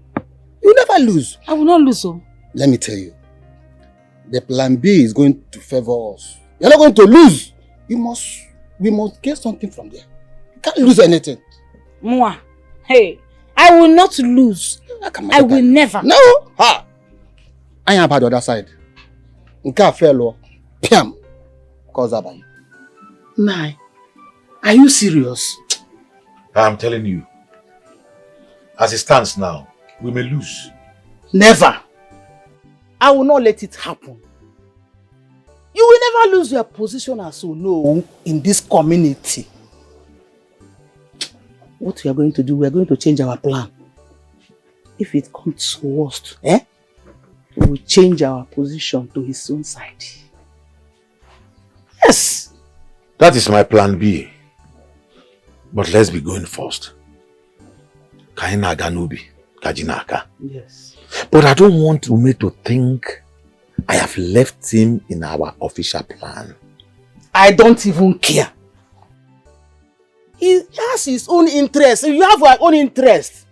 You will never lose.
I will not lose, oh.
Let me tell you. The plan B is going to favor us. You're not going to lose. We must get something from there. You can't lose anything.
Mwah. Hey, I will not lose. I will never.
No. Ha. I am by the other side. Nka fellow. Piam. Cause about you.
Nai, are you serious?
I'm telling you. As it stands now, we may lose.
Never. I will not let it happen. You will never lose your position as you know in this community. What we are going to do, we are going to change our plan. If it comes to worst, we will change our position to his own side. Yes.
That is my plan B. But let's be going first. Kainaga Nubi, Kajinaka.
Yes.
But I don't want Ume to think I have left him in our official plan.
I don't even care. He has his own interest. You have your own interest.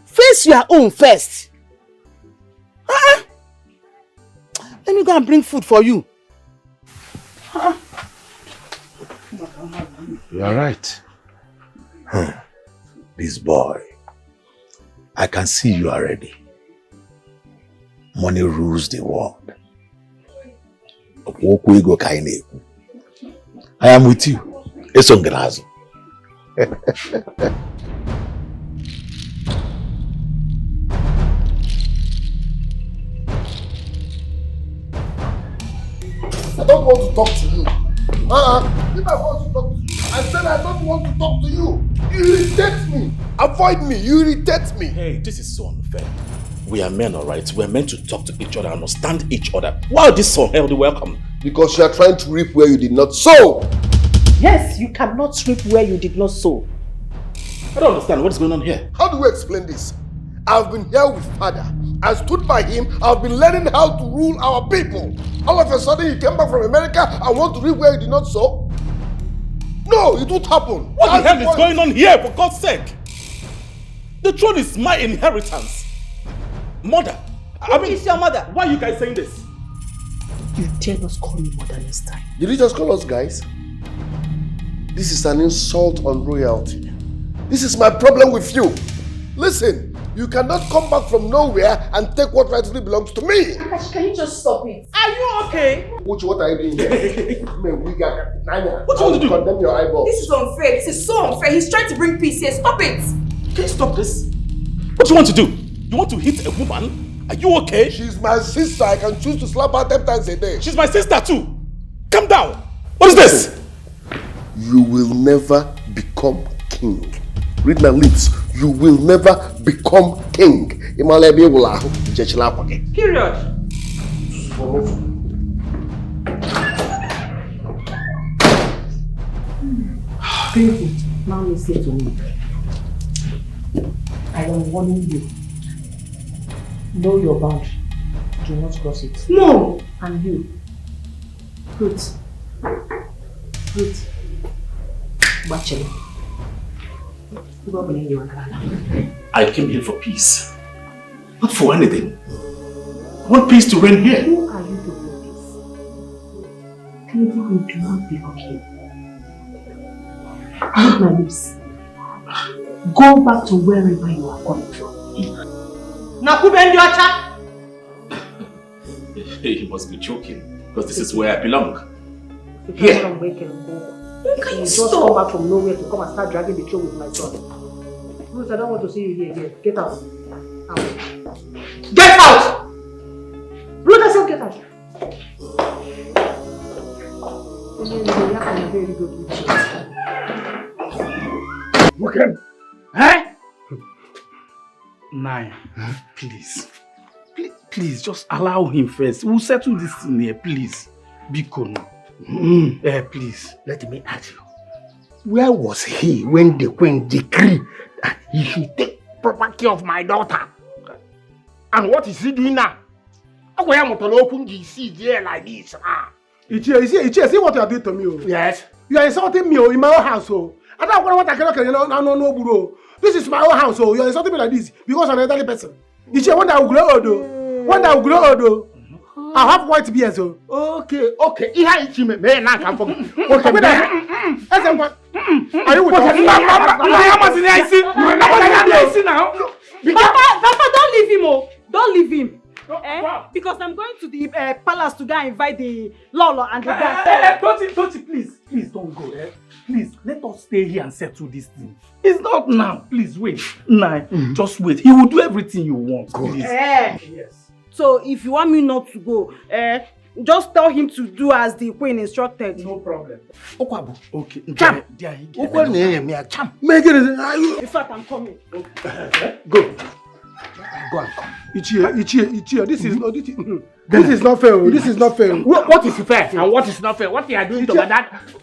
Face your own first. Let me go and bring food for you.
You are right. This boy, I can see you are ready. Money rules the world. I am with you. It's on grass.
I don't want to talk to you. If I want to talk to you, I said I don't want to talk to you. You irritate me. Avoid me. You irritate me.
Hey, this is so unfair. We are men, alright? We are meant to talk to each other, understand each other. Why is this so unhealthy? Welcome.
Because you are trying to reap where you did not sow.
Yes, you cannot reap where you did not sow.
I don't understand what's going on here.
How do we explain this? I've been here with Father. I stood by him. I've been learning how to rule our people. All of a sudden, he came back from America and want to reap where he did not sow? No, it won't happen.
What the hell is going on here, for God's sake? The throne is my inheritance. Mother.
Who is your mother?
Why are you guys saying this?
You dare not call me mother this time.
Did you just call us guys? This is an insult on royalty. This is my problem with you. Listen, You cannot come back from nowhere and take what rightfully belongs to me.
Can you just stop it?
Are you okay?
What are you doing here?
What you want to do?
Condemn your eyeball.
This is unfair. This is so unfair. He's trying to bring peace here. Stop it.
Can you stop this? What do you want to do? You want to hit a woman? Are you okay?
She's my sister. I can choose to slap her 10 times a day.
She's my sister too. Calm down. What is this?
You will never become king. Read my lips. You will never become king.
Period.
Baby, now listen to me. I am warning you. Know your boundary. Do not cross it.
No!
And you. Ruth. Watch it.
I came here for peace. Not for anything. I want peace to reign here.
Who are you to do this? Clearly you do not belong here. Read my lips. Go back to wherever you are coming from.
You must be joking, because this is where I belong.
Here. Can you just come back from nowhere to come and start dragging the throat with my son? Ruth, I don't want to see you here. Get out.
Get out!
Ruth, I said get out. Very good.
Okay. Eh? Nine. Please, just allow him first. We'll settle this thing here, please. Be cool now. Please.
Let me ask you. Where was he when the queen decreed that he should take property of my daughter? And what is he doing now? How am I to open the seat here like this?
Ichie, see what you are doing to me.
Yes.
You are insulting me in my own house. I don't want to bro. This is my own house. You are insulting me like this because I'm an elderly person. Ichie, one day I will grow old. One day I will grow old. I have white beard.
Okay. Iha Ichie me na come for. Okay.
Are you with
us? Papa, don't leave him. Don't leave him. Because I'm going to the palace to go and invite the Lolo and the guy.
Toti, please don't go. Please, let us stay here and settle this thing. It's not now. Please wait. Just wait. He will do everything you want. Please.
Yes. So if you want me not to go, just tell him to do as the queen instructed.
No problem. Okay.
Cham.
In fact, I'm coming.
Go and come. Ichie, this is not fair. This is not fair.
What is fair and what is not fair? What you are doing to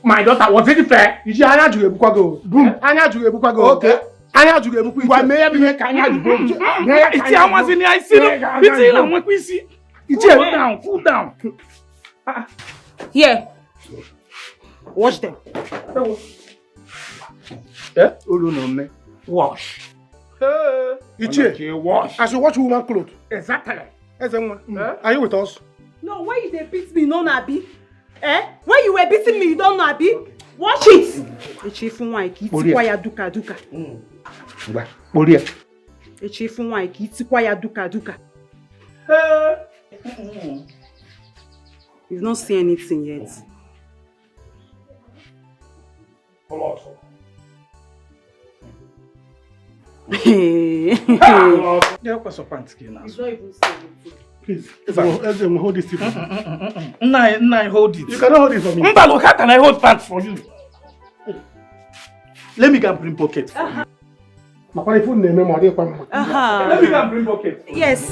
my daughter, was it fair?
Ichie, anya ju ebuka go. Boom. Anya ju ebuka go. Okay. Anya ju ebuka.
Wa me be kanya ju go.
Ichie awansi ni I see. Ichie la won kwi si. Ichie, cool down.
Here. Wash them.
Wash.
Ichie,
wash.
I should watch woman clothes.
Exactly.
Are you with us?
No, why you dey beat me, no Nabi? When you were beating me, you don't know Abi? Watch it. Ichie fun wa ki ti kwa ya duka.
Ngba, borie.
Ichie fun wa ki ti kwa ya duka. You've not seen anything yet.
Come on.
Hey.
Yeah, what's your pants now?
It's not even saying.
Please, hold this thing.
Nine, hold it.
You cannot hold it for me.
Mbalo, how can I hold pants for you? Let me go and bring bucket for you.
Let me go
and bring bucket.
Yes.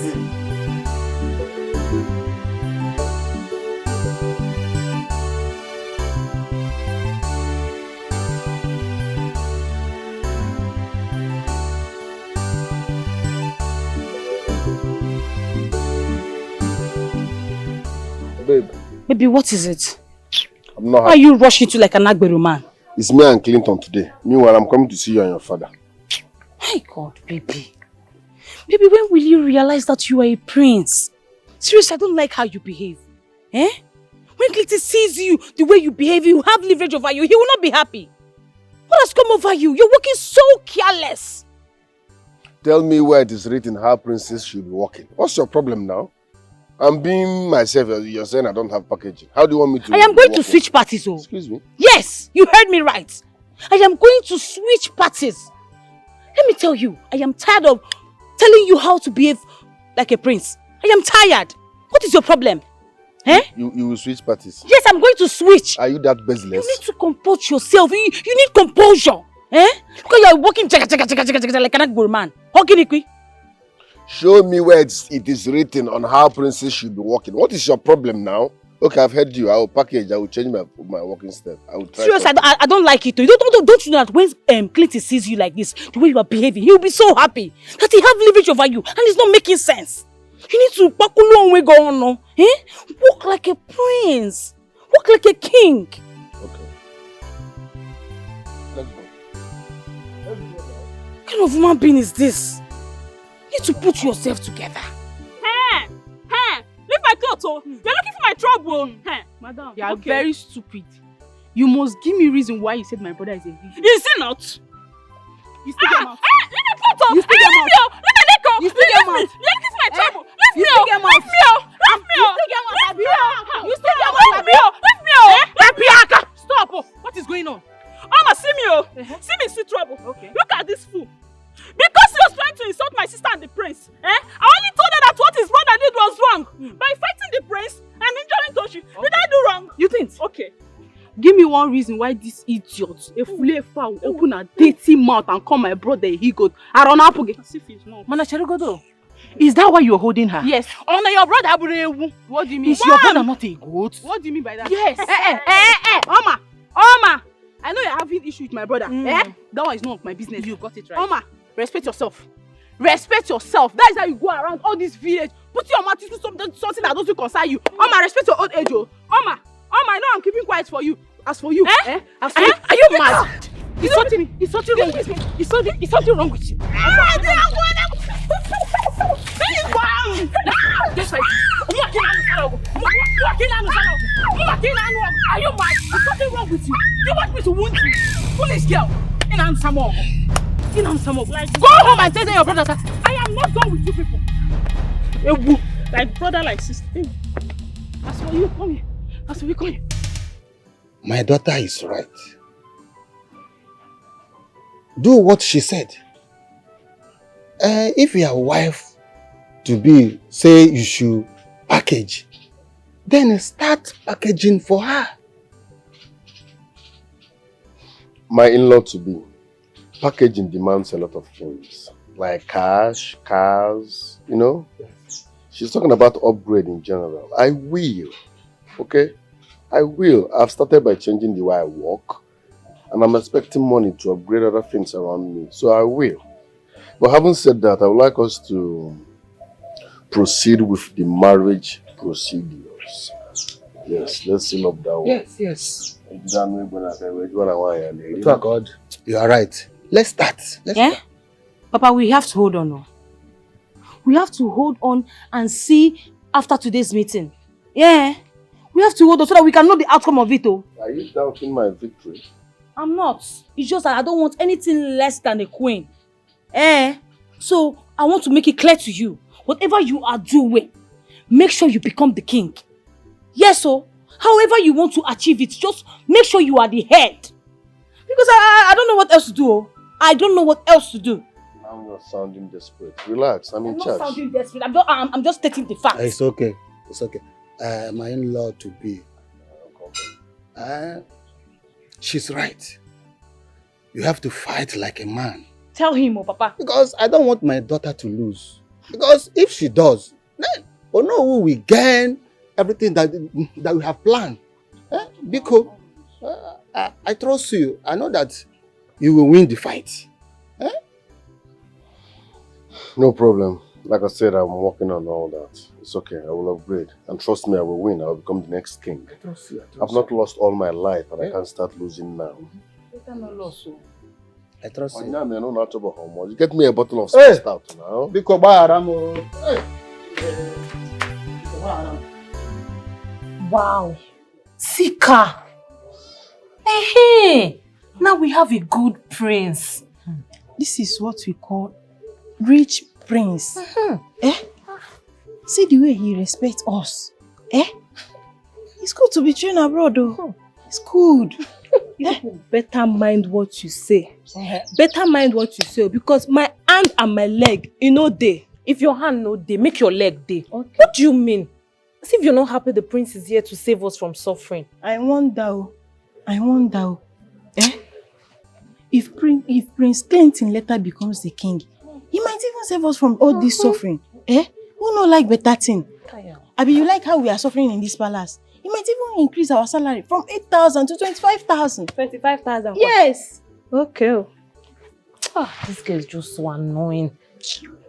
Babe.
Baby, what is it?
I'm not
Why are you rushing to like an Agberu man?
It's me and Clinton today. Meanwhile, I'm coming to see you and your father.
My God, baby. Baby, when will you realize that you are a prince? Seriously, I don't like how you behave. When Clinton sees you, the way you behave, you have leverage over you, he will not be happy. What has come over you? You're working so careless.
Tell me where it is written how princess should be walking. What's your problem now? I'm being myself. You're saying I don't have packaging. How do you want me to?
I am going to switch parties, oh.
Excuse me?
Yes, you heard me right. I am going to switch parties. Let me tell you, I am tired of telling you how to behave like a prince. I am tired. What is your problem? Eh?
You will switch parties?
Yes, I'm going to switch.
Are you that baseless?
You need to compose yourself. You need composure. Eh? Look at you walking like an Agbo man.
Show me where it is written on how princes should be walking. What is your problem now? Okay, I've heard you. I will package. I will change my walking step. I will try.
Seriously, I don't like it. Don't you know that when Clinton sees you like this, the way you are behaving, he will be so happy that he have leverage over you, and it's not making sense. You need to back along way go on, no? Eh? Walk like a prince. Walk like a king.
Okay. Let's go.
What kind of human being is this? You need to put yourself together.
Hey! Leave my clothes, oh! You're looking for my trouble! Hey!
Madam, you are very stupid. You must give me reason why you said my brother is a vision.
Is he not?
You still get mouth.
Leave my clothes, oh!
You still get mouth. You still get mouth.
You're looking for my trouble! Leave me,
You still get mouth.
Leave me, Leave me,
You still get mouth.
Leave me,
You still get
Leave
mouth.
me, Leave me,
Stop! Oh, what is going on?
Mama, see me, oh! See me, see trouble.
Okay.
Look at this fool. Because he was trying to insult my sister and the prince, I only told her that what his brother did was wrong. By fighting the prince and injuring Toshi. Did I do wrong?
You think?
Okay.
Give me one reason why this idiot, a fully foul, open a dirty mouth and call my brother a he-goat. I don't know.
As if he's not.
Mana Cherugodo, is that why you're holding her? Yes.
Honor your brother.
What do you mean?
Is your brother
not a goat? What do you mean by that?
Yes.
Oma, I know you're having issue with my brother. That one is none of my business. You got it right. Oma, respect yourself. Respect yourself. That is how you go around all this village. Put your mouth into something that doesn't concern you. Oma, respect your old age, oh. Oma, I know I'm keeping quiet for you. As for you, As for you, are you mad? It's something wrong with me. It's something wrong with you. Just like are you mad? There's something wrong with you. You want me to wound you? Foolish girl. Like, go home and tell your brother that I am not done with you people.
Like brother, like sister.
As for you, come here. As for you, come here.
My daughter is right. Do what she said. If your wife to be say you should package, then start packaging for her.
My in-law to be, packaging demands a lot of things. Like cash, cars, you know. She's talking about upgrade in general. I will, okay? I will. I've started by changing the way I work. And I'm expecting money to upgrade other things around me. So I will. But having said that, I would like us to proceed with the marriage procedures. Yes, let's seal up that one.
Yes.
God.
You are right. Let's start. Let's start.
Papa, we have to hold on. No? We have to hold on and see after today's meeting. Yeah. We have to hold on so that we can know the outcome of it. Oh.
Are you doubting my victory?
I'm not. It's just that I don't want anything less than a queen. So I want to make it clear to you. Whatever you are doing, make sure you become the king. Yes, so however you want to achieve it, just make sure you are the head. Because I don't know what else to do. I don't know what else to do.
Now you're sounding desperate. Relax, I'm in charge.
I'm not sounding desperate. I'm just stating the facts.
It's okay. It's okay. My in-law to be. She's right. You have to fight like a man.
Tell him, oh Papa.
Because I don't want my daughter to lose. Because if she does, then we know who we gain everything that we have planned. Because I trust you. I know that you will win the fight.
No problem. Like I said, I'm working on all that. It's okay. I will upgrade. And trust me, I will win. I will become the next king.
I trust you.
I've not lost all my life, and I can't start losing now.
I trust you.
You get me a bottle of stout now.
Wow. Sika. Hey. Now we have a good prince.
This is what we call
rich prince. See the way he respects us. It's good to be trained abroad though. It's good.
Better mind what you say. Better mind what you say because my hand and my leg, dey. If your hand no dey, make your leg dey. Okay. What do you mean? As if you're not happy the prince is here to save us from suffering.
I wonder. If Prince Clinton later becomes the king, he might even save us from all this suffering. Who no like better thing? Abi, you like how we are suffering in this palace? He might even increase our salary from 8,000 to 25,000.
25,000?
Yes.
Okay. This girl is just so annoying.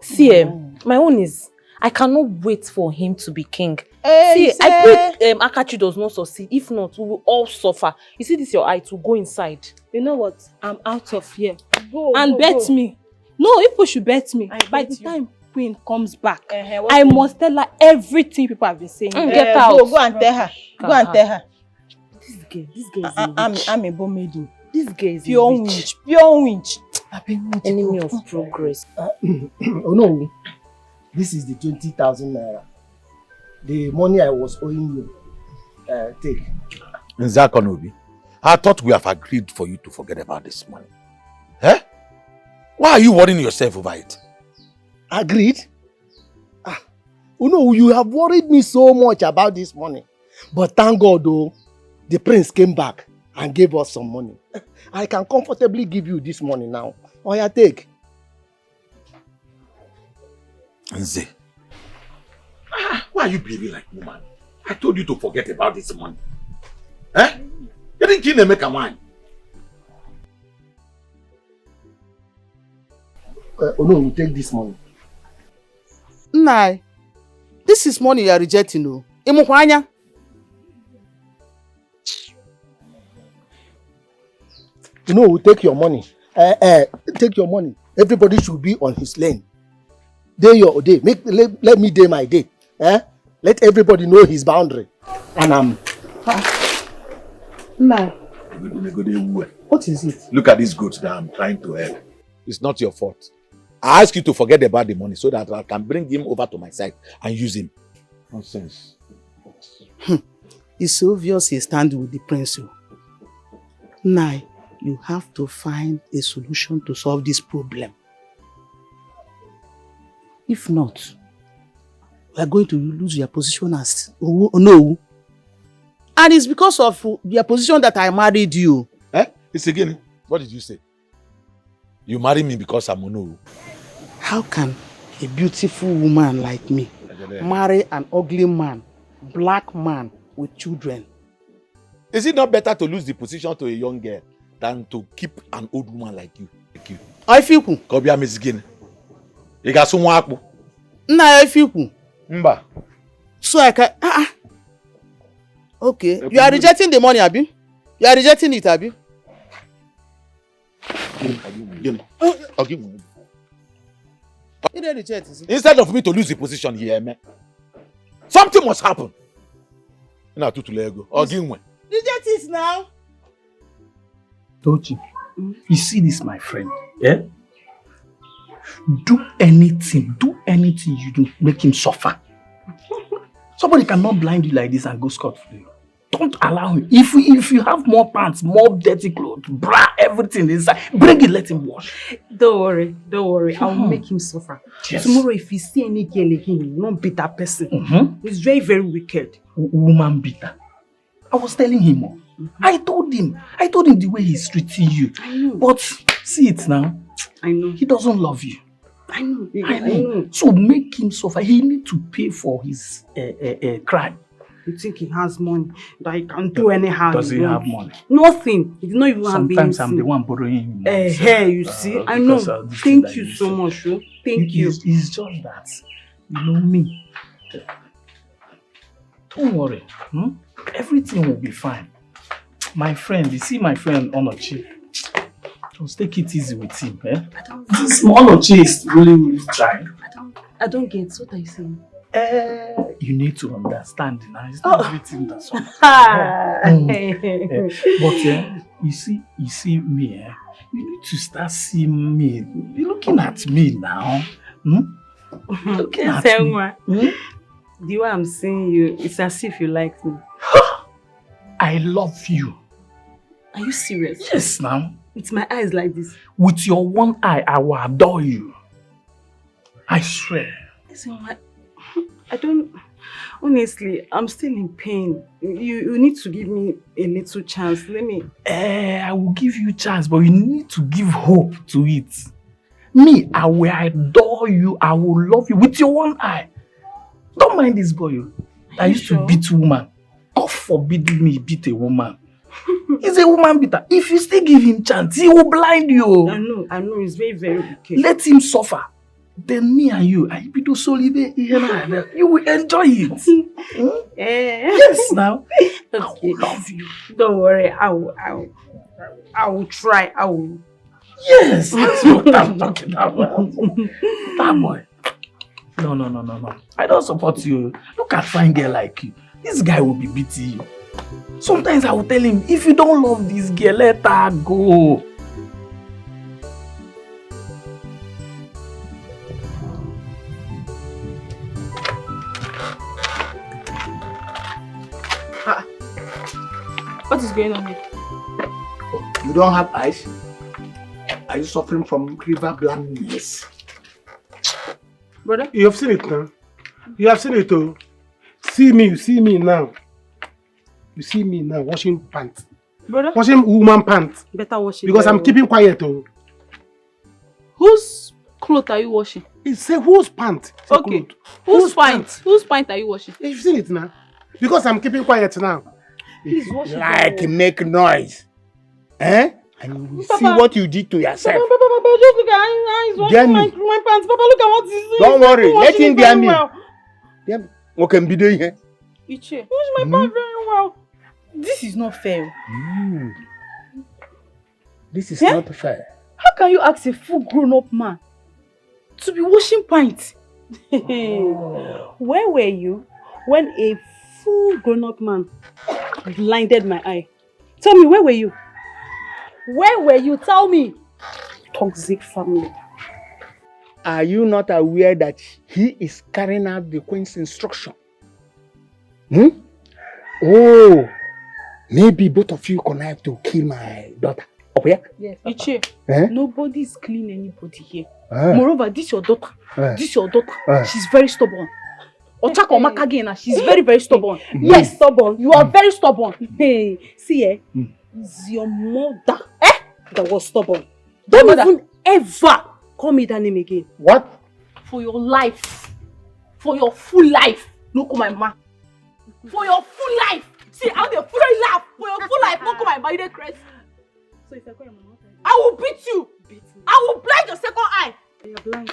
See, my own is, I cannot wait for him to be king. See, I pray Akachi does not succeed. If not, we will all suffer. You see this your eye to go inside.
You know what? I'm out of here.
Go,
bet me. No, people should bet me. By the time Queen comes back, I must tell her everything people have been saying.
Get out.
Go and tell her. Go and tell her.
This girl is a witch.
I'm a bomb maiden.
This girl is
pure
a witch.
Pure witch.
Enemy of progress.
Oh no, this is the 20,000 naira. The money I was owing you. Take.
Nzakonobi, I thought we have agreed for you to forget about this money. Why are you worrying yourself over it?
Agreed? You have worried me so much about this money. But thank God though, the prince came back and gave us some money. I can comfortably give you this money now. Oya, take.
Nze, why are you behaving like a woman? I told you to forget about this money. You didn't kill them, make a wine.
You take this money.
Nah, this is money you are rejecting, no? Imukwanya.
Take your money. Take your money. Everybody should be on his lane. Day your day. Let me day my day. Let everybody know his boundary. And I'm...
Nah.
What is it?
Look at this goat that I'm trying to help. It's not your fault. I ask you to forget about the money so that I can bring him over to my side and use him. Nonsense.
It's obvious he stands with the prince. Now, you have to find a solution to solve this problem. If not, we are going to lose your position as no. And it's because of your position that I married you.
It's again. What did you say? You marry me because I'm no.
How can a beautiful woman like me marry an ugly man, black man with children?
Is it not better to lose the position to a young girl than to keep an old woman like you?
I feel cool.
Kobia Miss you got some work.
Nah, I feel cool.
Mba.
So I can. Okay. You are rejecting the money, Abi? You are rejecting it, Abi?
I'll give you.
You don't reject it.
Instead of me to lose the position here, man, something must happen. Now to Lego. I'll give you.
Reject it now.
Tochi, you see this, my friend? Do anything you do, make him suffer. Somebody cannot blind you like this and go scot-free. Don't allow him. If you have more pants, more dirty clothes, bra, everything inside, bring it, let him wash.
Don't worry. I'll make him suffer.
Yes.
Tomorrow, if you see any girl again, you won't beat that person. He's very, very wicked.
Woman beater. I was telling him. I told him the way he's treating you.
I know.
But see it now.
I know.
He doesn't love you.
I know.
So make him suffer. He needs to pay for his crime.
You think he has money that he can do anyhow?
Does he have money?
Nothing. He did not even have anything.
Sometimes I'm the one borrowing him money.
You see? I know. Thank you so much. Thank you.
It's just that. You know me. Don't worry. Everything will be fine. My friend, you see my friend Onochi. Just take it easy with him. This Onochi is really trying.
I don't get what are you saying?
You need to understand now. It's not everything that's on. But you see me. You need to start seeing me. You're looking at me now. Looking at me.
The way I'm seeing you, it's as if you like me.
I love you.
Are you serious?
Yes, now.
With my eyes like this.
With your one eye, I will adore you. I swear.
I don't... Honestly, I'm still in pain. You need to give me a little chance. Let me...
I will give you a chance, but you need to give hope to it. Me, I will adore you. I will love you with your one eye. Don't mind this boy. I used to beat woman. God forbid me beat a woman. He's a woman beater. If you still give him chance, he will blind you.
I know. It's very, very wicked.
Let him suffer. Then me and you, I be do solid. You will enjoy it. Yes, now. I will love you.
Don't worry. I will try. I will.
Yes, that's what I'm talking about. That boy. No. I don't support you. Look at fine girl like you. This guy will be beating you. Sometimes I will tell him, if you don't love this girl, let her go.
What is going on here?
You don't have eyes? Are you suffering from river blindness?
Brother? You have seen it now. You have seen it too. See me now. You see me now washing pants.
Brother?
Washing woman pants.
Better wash it.
Because I'm keeping quiet too.
Whose clothes are you washing?
It's a whose pant?
Okay. Whose pant? Whose pant are you washing?
You've seen it now. Because I'm keeping quiet now.
Please wash it.
Like make noise. And you will see what you did to yourself.
Papa, just look at he's washing my pants. Papa, look at what he's doing.
Don't worry, let him
get
hear me. What can be doing here?
Iche, wash my pants very well. This is not fair.
This is not fair.
How can you ask a full grown-up man to be washing pants? Where were you when a full grown-up man blinded my eye? Tell me, where were you? Where were you? Tell me. Toxic family.
Are you not aware that he is carrying out the queen's instruction? Oh, maybe both of you connive to kill my daughter. Up here?
Yes, Iche, nobody is killing anybody here. Moreover, this your daughter. This your daughter. She's very stubborn. She's very, very stubborn. Yes, stubborn. You are very stubborn. Hey, see, it's your mother that was stubborn. Don't even ever call me that name again.
What?
For your life. For your full life. No call my ma. For your full life. See, I'm the full life. For your full life. No call my ma. You dey crazy. So if I call your mama, I will beat you. I will blind your second eye. You're blind.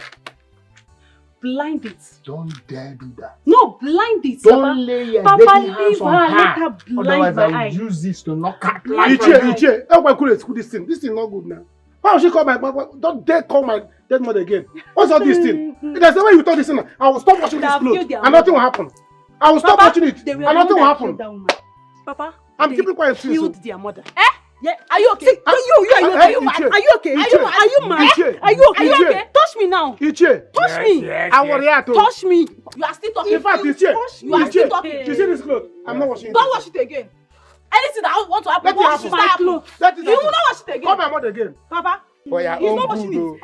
Blind it.
Don't dare do that.
No, blind it.
Don't lay your
Papa,
dirty hands on her.
Let her blind
Otherwise,
my
I
eye.
will use this to knock her.
Iche, everybody could school this thing. This thing not good now. Why would she call my mother? Don't dare call my dead mother again. What's all this thing? There's the way you talk this thing. I will stop watching this clothes and nothing will happen. I will stop watching it and nothing will happen.
Papa,
I'm keeping quiet.
Killed their mother. Yeah, are you okay? Are you mad? Are you okay? Are you mad? Are you okay? Touch me now.
Iche.
Touch me.
I will react.
Touch me. You are still talking.
In fact, Iche.
You are still talking.
You see this clothes? I'm not washing it.
Don't wash it again. Anything that want to happen,
let
wash my clothes. You will not wash it again.
Call my mother again.
Papa,
for your
he's
own
not washing
good,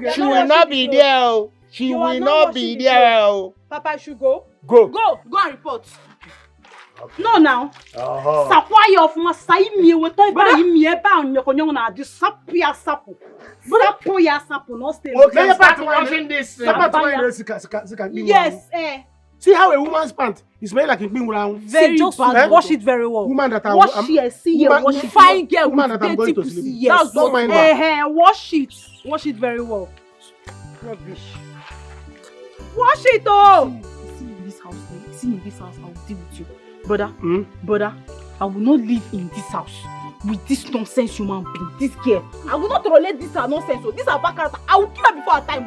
it.
She will not be there. She will not be there.
Papa, I should go.
Go.
Go and report. No, now. Sakwaya of Masai me with a me about your conyon na di sapia sapo. Sapoya sapo no stay.
Okay, start washing this. Yes, See how a woman's pant is made like a being round.
Very bad. Wash it very well.
Woman that
wash here, see here, wash it. Fine girl,
woman that I'm going to sleep.
Yes,
don't mind that.
Wash it. Wash it very well. Rubbish. Wash it, oh. See in this house, I will deal with you. Brother, I will not live in this house with this nonsense human being, this girl. I will not tolerate this nonsense. So this is bad character. I will kill her before her time.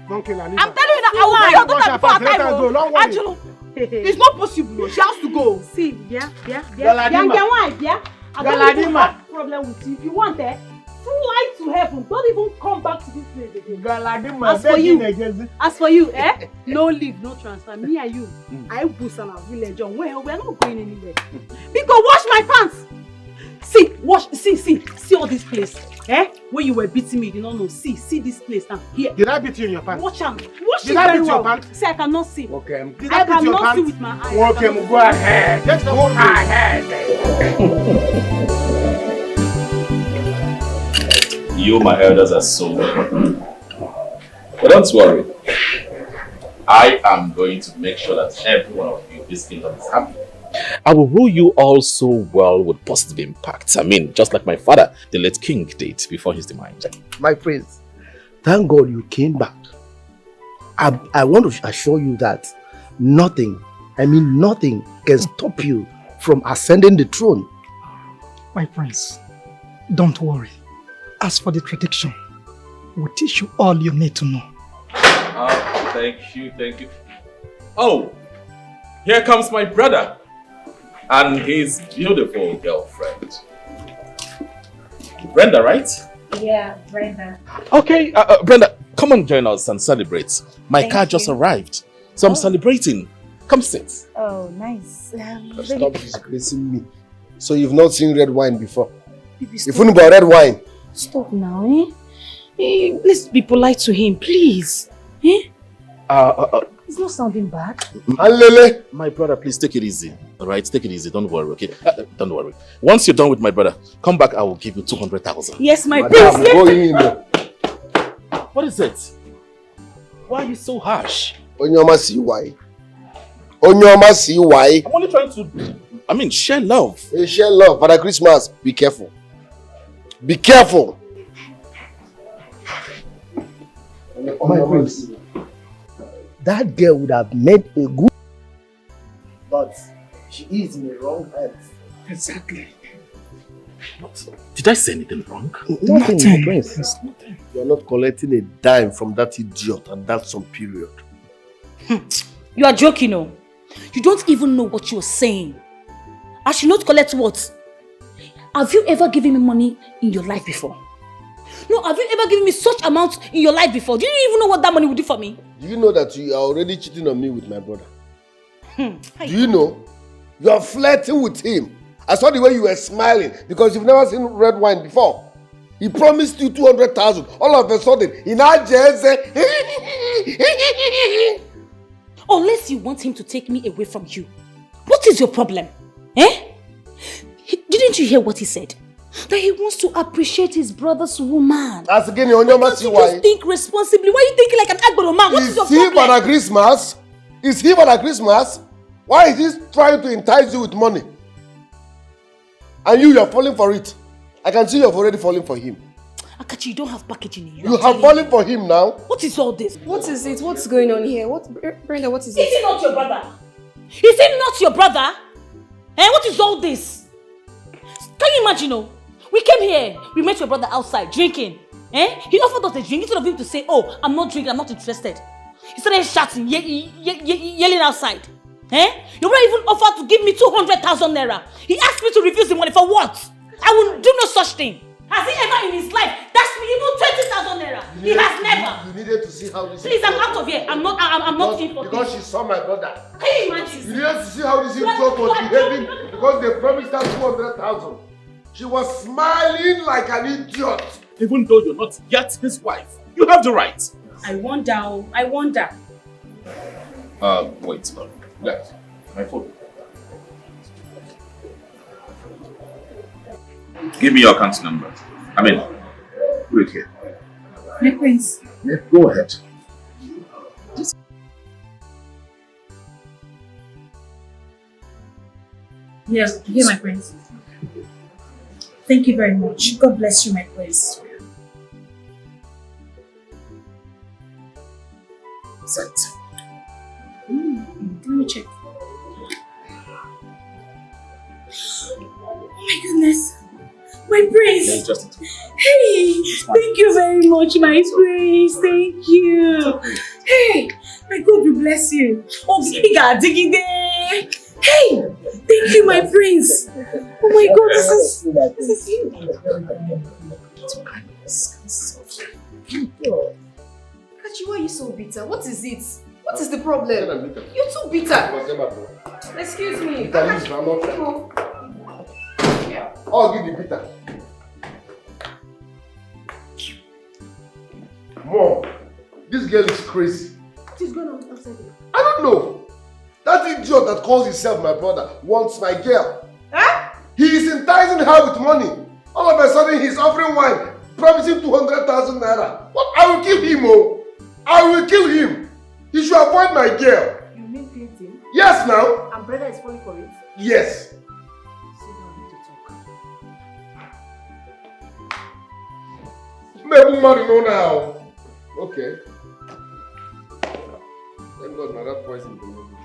Don't kill her.
I'm telling you that I will kill your daughter before her time. Angelo, it's not possible. She has to go.
See, yeah.
Galadima.
I don't even have problem with you. If you want fly to heaven. Don't even come back to this place again.
Galadima.
As for you, no leave, no transfer. Me and you, I boost on our village. Well, we are not going anywhere. Because wash my pants. See all this place. Where you were beating me, you don't know. See this place now. Here.
Did I beat you in your pants?
Wash them.
Did I beat your pants?
See, I cannot see.
Okay. Did
I
I beat your
cannot see
pants?
with my eyes.
Okay, go ahead. Let's go ahead.
You, my elders, are so welcome. But don't worry. I am going to make sure that every one of you in this kingdom is happy. I will rule you all so well with positive impact. I mean, just like my father, the late king, did before his demise.
My prince, thank God you came back. I want to assure you that nothing can stop you from ascending the throne.
My prince, don't worry. As for the prediction, we'll teach you all you need to know.
Oh, thank you. Oh, here comes my brother and his beautiful girlfriend. Brenda, right?
Yeah, Brenda.
Okay, Brenda, come and join us and celebrate. My car just arrived, so I'm celebrating. Come sit.
Oh, nice.
Stop disgracing me. So you've not seen red wine before?
If
you about red wine.
Stop now, let's be polite to him, please. It's not sounding bad.
Alele.
My brother, please take it easy. Alright, take it easy. Don't worry, okay? Don't worry. Once you're done with my brother, come back, I will give you 200,000.
Yes, my prince.
What is it? Why are you so harsh?
Onyoma, see why? Onyoma, see why?
I'm only trying to, share love.
Share love. Father Christmas, be careful. Be careful.
My prince, that girl would have made a good, but she is in the wrong hands.
Exactly. Did I say anything wrong?
Nothing, my prince. You're not collecting a dime from that idiot, and that's some period.
You are joking, no? You don't even know what you're saying. I should not collect what? Have you ever given me money in your life before? No, have you ever given me such amount in your life before? Do you even know what that money would do for me?
Do you know that you are already cheating on me with my brother? Do you know? You are flirting with him. I saw the way you were smiling because you've never seen red wine before. He promised you 200,000. All of a sudden, he now just
unless you want him to take me away from you. What is your problem? Didn't you hear what he said? That he wants to appreciate his brother's woman.
As again, you just
think responsibly. Why are you thinking like an Agboro man? What is your problem?
Is he Father Christmas? Is he Father Christmas? Why is he trying to entice you with money? And you are falling for it. I can see you have already fallen for him.
Akachi, you don't have packaging in you.
You have fallen for him now.
What is all this?
What is it? What's going on here? Brenda, what is it?
Is he not your brother? Is he not your brother? What is all this? Can you imagine, we came here, we met your brother outside drinking. He offered us a drink instead of him to say, oh, I'm not drinking, I'm not interested. He started shouting, yelling outside. Your brother even offered to give me 200,000 naira. He asked me to refuse the money for what? I will do no such thing. Has he ever in his life dashed me even 20,000 naira? He has never.
You needed to see how this.
Please, I'm out of here. I'm not in for this.
Because she saw my brother.
Can you imagine?
You needed to see how this idiot was behaving because they promised her 200,000. She was smiling like an idiot.
Even though you're not yet his wife, you have the right.
I wonder.
Wait, guys, my phone. Give me your account number. Put it here.
My prince.
Yeah, go ahead.
Yes, here, my prince. Thank you very much. God bless you, my prince.
Set.
Let me check. Oh my goodness. My prince.
Yeah, just
Hey, thank you very much, my prince. Thank you. Hey, my God will bless you. Oh, hey, thank you, my prince. Oh my God, this is you.
Kachi, why are you so bitter? What is it? What is the problem? You're too bitter. Excuse me.
I'll give you bitter. Mom, this girl is crazy.
What is going on outside here?
I don't know. That idiot that calls himself my brother wants my girl.
Huh?
He is enticing her with money. All of a sudden he's offering wine, promising 200,000 naira. What? I will kill him, oh. I will kill him. He should avoid my girl.
You mean Clinton?
Yes, now.
And brother is falling for it?
Yes. Maybe money no now. Okay. Thank God, now that voice is the movie.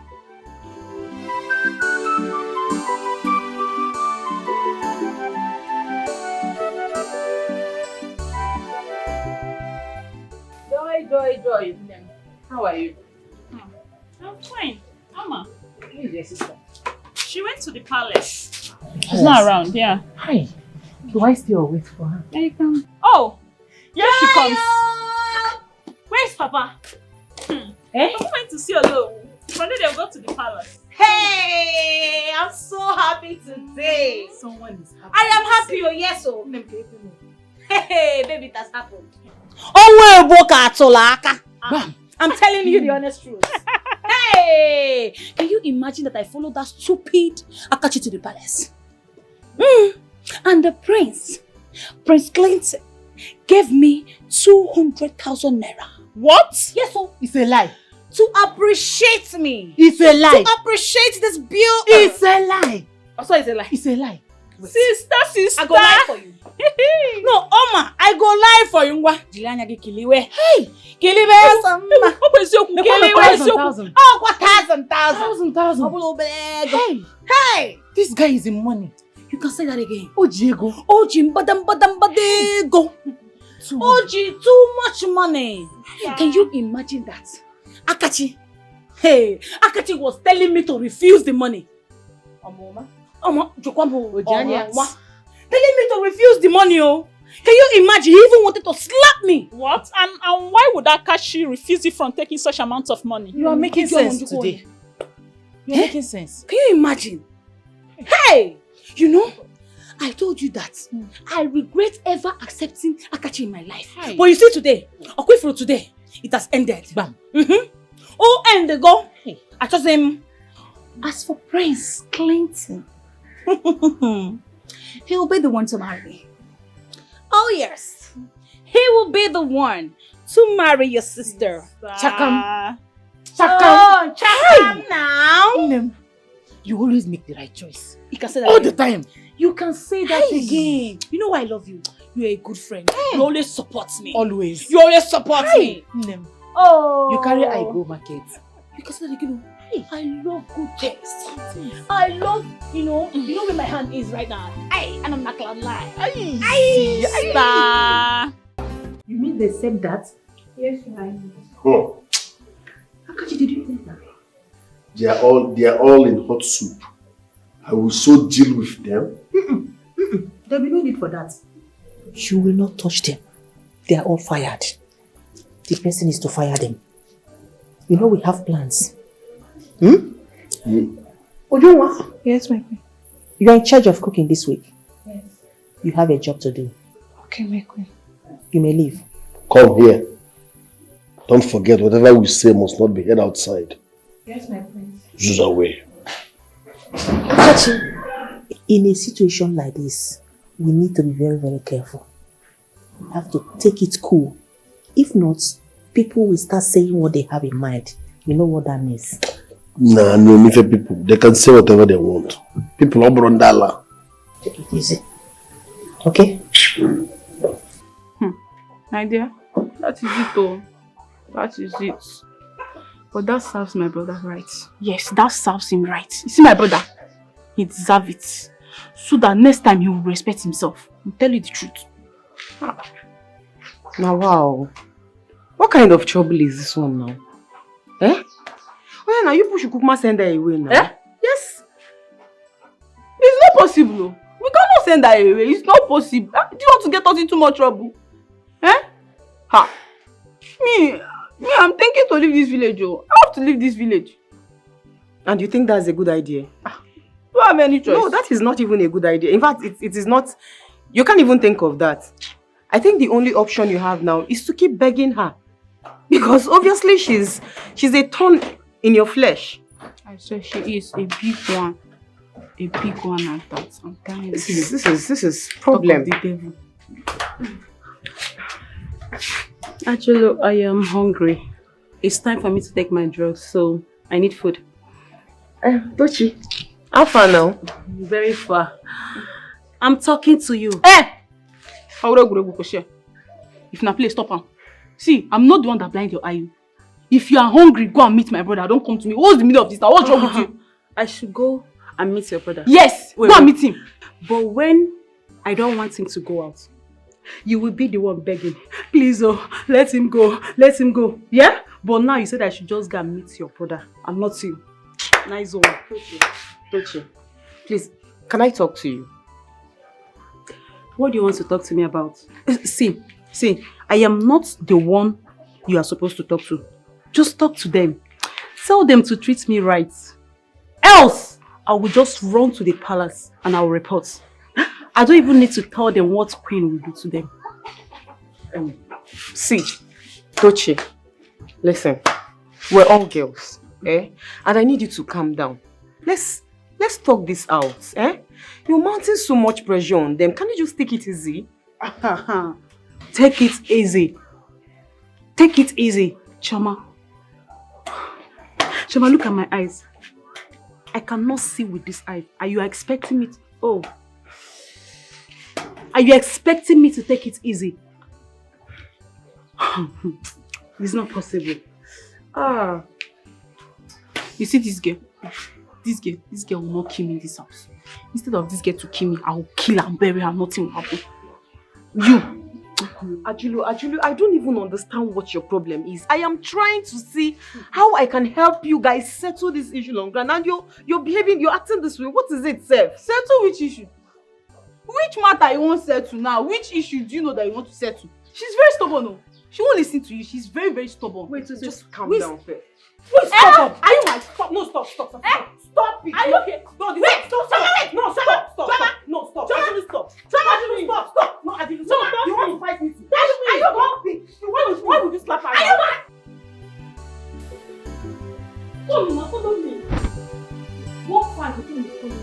Joy. How are you?
I'm fine. Mama.
Where is your sister?
She went to the palace. She's not around, yeah.
Hi. Do I still wait for her?
There you come. Oh! Here she comes. Where's Papa? Papa went to see Olo. From there they'll go to the palace.
Hey, I'm so happy today.
Someone is happy.
I am happy, oh yes, oh. Hey, baby, it has happened. I'm telling you the honest truth.
Hey! Can you imagine that I followed that stupid Akachi to the palace? And the Prince Clinton, gave me 200,000 naira.
What?
Yes, sir.
It's a lie.
To appreciate me.
It's a lie.
To appreciate this beauty.
It's a lie.
Also, it's a lie.
It's a lie.
Sister.
I go lie for you. No, Oma, I go lie for you. Hey, Kiliwe, Sama.
Thousand.
Oh, what thousand? Hey,
this guy is in money.
You can say that again.
Ojiego.
Oji, badego. Oji, too much money. Yeah. Can you imagine that? Akachi was telling me to refuse the money. Telling me to refuse the money, oh. Can you imagine? He even wanted to slap me.
What? And why would Akashi refuse you from taking such amount of money?
You are making sense today. You are making sense.
Can you imagine? Hey! You know, I told you that I regret ever accepting Akachi in my life. Hey. But you see today, Okwifuru today, it has ended.
Bam.
Oh, and they go. Hey. I told him, as for Prince Clinton, he will be the one to marry me. Oh yes, he will be the one to marry your sister.
Chakam.
Oh, Chakam now.
You always make the right choice.
You can say that
all
again.
the time.
You can say that again. You know why I love you? You're a good friend. You always support me.
Always.
You always support me. Oh.
You carry I go market.
You can say that again. I love good taste. I love, you know where my hand is right now. And I'm not gonna lie.
You mean they said that?
Yes, I know.
Oh.
Akachi, did you think that?
They are all in hot soup. I will so deal with them.
There'll be no need for that.
You will not touch them. They are all fired. The person is to fire them. You know we have plans.
Ojunwa?
Yes, my queen. You are in charge of cooking this week.
Yes.
You have a job to do.
Okay, my queen.
You may leave.
Come here. Don't forget, whatever we say must not be heard outside.
Yes, my queen.
Use away.
In a situation like this, we need to be very, very careful. We have to take it cool. If not, people will start saying what they have in mind. You know what that means?
Nah, no, Mife people. They can say whatever they want. People are brondala.
Take it easy. Okay?
My dear, that is it though. That is it. But that serves my brother right. Yes, that serves him right. You see my brother? He deserves it. So that next time he will respect himself. I'll tell you the truth.
Now, wow. What kind of trouble is this one now? Eh? Oh, yeah, now you push Kukuma send her away now.
Eh? Yes. It's not possible. We cannot send her away. It's not possible. Do you want to get us into more trouble? Eh? Ha. Me, I'm thinking to leave this village. Oh. I have to leave this village.
And you think that's a good idea?
Do I have any choice?
No, that is not even a good idea. In fact, it is not. You can't even think of that. I think the only option you have now is to keep begging her. Because obviously she's a thorn in your flesh.
I said she is a big one. A big one at that. I'm telling you.
This is problem.
Talk of the devil. Actually, I am hungry. It's time for me to take my drugs, so I need food.
Dochi, how far now?
Very far. I'm talking to you.
If na play, stop him. See, I'm not the one that blind your eye. If you are hungry, go and meet my brother. Don't come to me. What's the middle of this now? What's wrong with you?
I should go and meet your brother.
Yes, go and meet him.
But when I don't want him to go out, you will be the one begging. Please, oh, let him go. Let him go. Yeah? But now you said I should just go and meet your brother and not you. Nice one.
Dochi, please, can I talk to you?
What do you want to talk to me about? See, I am not the one you are supposed to talk to. Just talk to them. Tell them to treat me right. Else, I will just run to the palace and I will report. I don't even need to tell them what Queen will do to them.
See, Dochi, listen, we're all girls, eh? And I need you to calm down. Let's talk this out, eh? You're mounting so much pressure on them. Can you just take it easy?
Take it easy. Take it easy, Choma. Choma, look at my eyes. I cannot see with this eye. Are you expecting me to... Oh. Are you expecting me to take it easy? It's not possible.
You see this girl? This girl will not kill me in this house. Instead of this girl to kill me, I will kill her and bury her. Nothing will happen. You.
Ajulu, I don't even understand what your problem is. I am trying to see how I can help you guys settle this issue on ground. And you're acting this way. What is it, Seth?
Settle which issue? Which matter you want to settle now? Which issue do you know that you want to settle? She's very stubborn, no? She won't listen to you. She's very, very stubborn.
Wait, just calm down first.
Wait, stop!
Are you mad? Stop! No, stop! Stop it!
Are you okay?
No, wait! Stop! No, stop! No, stop! Ajulu, stop! Stop! No, Ajulu, stop! You want to fight me too? Are you mad? Why would you slap her? Are you mad?
Follow me. Walk fast before you follow me.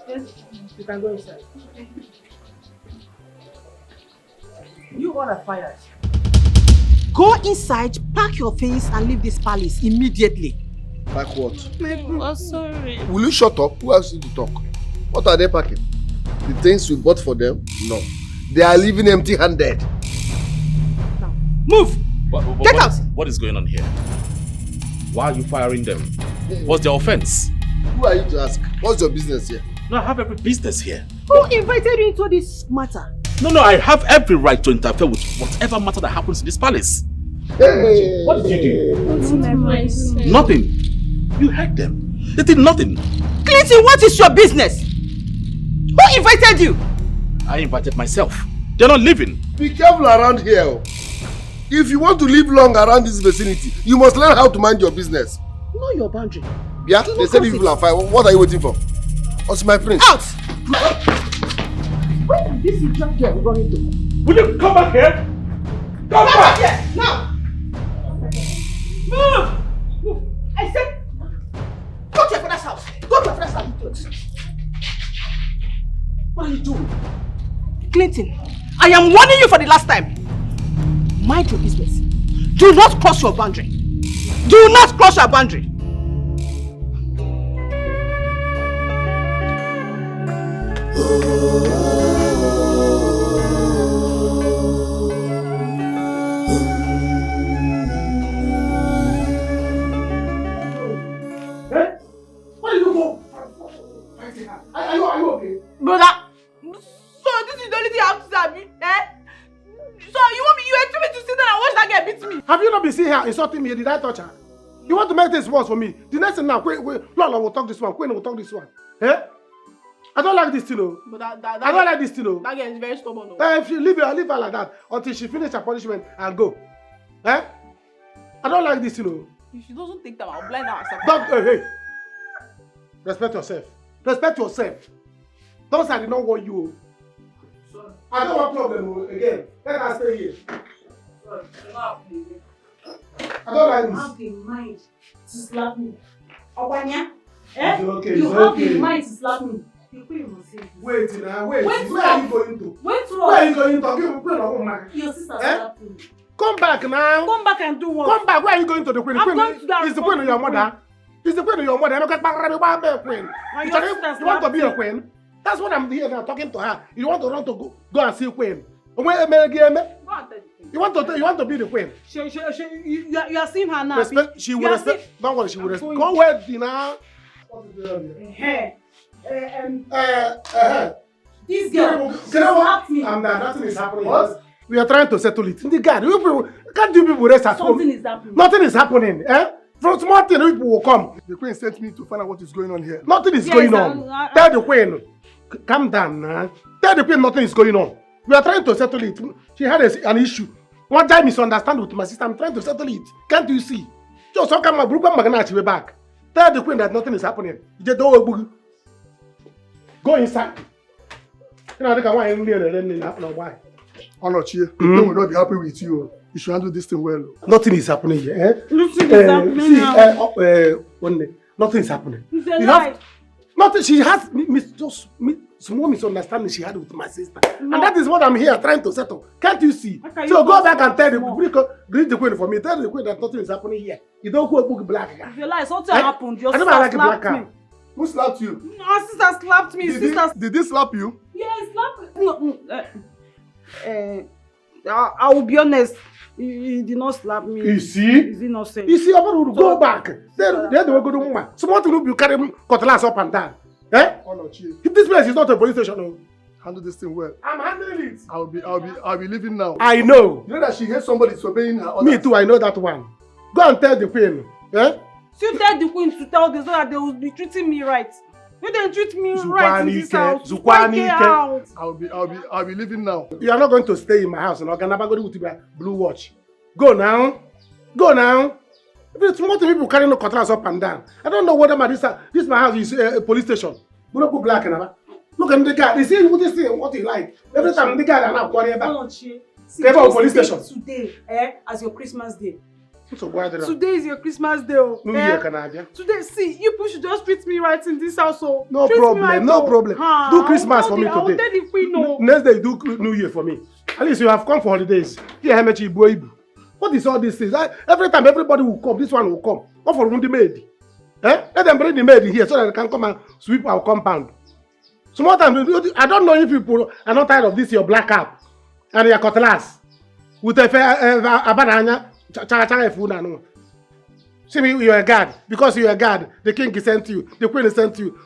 Yes, you can go inside. You all are fired.
Go inside, pack your things and leave this palace immediately.
Pack what?
Oh, sorry.
Will you shut up? Who asked you to talk? What are they packing? The things we bought for them? No. They are leaving empty-handed.
Move! Get out!
What is going on here? Why are you firing them? What's their offense?
Who are you to ask? What's your business here?
No, I have every business here.
Who invited you into this matter?
No, I have every right to interfere with whatever matter that happens in this palace.
Hey.
What did you do? Nothing. You heard them. They did nothing.
Clinton, what is your business? Who invited you?
I invited myself. They're not leaving.
Be careful around here. If you want to live long around this vicinity, you must learn how to mind your business.
Know your boundary.
Yeah, they said you people are fine. What are you waiting for? What's my prince?
Out!
Where did this idiot girl run into?
Will you come back here? Come back
here! Now! Move! I said, go to your father's house. Go to your father's house. What are you doing? Clinton, I am warning you for the last time. Mind your business. Do not cross your boundary. Do not cross your boundary.
Eh? Why did you go fighting her? Are you okay?
Brother, so this is the only thing I have to say, Abi, eh? So you expect me to sit there and watch that girl beat me?
Have you not been seeing her insulting me? Did I touch her? You want to make things worse for me? The next thing now, Lola will talk this one, Queen will talk this one. Eh? I don't like this thing, though.
But
I don't like this thing, though.
That girl is very stubborn, though.
If you leave her like that until she finish her punishment and go. Eh? I don't like this, though.
If she doesn't take time, I'll blind her herself.
Hey. Respect yourself. Respect yourself. Don't say I did not want you. I don't want problem again. Let her stay here. I don't like this.
You have the mind to slap me. Obanya?
It's okay,
You
it's
have
okay.
the mind to slap me. The queen must say this.
Wait now, wait.
Wait,
Where are you going to?
Wait,
Where are you going to? Give me queen or woman.
Your sister slapped me.
Come back now.
Come back and do what?
Come back. Where are you going to? The queen?
I'm
Queen
going to that
is the queen of your mother. Is the queen of your mother. I'm not going to queen. You want to be a queen? That's what I'm here now talking to her. You want to run to go and see queen. You want to be the queen.
You are seeing her now.
Respect. She will respect. Don't worry. She will respect. Go where now.
This girl slapped me.
Nothing is happening. What? We are trying to settle it. The guard, can't you people rest at home?
Something is happening.
Nothing is happening. Eh? From small thing, people will come.
The queen sent me to find out what is going on here.
Nothing is going on. Tell the queen. Calm down now. Tell the queen nothing is going on. We are trying to settle it. She had an issue. One time misunderstand with my sister. I'm trying to settle it. Can't you see? Just come my group and back. Tell the queen that nothing is happening. Go inside. You know, I think I want to why.
Onochie, the queen will not be happy with you. You should handle this thing well.
Nothing is happening here. Eh?
Nothing is happening now.
Nothing is happening.
It's a lie.
Nothing. She has small misunderstanding she had with my sister. No. And that is what I'm here trying to settle. Can't you see? So go back and tell the queen for me. Tell the queen that nothing is happening here. You don't go book black.
It's a lie. Something happened. Your
I
sister
like
slapped
black
me.
Who slapped you?
My sister slapped me.
Did he slap you?
Yeah, he slapped me. I will be honest. He did not slap me.
You see?
He's innocent.
You see, go back. Then they will go to woman. Someone to you carry cutlass up and down. Eh? This place is not a police station. No.
Handle this thing well.
I'm handling it.
I'll be leaving now.
I know.
You know that she hates somebody disobeying her orders.
Me too, I know that one. Go and tell the queen. Eh?
So tell the queen to tell this so that they will be treating me right. If they treat me right in this house,
I'll be leaving now.
You are not going to stay in my house. And I'm never going to be a blue watch. Go now. Go now. If more people carrying the cutlass up and down. I don't know whether this my house is a police station. We don't put black in it. Look at the guy. They see what he like. Every time the guy are now calling about. Police station.
Today, as your Christmas day.
So why did
Today is your Christmas day.
New Year, Canadian.
Today, see, you should just treat me right in this house. So
no problem, right, no problem. Do Christmas for me today.
I'll tell the queen no.
Next day, do New Year for me. At least you have come for holidays. Here, how much Ibu. What is all these things? Every time everybody will come, this one will come. What for the maid? Eh? Let them bring the maid here so that they can come and sweep our compound. Some more time, I don't know if people are not tired of this your black cap and your cutlass with a banana. See me, you're a guard. Because you're a guard, the king is sent you, the queen is sent you.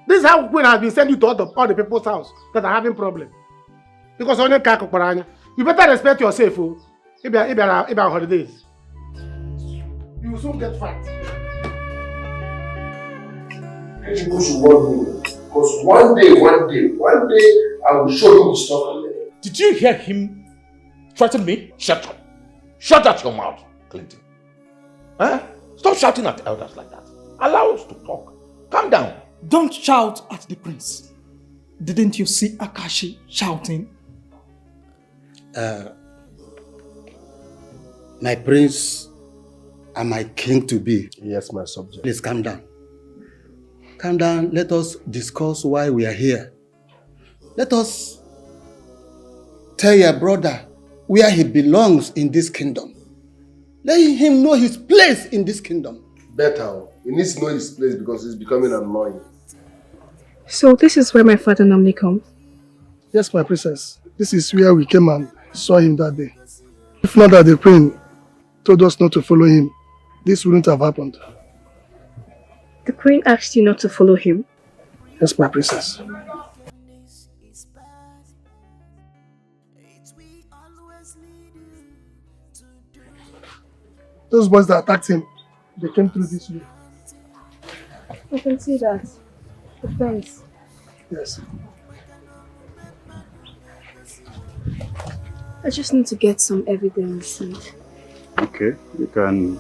This is how queen has been sent you to all the people's house that are having problems. Because on your car, you better respect yourself. If you are holidays, you will soon get fat.
People should warn me. Because one day, I will show him the stuff.
Did you hear him threaten me? Shut up. Shut out your mouth, Clinton. Huh? Stop shouting at elders like that. Allow us to talk. Calm down.
Don't shout at the prince. Didn't you see Akashi shouting?
My prince and my king to be.
Yes, my subject.
Please calm down. Calm down. Let us discuss why we are here. Let us tell your brother where he belongs in this kingdom. Let him know his place in this kingdom.
Better. He needs to know his place because he's becoming annoying.
So this is where my father normally comes?
Yes, my princess. This is where we came and saw him that day. If not that the queen told us not to follow him, this wouldn't have happened.
The queen asked you not to follow him?
Yes, my princess. Those boys that attacked him, they came through this way.
I can see that. The fence.
Yes.
I just need to get some evidence.
Okay, you can.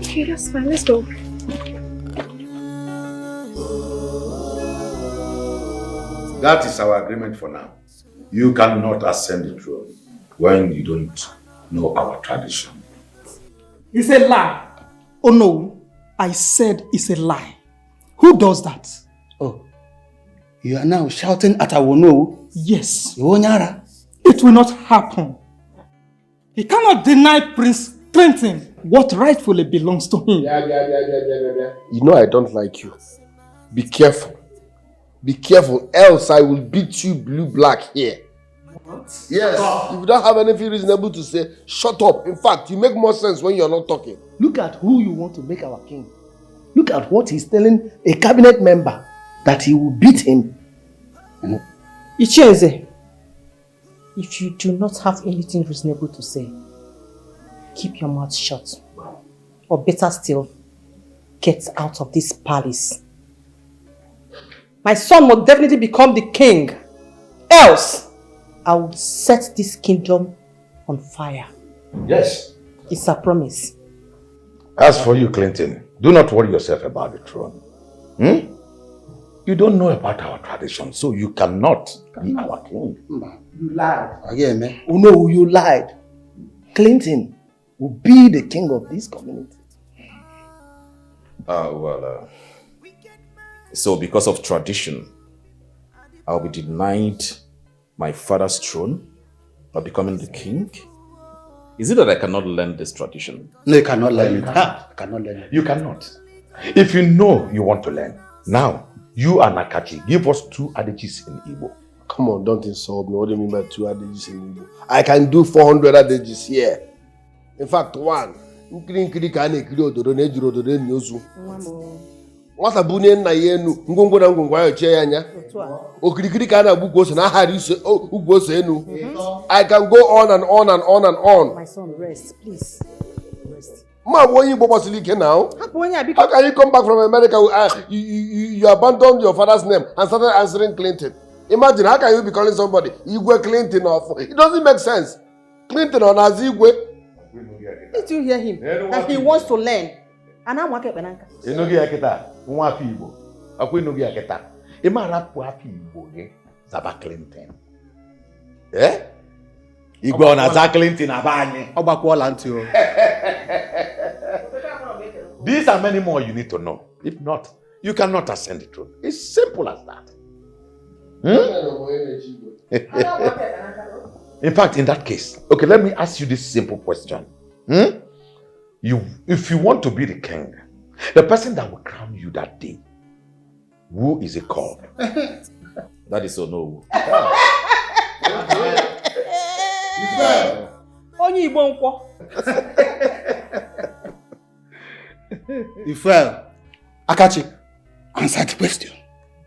Okay, that's fine. Let's go.
That is our agreement for now. You cannot ascend the throne when you don't know our tradition.
It's a lie. Oh no, I said it's a lie. Who does that?
Oh, you are now shouting at our no?
Yes. It will not happen. He cannot deny Prince Clinton what rightfully belongs to him.
You know I don't like you. Be careful. Be careful, else I will beat you blue-black here.
What?
Yes. If you don't have anything reasonable to say, shut up. In fact, you make more sense when you're not talking.
Look at who you want to make our king. Look at what he's telling a cabinet member, that he will beat him.
Icheze, if you do not have anything reasonable to say, keep your mouth shut. Or better still, get out of this palace. My son will definitely become the king. Else, I will set this kingdom on fire.
Yes.
It's a promise.
As for you, Clinton, do not worry yourself about the throne. You don't know about our tradition, so you cannot be our king.
You lied. Again, man. Oh no, you lied. Clinton will be the king of this community.
So because of tradition, I'll be denied my father's throne by becoming the king? Is it that I cannot learn this tradition?
No, you cannot learn it. I cannot learn it.
You cannot. If you know you want to learn, now, you and Nakachi, give us 2 adages in Igbo.
Come on, don't insult me. What do you mean by 2 adages in Igbo? I can do 400 adages here. In fact, 1. Nwata bunye nna ya enu ngwongwo na ngwongwo ayo chie ya anya okirikiri ka na agbugo ose na hari ise ugwo ose enu. I can go on and on and on and on.
My son, rest, please. Rest.
Ma won't you gbobosili ike now? How can you come back from America? You abandoned your father's name and started answering Clinton. Imagine, how can you be calling somebody Igwe Clinton or it doesn't make sense. Clinton or Nazi Igwe.
Did you hear him? That he wants to learn. And I'm working banana.
Enogi akita, nwa afi Igbo. Akwa enogi akita. Ima rapu afi Igbo ge Zaba Clinton. Igwe ona za Clinton abanye.
Ogbakwala nti o.
These are many more you need to know. If not, you cannot ascend the throne. It's simple as that. In fact, in that case, okay, let me ask you this simple question. If you want to be the king, the person that will crown you that day, who is it called?
That is Onowu.
Onye Igbo nkwo.
Ifel, Akachi, answer the question.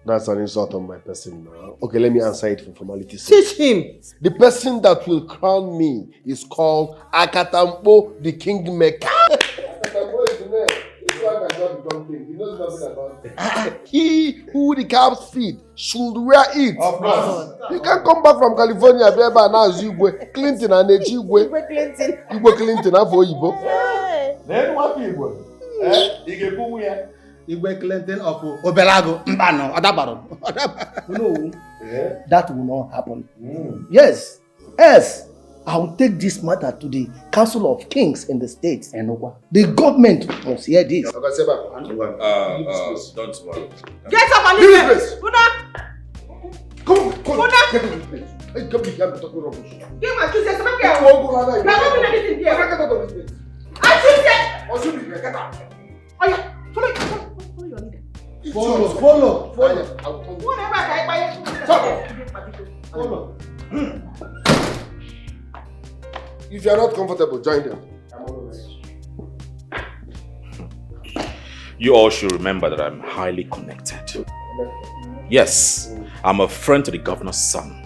That's an insult on my person now. Okay, let me answer it for formality's sake.
Teach him.
The person that will crown me is called Akatampo, the kingmaker. Akatampo is the name. It's why I cannot become king. He knows nothing about it. He who the cows feed should wear it.
Of course.
You can come back from California, baby, and now Igwe Clinton and Igwe.
Igwe Clinton.
Igwe Clinton, have Igbo.
Then what people?
Igwe Clinton of Obelago, Mbano, Adabaro. No, that will not happen. Yes, I will take this matter to the Council of Kings in the state. The government must hear this.
Don't worry.
Get up and leave this.
Come. Get in this place. Hey, come here, I'm talking rubbish.
Give my choose. Come here.
You won't go like that.
You're not doing anything here.
Get out of this place.
I choose.
Or should we get out?
Oh yeah, follow your
Follow. If you are not comfortable, join them.
You all should remember that I'm highly connected. Yes, I'm a friend to the governor's son,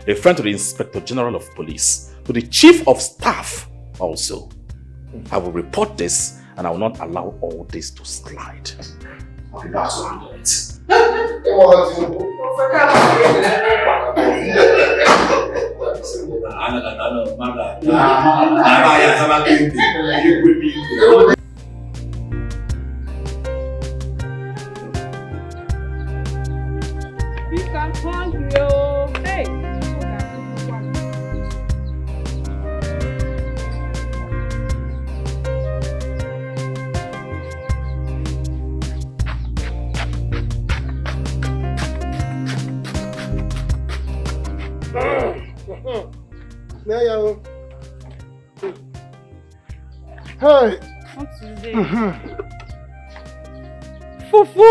a friend to the inspector general of police, to the chief of staff also. I will report this and I will not allow all this to slide. That's what
Hey.
What's today? Fufu.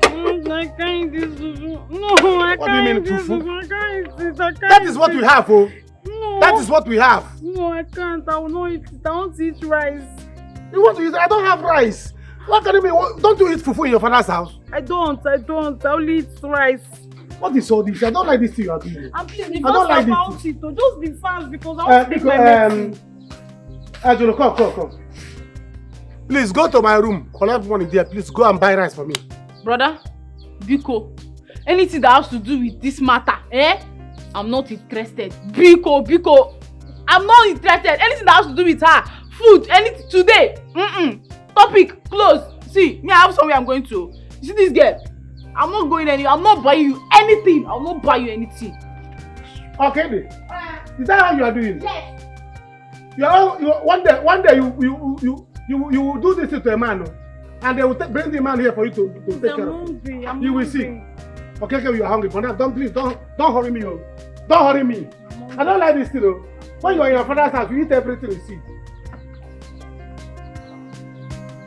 I can't eat fufu. No, I
What do you mean,
can't eat
fufu?
fufu. I can't eat it.
That is what we have, oh.
No.
That is what we have.
No, I can't. I will not eat it. I want to eat rice.
You want to eat? I don't have rice. What can you mean? Don't you eat fufu in your father's house?
I don't. I only eat rice.
What is all this? I don't like this thing you are doing.
And please, be
I don't
fast
like
about
this.
it. Just be fast because I want to take my medicine.
Angelo, come. Please go to my room. Collect money there. Please go and buy rice for me.
Brother, Biko, anything that has to do with this matter, I'm not interested. Biko, I'm not interested. Anything that has to do with her, food, anything today. Topic close. See, me, I have somewhere I'm going to. You see this girl? I'm not going anywhere. I'm not buying you anything. I'll not buy you anything.
Okay, then. Is that how you are doing?
Yes.
One day you will do this to a man, and they will bring the man here for you to take care of. You will see. Okay, you are hungry, but now don't hurry me, oh. Don't hurry me. I don't like this thing, oh. When you are in your father's house, you eat everything you see.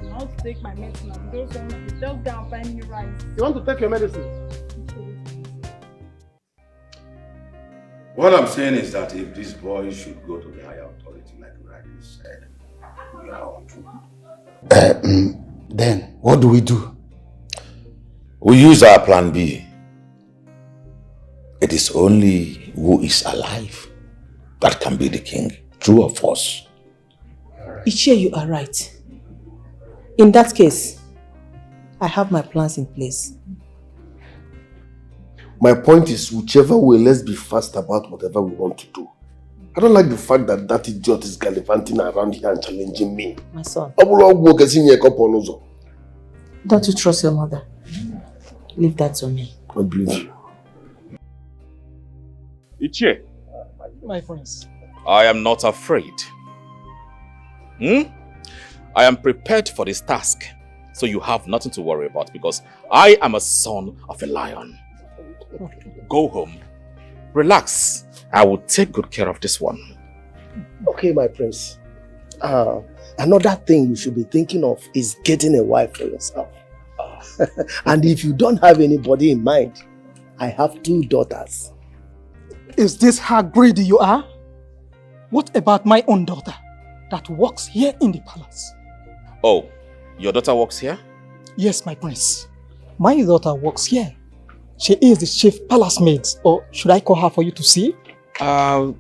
I want to take my medicine. I'm just hungry. Just go and find me rice.
You want to take your medicine?
What I'm saying is that if this boy should go to the higher authority, like rightly said, we are on to.
Then, what do we do?
We use our plan B. It is only who is alive that can be the king, true or false.
Ichie, you are right. In that case, I have my plans in place.
My point is, whichever way, let's be fast about whatever we want to do. I don't like the fact that that idiot is gallivanting around here and challenging me.
My son. Don't you trust your mother? Leave that to me.
I believe you.
Ichie.
My friends.
I am not afraid. I am prepared for this task, so you have nothing to worry about because I am a son of a lion. Go home, relax. I will take good care of this one.
Okay, my prince. Another thing you should be thinking of is getting a wife for yourself. And if you don't have anybody in mind, I have 2 daughters.
Is this how greedy you are? What about my own daughter that works here in the palace?
Oh, your daughter works here?
Yes, my prince. My daughter works here. She is the chief palace maid, or should I call her for you to see?
Nze,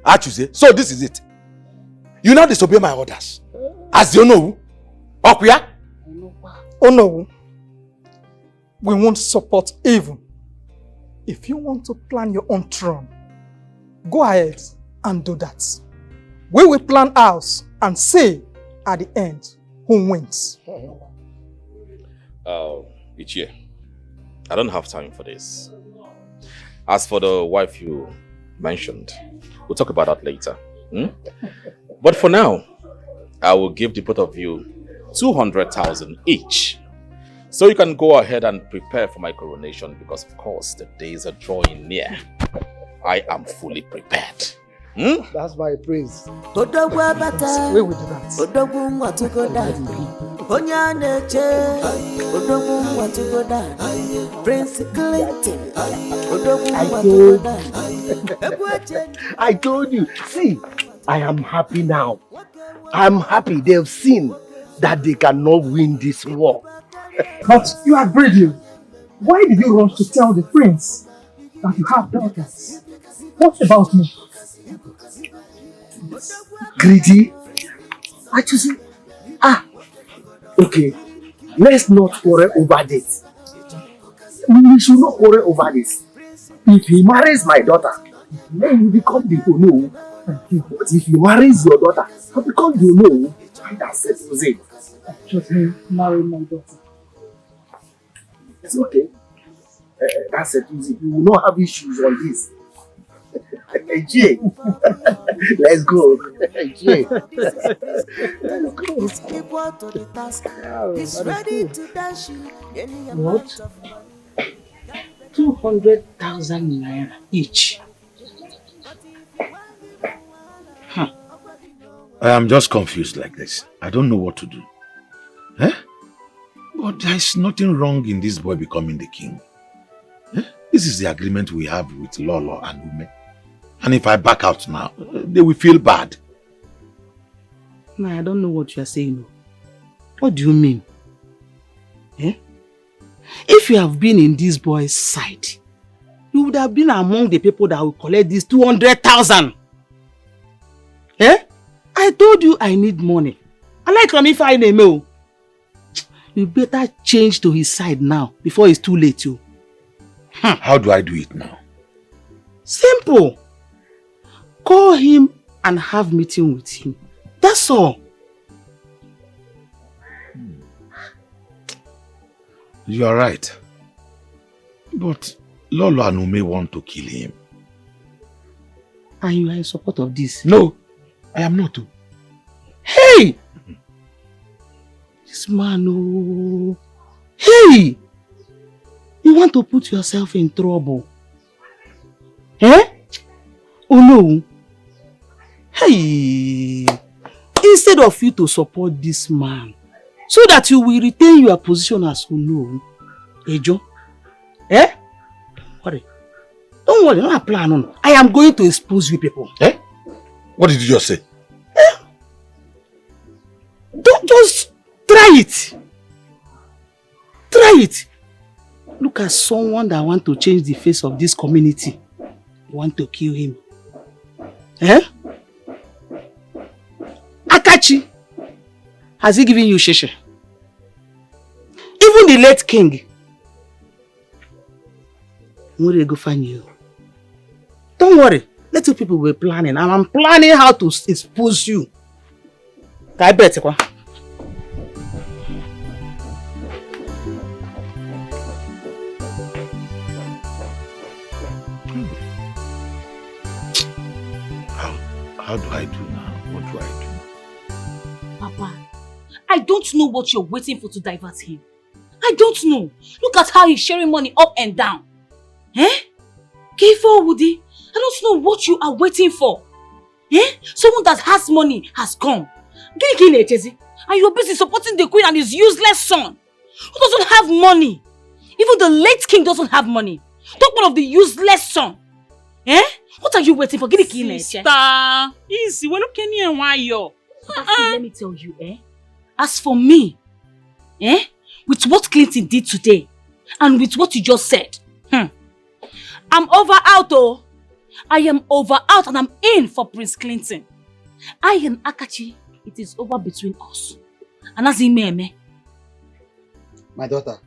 Achuse, so this is it. You now disobey my orders. As you know, Okuya?
Oh no. We won't support evil. If you want to plan your own throne, go ahead and do that. We will plan ours and see at the end who wins.
Ichie, I don't have time for this. As for the wife you mentioned, we'll talk about that later. But for now, I will give the both of you 200,000 each. So you can go ahead and prepare for my coronation because of course the days are drawing near. I am fully prepared.
That's my praise.
We will do that.
I told you. See, I am happy now. I'm happy they've seen that they cannot win this war.
But you are greedy. Why did you rush to tell the prince that you have daughters? What about me?
Greedy? Actually, okay. Let's not quarrel over this. We should not quarrel over this. If he marries my daughter, then you become the Ono. But if he marries your daughter, I become the Ono. That settles it.
Just me marry my daughter.
It's okay. That settles it. You will not have issues on this. Jay. Let's go. Jay.
What? 200,000 naira each.
I am just confused like this. I don't know what to do. Eh? But there is nothing wrong in this boy becoming the king. Eh? This is the agreement we have with Lolo and Ume. And if I back out now, they will feel bad.
Nah, I don't know what you are saying. What do you mean? Eh? If you have been in this boy's side, you would have been among the people that will collect this 200,000. Eh? I told you I need money. I like Rami find a mail. You better change to his side now before it's too late. You.
How do I do it now?
Simple. Call him and have meeting with him. That's all.
You are right. But Lolo and Ume want to kill him.
And you are in support of this?
No, I am not.
Hey! This man, oh. Hey! You want to put yourself in trouble. Eh? Oh no. Hey! Instead of you to support this man, so that you will retain your position as Uno, Ejo. Eh? Don't worry. Don't worry, not a plan on. I am going to expose you people.
Eh? What did you just say?
Don't just try it. Try it. Look at someone that want to change the face of this community. You want to kill him. Eh? Akachi, has he given you sheshe? Even the late king. Where they go find you? Don't worry. Little people were planning. And I'm planning how to expose you. I bet you.
How do I do now? What do I do?
Papa, I don't know what you're waiting for to divert him. I don't know. Look at how he's sharing money up and down. Eh? Careful, Woody. I don't know what you are waiting for. Eh? Someone that has money has come. And you're busy supporting the queen and his useless son, who doesn't have money. Even the late king doesn't have money. Talk about the useless son. Eh? What are you waiting for?
Sister, easy. We're not Kenny and why you're.
Let me tell you, eh? As for me, eh? With what Clinton did today, and with what you just said, I'm over out, oh. I am over out and I'm in for Prince Clinton. I and Akachi, it is over between us. And as he may.
My daughter,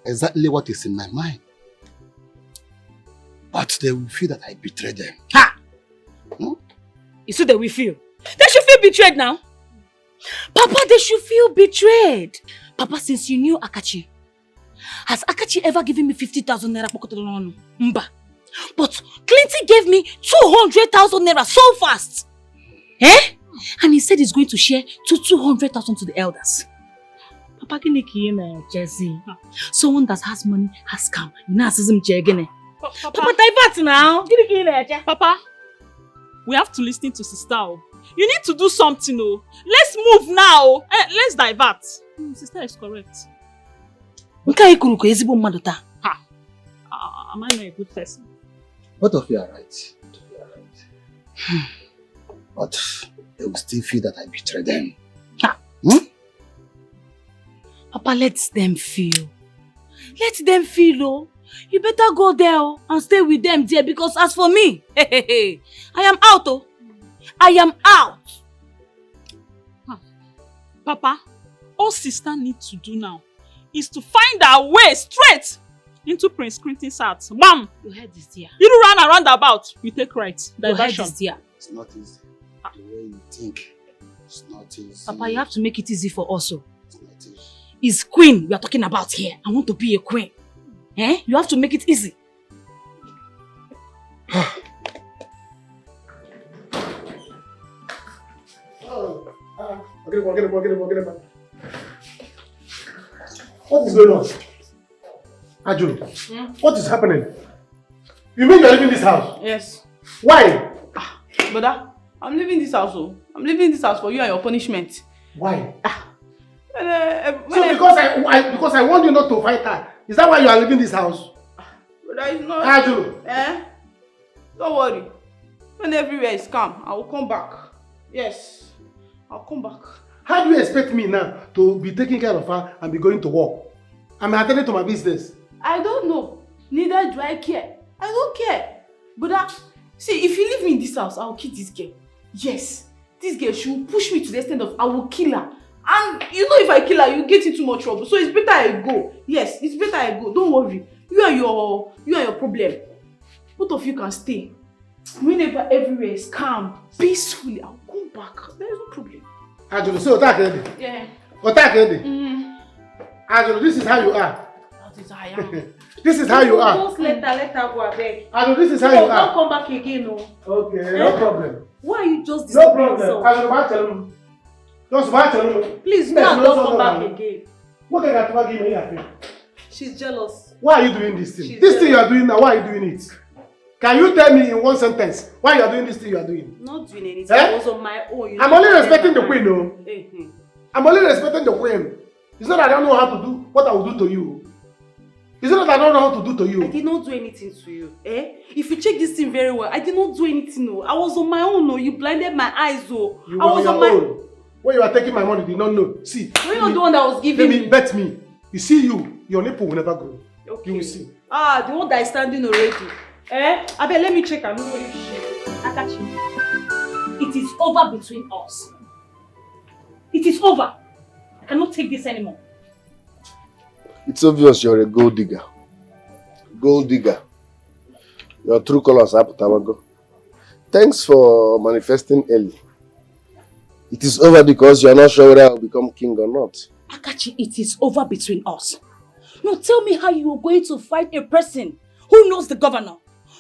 exactly what is in my mind. But they will feel that I betrayed them.
Ha! You see they will feel? They should feel betrayed now. Papa, they should feel betrayed. Papa, since you knew Akachi, has Akachi ever given me 50,000 naira? Mba. But Clinton gave me 200,000 naira so fast. Eh? And he said he's going to share 200,000 to the elders. Papa, Jesse. Someone that has money has come.
Papa, divert now. Papa, we have to listen to sister. You need to do something, oh. Let's move now. Let's divert. Sister is correct.
Am I
not a good person?
Both of you are right. But they will still feel that I betrayed them.
Papa, let them feel. Let them feel, oh. You better go there and stay with them there, because as for me, I am out, oh. I am out.
Papa, all sister needs to do now is to find our way straight into Prince Quentin's heart. Bam!
Your head is there.
You don't run around about. You take right. Diversion.
Your head is there.
It's not easy. The way you think, it's not easy.
Papa, you have to make it easy for us. It's not easy. It's queen we are talking about here. I want to be a queen. You have to make it easy.
What is going on? Ajulu, what is happening? You mean you are leaving this house?
Yes.
Why?
Brother, I'm leaving this house. Oh. I'm leaving this house for you and your punishment.
Why? Because I want you not to fight her. Is that why you are leaving this house?
Brother, it's not.
Ajulu.
Don't worry. When everywhere is calm, I will come back. Yes, I'll come back.
How do you expect me now to be taking care of her and be going to work? I'm attending to my business.
I don't know. Neither do I care. I don't care. But see, if you leave me in this house, I will kill this girl. Yes, this girl, she will push me to the extent of I will kill her. And you know, if I kill her, you get into more trouble. So it's better I go. Yes, it's better I go. Don't worry. You and your problem. Both of you can stay. Whenever everywhere is calm, peacefully, I'll come back. There is no problem.
Ajulu, so attack ready.
Yeah.
Attack ready. Ajulu, this is how you are.
That is how I am.
This is how you are.
Just let her go, I beg.
Ajulu, this is how you are.
Don't come back again, no.
Okay, no problem.
Why are you just disturbing yourself?
No problem. Ajulu,
please, don't come back again.
What can I give me?
She's jealous.
Why are you doing this thing? This thing you are doing now, why are you doing it? Can you tell me in one sentence why you are doing this thing you are doing?
Not doing anything. I was on my own.
I'm only respecting the queen, no? I'm only respecting the queen. It's not that I don't know how to do what I will do to you. It's not that I don't know how to do to you.
I did not do anything to you. If you check this thing very well, I did not do anything. No. I was on my own. No. You blinded my eyes. Oh.
You were on your own. When you are taking my money, you did not know. See.
You're not the one that was giving me.
Bet me. You see your nipple will never grow.
Okay.
You will see.
The one that is standing already. I bet let me check and know what you
I got you. It is over between us. It is over. I cannot take this anymore.
It's obvious you're a gold digger. Gold digger. Your true colors are Putamago. Thanks for manifesting early. It is over because you're not sure whether I'll become king or not.
Akachi, it is over between us. Now tell me how you are going to fight a person who knows the governor,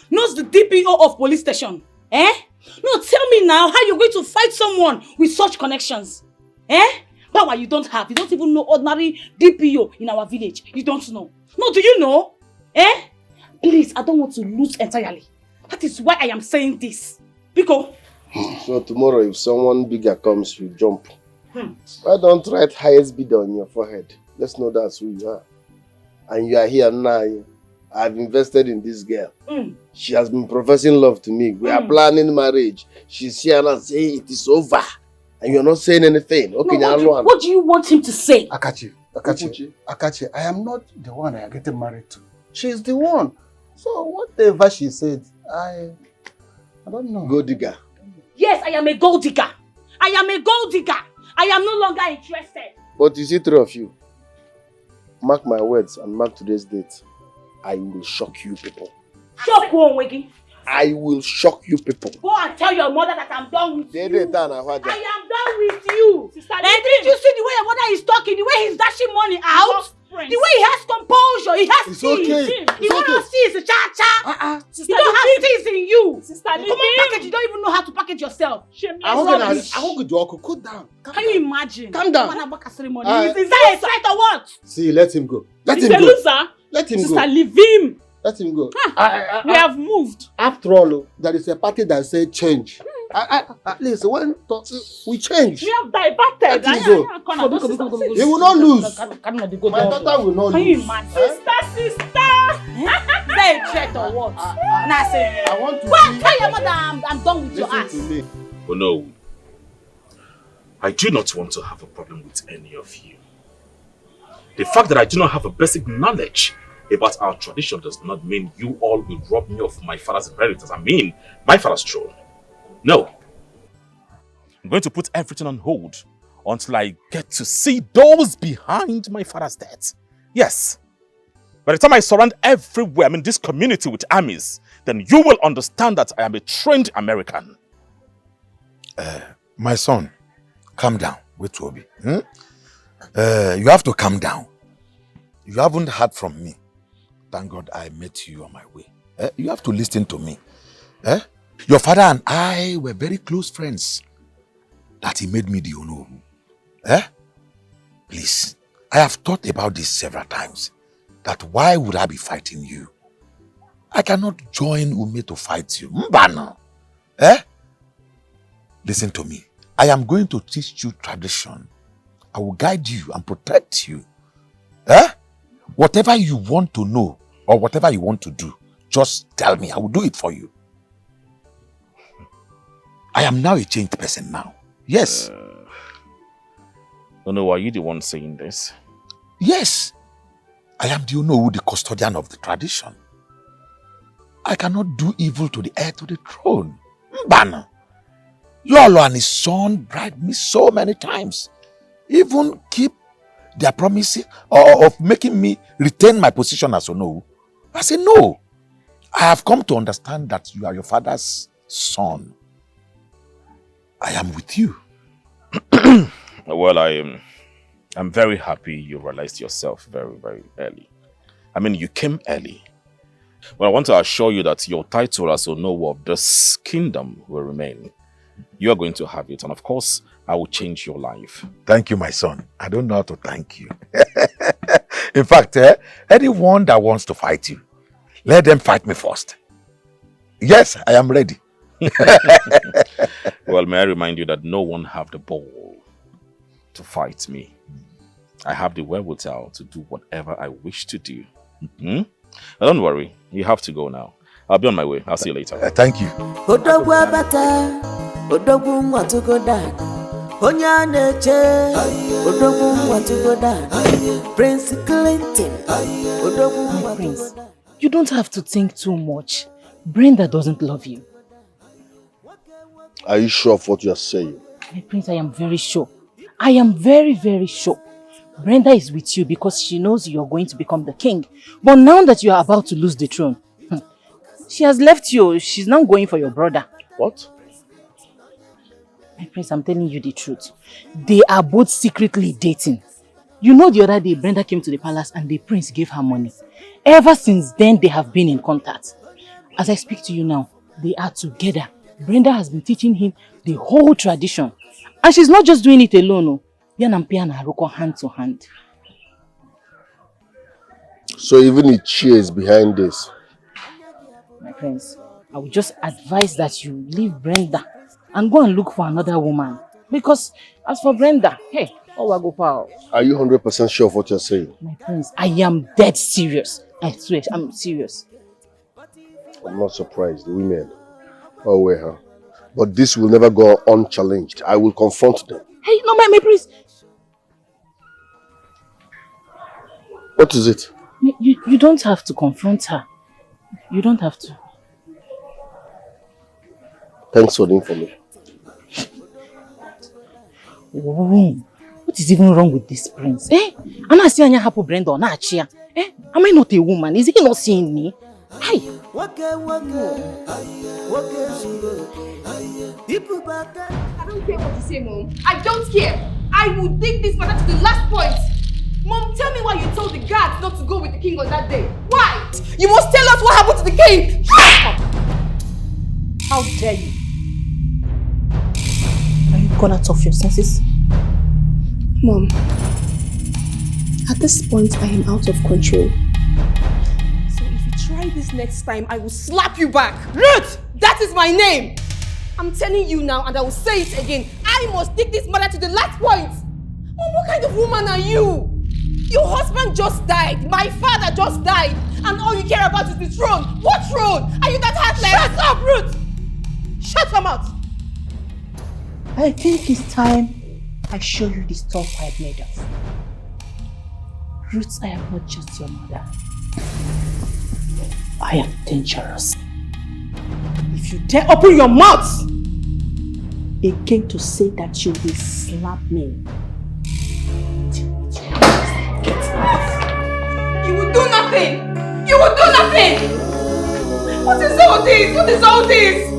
knows the DPO of police station. No, tell me now how you're going to fight someone with such connections. Power you don't have. You don't even know ordinary DPO in our village. You don't know. No, do you know? Please, I don't want to lose entirely. That is why I am saying this. Biko.
So tomorrow if someone bigger comes, you jump. Why don't write highest bidder on your forehead? Let's know that's who you are. And you are here now. I've invested in this girl. She has been professing love to me. We are planning marriage. She's here now saying it is over. And you're not saying anything. Okay,
no, what do you want him to say?
Akachi, I am not the one I am getting married to. She's the one. So whatever she said, I don't know.
Gold digger.
Yes, I am a gold digger. I am a gold digger. I am no longer interested.
But you see, three of you, mark my words and mark today's date. I will shock you people.
Shock one, Wiggy.
I will shock you people.
Go and tell your mother that I'm done with you. I am done with you.
Sister,
did you see the way your mother is talking? The way he's dashing money out? The way he has composure, he has teeth. You don't have teeth, it's cha-cha. You don't have teeth in you.
Sister,
come on, package. You don't even know how to package yourself.
I won't go to cool down.
Can you imagine?
Calm down.
Is that a threat or what?
See, let him go. Let him
go.
Loser. Let him
Sister,
go.
leave him.
Let him go.
We have moved.
After all, there is a party that says change. At least when we change.
We have diverted.
You will not lose. My daughter will not lose.
Can you imagine? Sister. Say a threat or what?
I want to
Tell your mother I'm done with your ass.
Oh no. I do not want to have a problem with any of you. The fact that I do not have a basic knowledge about our tradition does not mean you all will rob me of my father's inheritance. I mean, my father's throne. No. I'm going to put everything on hold until I get to see those behind my father's death. Yes. By the time I surround everywhere, this community with armies, then you will understand that I am a trained American.
My son, calm down. Wait, Obi. You have to calm down. You haven't heard from me. Thank God I met you on my way. You have to listen to me. Your father and I were very close friends. That he made me the Onowu. Please, I have thought about this several times. That why would I be fighting you? I cannot join Ume to fight you. Mbana. Listen to me. I am going to teach you tradition. I will guide you and protect you. Whatever you want to know or whatever you want to do, just tell me. I will do it for you. I am now a changed person now. Yes.
No, are you the one saying this?
Yes. I am the custodian of the tradition. I cannot do evil to the heir to the throne. Mbana. Lolo and his son bribed me so many times. Even keep their promises of making me retain my position as Onowu. I say no. I have come to understand that you are your father's son. I am with you.
Well, I'm very happy you realized yourself very, very early. You came early. But I want to assure you that your title as Onowu of this kingdom will remain. You are going to have it. And of course, I will change your life.
Thank you, my son. I don't know how to thank you. In fact, anyone that wants to fight you, let them fight me first. Yes, I am ready.
Well, may I remind you that no one have the ball to fight me. I have the wherewithal to do whatever I wish to do. Now, don't worry. You have to go now. I'll be on my way. I'll see you later.
Thank you.
Prince Clinton. My prince, you don't have to think too much. Brenda doesn't love you.
Are you sure of what you are saying?
My prince, I am very sure. I am very, very sure. Brenda is with you because she knows you are going to become the king. But now that you are about to lose the throne, she has left you. She's now going for your brother.
What?
My prince, I'm telling you the truth. They are both secretly dating. You know the other day Brenda came to the palace and the prince gave her money. Ever since then, they have been in contact. As I speak to you now, they are together. Brenda has been teaching him the whole tradition. And she's not just doing it alone. Yan and Piana are hand to hand.
So even Ichie is behind this?
My friends, I would just advise that you leave Brenda and go and look for another woman. Because as for Brenda, hey,
are you 100% sure of what you're saying?
My friends, I am dead serious. I swear, I'm serious.
I'm not surprised, women. Oh, wait, huh? But this will never go unchallenged. I will confront them.
Hey, no, my prince.
What is it?
You don't have to confront her. You don't have to.
Thanks for the information.
What is even wrong with this prince? I'm not seeing happy Brenda or not. Am I not a woman? Is he not seeing me? Hey.
I don't care what you say, Mom. I don't care. I will take this matter to the last point. Mom, tell me why you told the guards not to go with the king on that day. Why? You must tell us what happened to the king.
How dare you? Are you gone out of your senses?
Mom, at this point, I am out of control.
So if you try this next time, I will slap you back. Ruth! That is my name!
I'm telling you now, and I will say it again. I must take this matter to the last point. Mom, what kind of woman are you? Your husband just died. My father just died. And all you care about is the throne. What throne? Are you that heartless?
Shut up, Ruth! Shut your mouth!
I think it's time I show you the stuff I'm made of. Ruth, I am not just your mother. I am dangerous. If you dare open your mouth again to say that you will slap me,
you will do nothing! You will do nothing! What is all this? What is all this?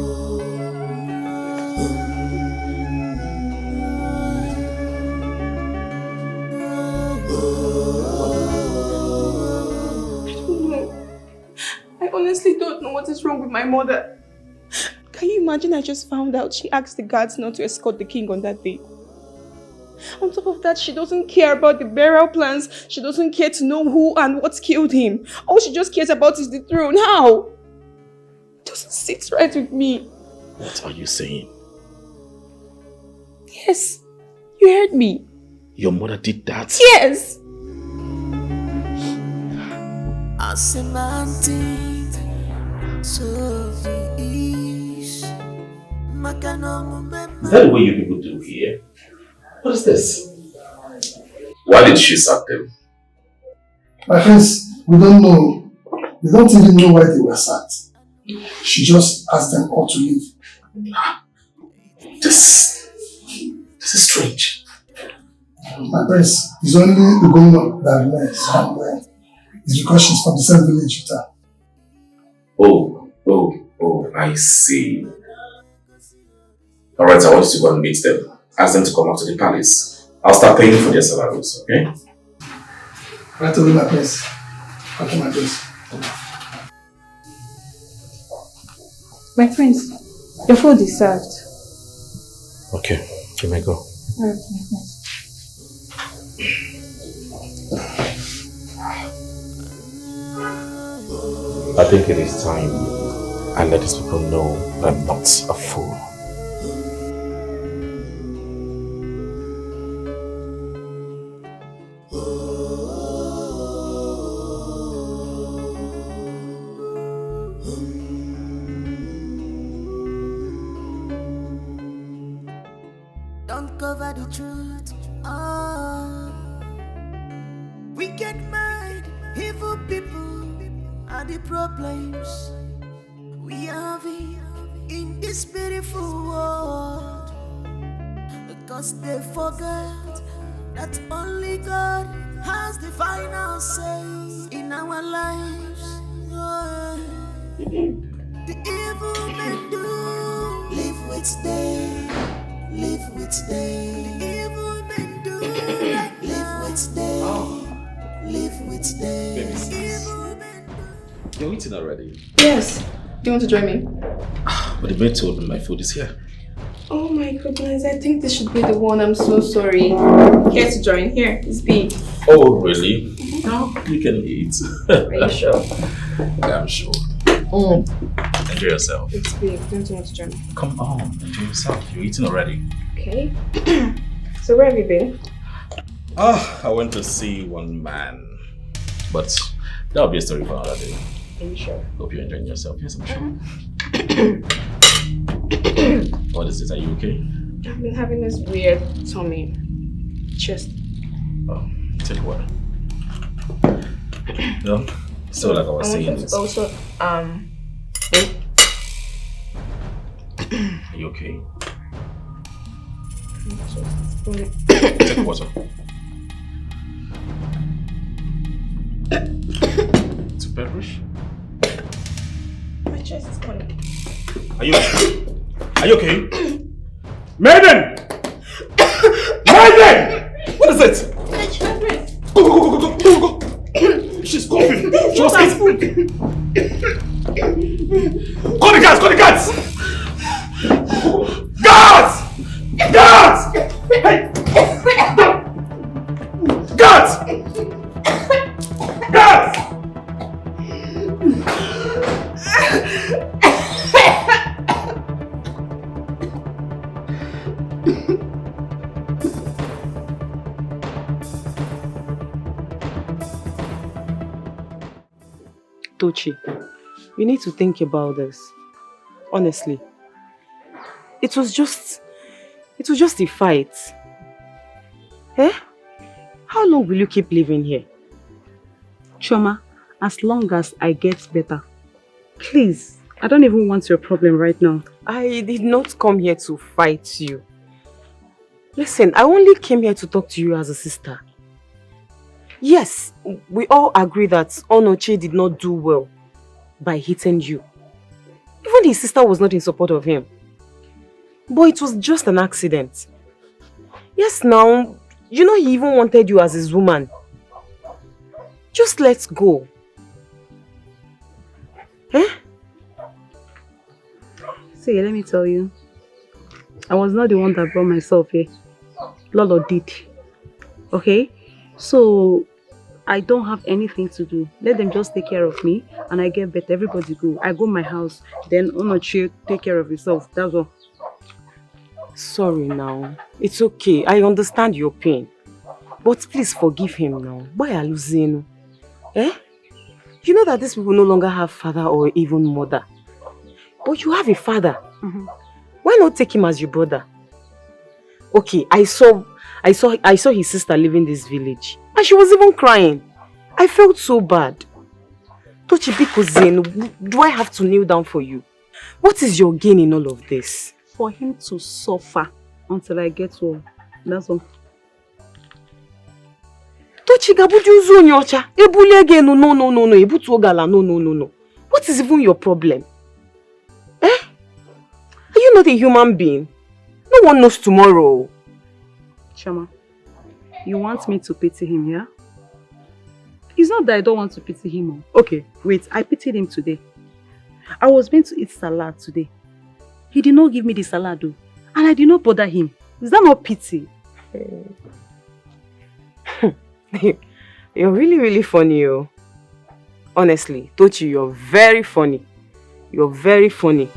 I honestly don't know what is wrong with my mother. Can you imagine I just found out she asked the guards not to escort the king on that day? On top of that, she doesn't care about the burial plans. She doesn't care to know who and what killed him. All she just cares about is the throne. How? It doesn't sit right with me.
What are you saying?
Yes, you heard me.
Your mother did that?
Yes.
Is that the way you people do here? What is this? Why did she sack them?
My friends, we don't know. We don't even know why they were sacked. She just asked them all to leave.
This is strange.
My friends, it's only the governor that remains. And it's because she's from the same village with her.
Oh, I see. Alright, I want you to go and meet them. Ask them to come out to the palace. I'll start paying for their salaries, okay?
Right away, my prince. Okay, my prince.
My prince, your food is served.
Okay, you may go.
Alright, my prince.
I think it is time I let these people know that I'm not a fool.
Don't cover the truth. Wicked mind, evil people are the problems we have in this beautiful world. Because they forget that only God has the final say in our lives. The evil men do live with them. Live with them. The evil men do live with them. Live with them.
You're eating already?
Yes. Do you want to join me?
But the maid told me my food is here.
Oh my goodness, I think this should be the one. I'm so sorry. Here to join. Here, it's big.
Oh, really? No, you can eat.
Are you sure?
Yeah, I'm sure. Enjoy yourself.
It's big. Don't you want to join me?
Come on, enjoy yourself. You're eating already.
Okay. So where have you been?
I went to see one man. But that'll be a story for another day.
Are you sure?
Hope you're enjoying yourself. Yes, I'm sure. What is this? Are you okay?
I've been having this weird tummy. Chest.
Oh, take water. No? So like I was saying it's...
Also,
Are you okay? Take water. Too pepperish?
My chest is calling.
Are you okay? Are you okay? Maiden! Maiden! What is it? Go. She's coughing. She was eating. Call the guards! Guards! Hey! Guards!
Tochi, you need to think about this. Honestly. It was just a fight. Eh? How long will you keep living here?
Choma, as long as I get better. Please, I don't even want your problem right now.
I did not come here to fight you. Listen, I only came here to talk to you as a sister. Yes, we all agree that Onoche did not do well by hitting you. Even his sister was not in support of him. But it was just an accident. Yes, now, you know he even wanted you as his woman. Just let's go. Eh?
See, let me tell you. I was not the one that brought myself here. Lolo did. Okay? So, I don't have anything to do. Let them just take care of me and I get better. Everybody go. I go my house. Then Onoche take care of himself. That's all.
Sorry now. It's okay. I understand your pain. But please forgive him now. Why are you losing? Eh? You know that these people no longer have father or even mother. But you have a father. Why not take him as your brother? Okay, I saw his sister leaving this village. And she was even crying. I felt so bad. Tochibiko Zen, do I have to kneel down for you? What is your gain in all of this?
For him to suffer until I get well. That's all.
Tochigabuju nyocha. Ebulege no. Ebutuogala no. What is even your problem? Eh? Are you not a human being? No one knows tomorrow.
Chama, you want me to pity him, yeah? It's not that I don't want to pity him. Okay, wait, I pitied him today. I was meant to eat salad today. He did not give me the salad though. And I did not bother him. Is that not pity?
You're really, really funny, oh. Honestly, Tochi, you're very funny. You're very funny.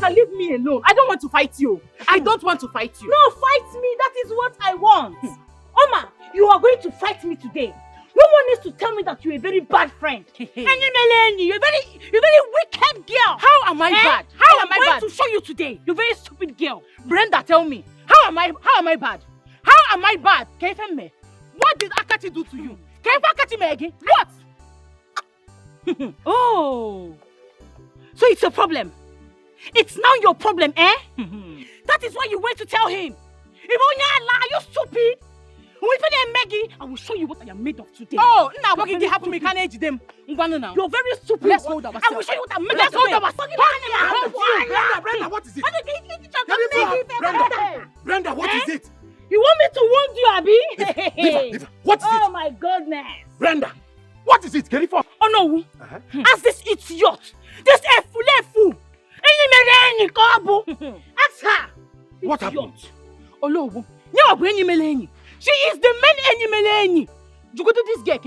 Leave me alone. I don't want to fight you. I don't want to fight you.
No, fight me. That is what I want. Oma, you are going to fight me today. No one needs to tell me that you're a very bad friend. You're a very wicked girl.
How am I bad? How am I bad?
I'm going to show you today. You're a very stupid girl.
Brenda, tell me. How am I bad? How am I bad? Kefemme, what did Akati do to you? Akati me again? What?
Oh. So it's a problem. It's now your problem, eh? That is why you went to tell him. Are you stupid? I will show you what I am made of today.
Oh, now what did happen? We can't age them.
You're very stupid.
Let's hold ourselves.
I will show you what I'm made of today.
Brenda, what is it?
Brenda, what is it? You want me to wound you, Abi?
Leave her. What is it?
Oh my goodness.
Brenda, what is it? Get for?
Oh no. As this idiot, this efu. Ask her.
What happened?
Olowo. She is the main enemy. You go to this girl,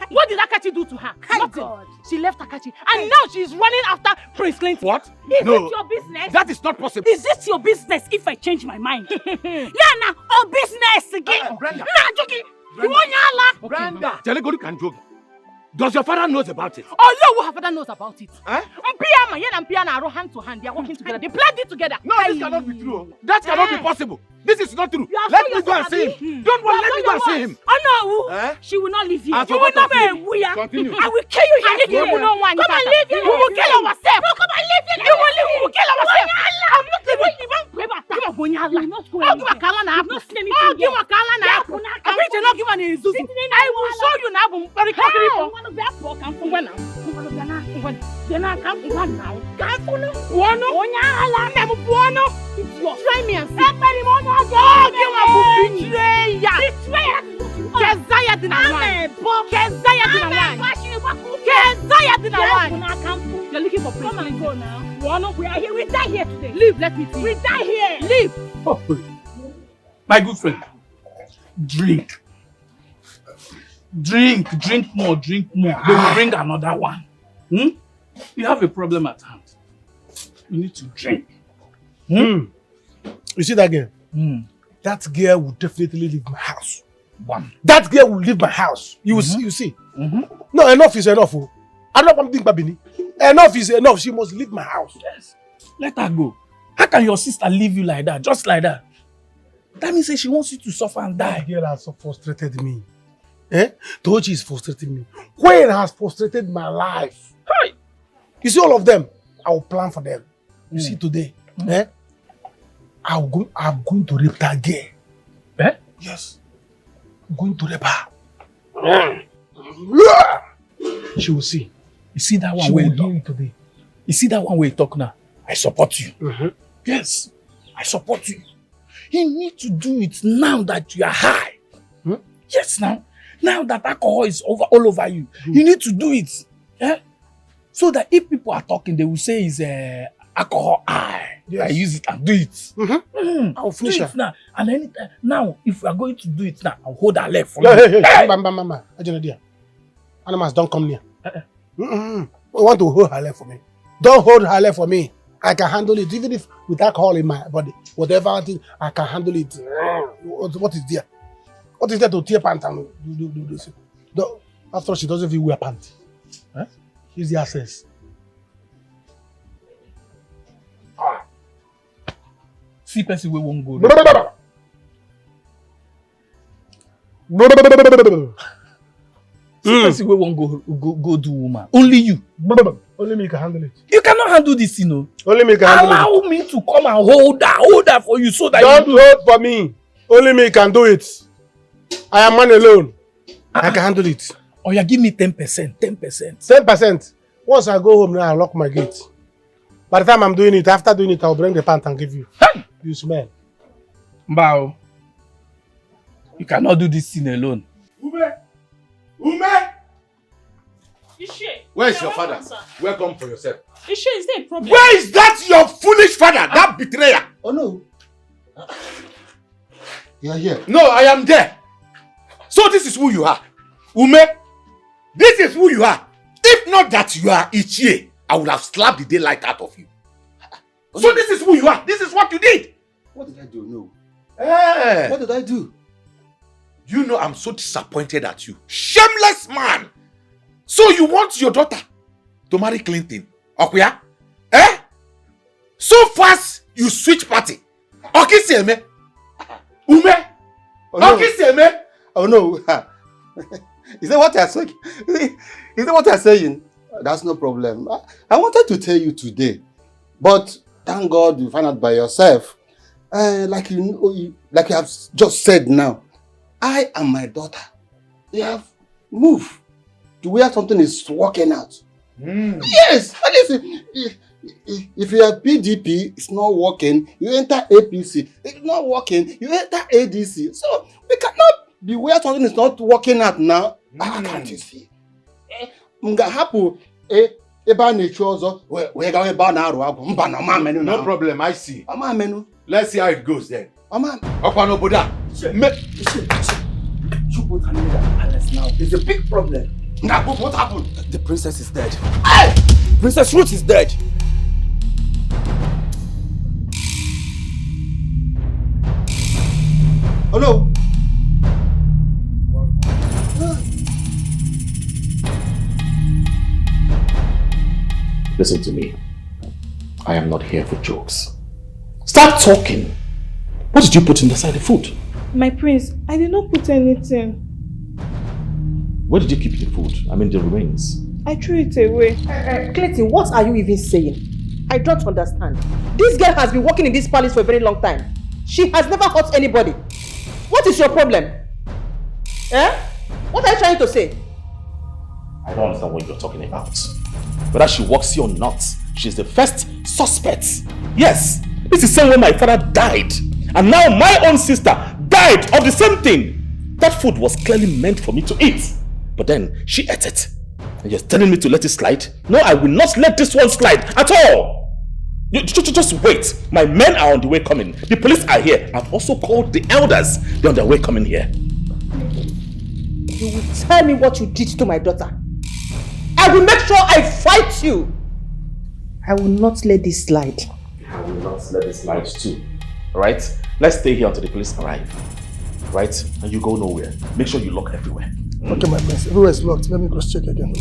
what did Akachi do to her? Nothing. She left Akachi and now she is running after Prince Clinton.
What?
Is it your business?
That is not possible.
Is it your business if I change my mind? Yeah, our business again.
Brenda.
Brenda.
Telegori can joke. Does your father knows about it?
Oh, no, her father knows about it.
Eh?
And Piana are hand to hand. They are working together. They planned it together.
No, this cannot be true. That cannot be possible. This is not true.
Let
me go and see him. Don't worry, let me go and see him.
Oh no, she will not leave you.
You will not
be.
Continue.
I will kill you here. You will not want. Come and leave you. We will kill ourselves. No, come and leave you. You will leave. We will kill ourselves. I'm not leaving. You won't pray back. You will not go. Give a Kalana. I've not seen anything. Give a Kalana. I will not give an Izuzi. I will show you now. I'm very confident. I want to be a poor. When now? Then I come to one now. Buono? Onyala, I'm buono. Try me and see. Kezaya dinawan. You're looking for Prince. Come and go now. Buono, we are here. We die here today. Leave, let me see. We die here. Leave.
Oh, my good friend, drink. Drink more. They will bring another one. You have a problem at hand. You need to drink.
You see that girl? That girl will definitely leave my house. That girl will leave my house. You will see. You see. No, enough is enough. Oh. I don't want to think Babini. Enough is enough. She must leave my house.
Yes. Let her go. How can your sister leave you like that? Just like that? That means she wants you to suffer and die.
That girl has so frustrated me. Tochi is frustrating me. Wayne has frustrated my life.
Hi.
You see all of them? I will plan for them. You see today? I'm going to rape that girl. Yes. I'm going to rape her. She will see.
You see that one where you talk today? You see that one where you talk now? I support you. Yes, I support you. You need to do it now that you are high. Yes, now that alcohol is all over you, you need to do it. So that if people are talking, they will say it's alcohol high. Yes. I use it and do it.
I'll finish
do
her.
it now. And anytime now, if we are going to do it now, I'll hold her leg for
you.
Hey.
Mama, animals don't come near. I want to hold her leg for me. Don't hold her leg for me. I can handle it, even if with alcohol in my body. Whatever I can handle it. What is there? What is there to tear pants and do this? After all, she doesn't even wear pants. Here's the access.
See person we won't go. See person we won't go do woman. Only you.
Only me can handle it.
You cannot handle this, you know.
Only me can handle it.
Allow me to come and hold her for you so that
don't hold for me. Only me can do it. I am man alone. I can handle it.
Oh, yeah, give me 10%. 10%.
10%. Once I go home now, I'll lock my gate. By the time I'm doing it, after doing it, I'll bring the pant and give you.
Hey!
You smell.
Mbao. You cannot do this thing alone.
Ume!
Ishe.
Where's your father? Welcome for yourself.
Ishe, is there a problem?
Where is that your foolish father? That betrayer?
Oh no. You are here.
No, I am there. So this is who you are. Ume, this is who you are. If not that you are Ichie, I would have slapped the daylight out of you. So this is who you are. This is what you did.
What did I do? No.
Hey.
What did I do?
You know I'm so disappointed at you. Shameless man. So you want your daughter to marry Clinton? Okuya? So fast you switch party. Okiseme? Ume? Okiseme?
Oh no. Is that what you're saying? Is that what you're saying? That's no problem. I wanted to tell you today, but thank God you found out by yourself. Like you have just said now, I and my daughter, they have moved to where something is working out. Yes, if you have PDP, it's not working. You enter APC, it's not working. You enter ADC. So we cannot be where something is not working out now. Can't you see? No
problem, I see. Let's see how it goes then. You
both are in that palace now. It's a big problem.
Now, what happened?
The princess is dead. Hey! Princess Ruth is dead.
Oh no!
Listen to me. I am not here for jokes. Start talking. What did you put inside the food?
My prince, I did not put anything.
Where did you keep the food? I mean the remains.
I threw it away.
Clayton, what are you even saying? I don't understand. This girl has been working in this palace for a very long time. She has never hurt anybody. What is your problem? What are you trying to say?
I don't understand what you're talking about. Whether she works here or not, she's the first suspect. Yes, it's the same way my father died. And now my own sister died of the same thing. That food was clearly meant for me to eat. But then she ate it. And you're telling me to let it slide? No, I will not let this one slide at all. Just wait. My men are on the way coming. The police are here. I've also called the elders. They're on their way coming here.
You will tell me what you did to my daughter. I will make sure I fight you. I will not let this slide.
I will not let this slide too. Alright? Let's stay here until the police arrive. right? And you go nowhere. Make sure you lock everywhere.
Okay, my prince. Everywhere is locked. Let me cross check again.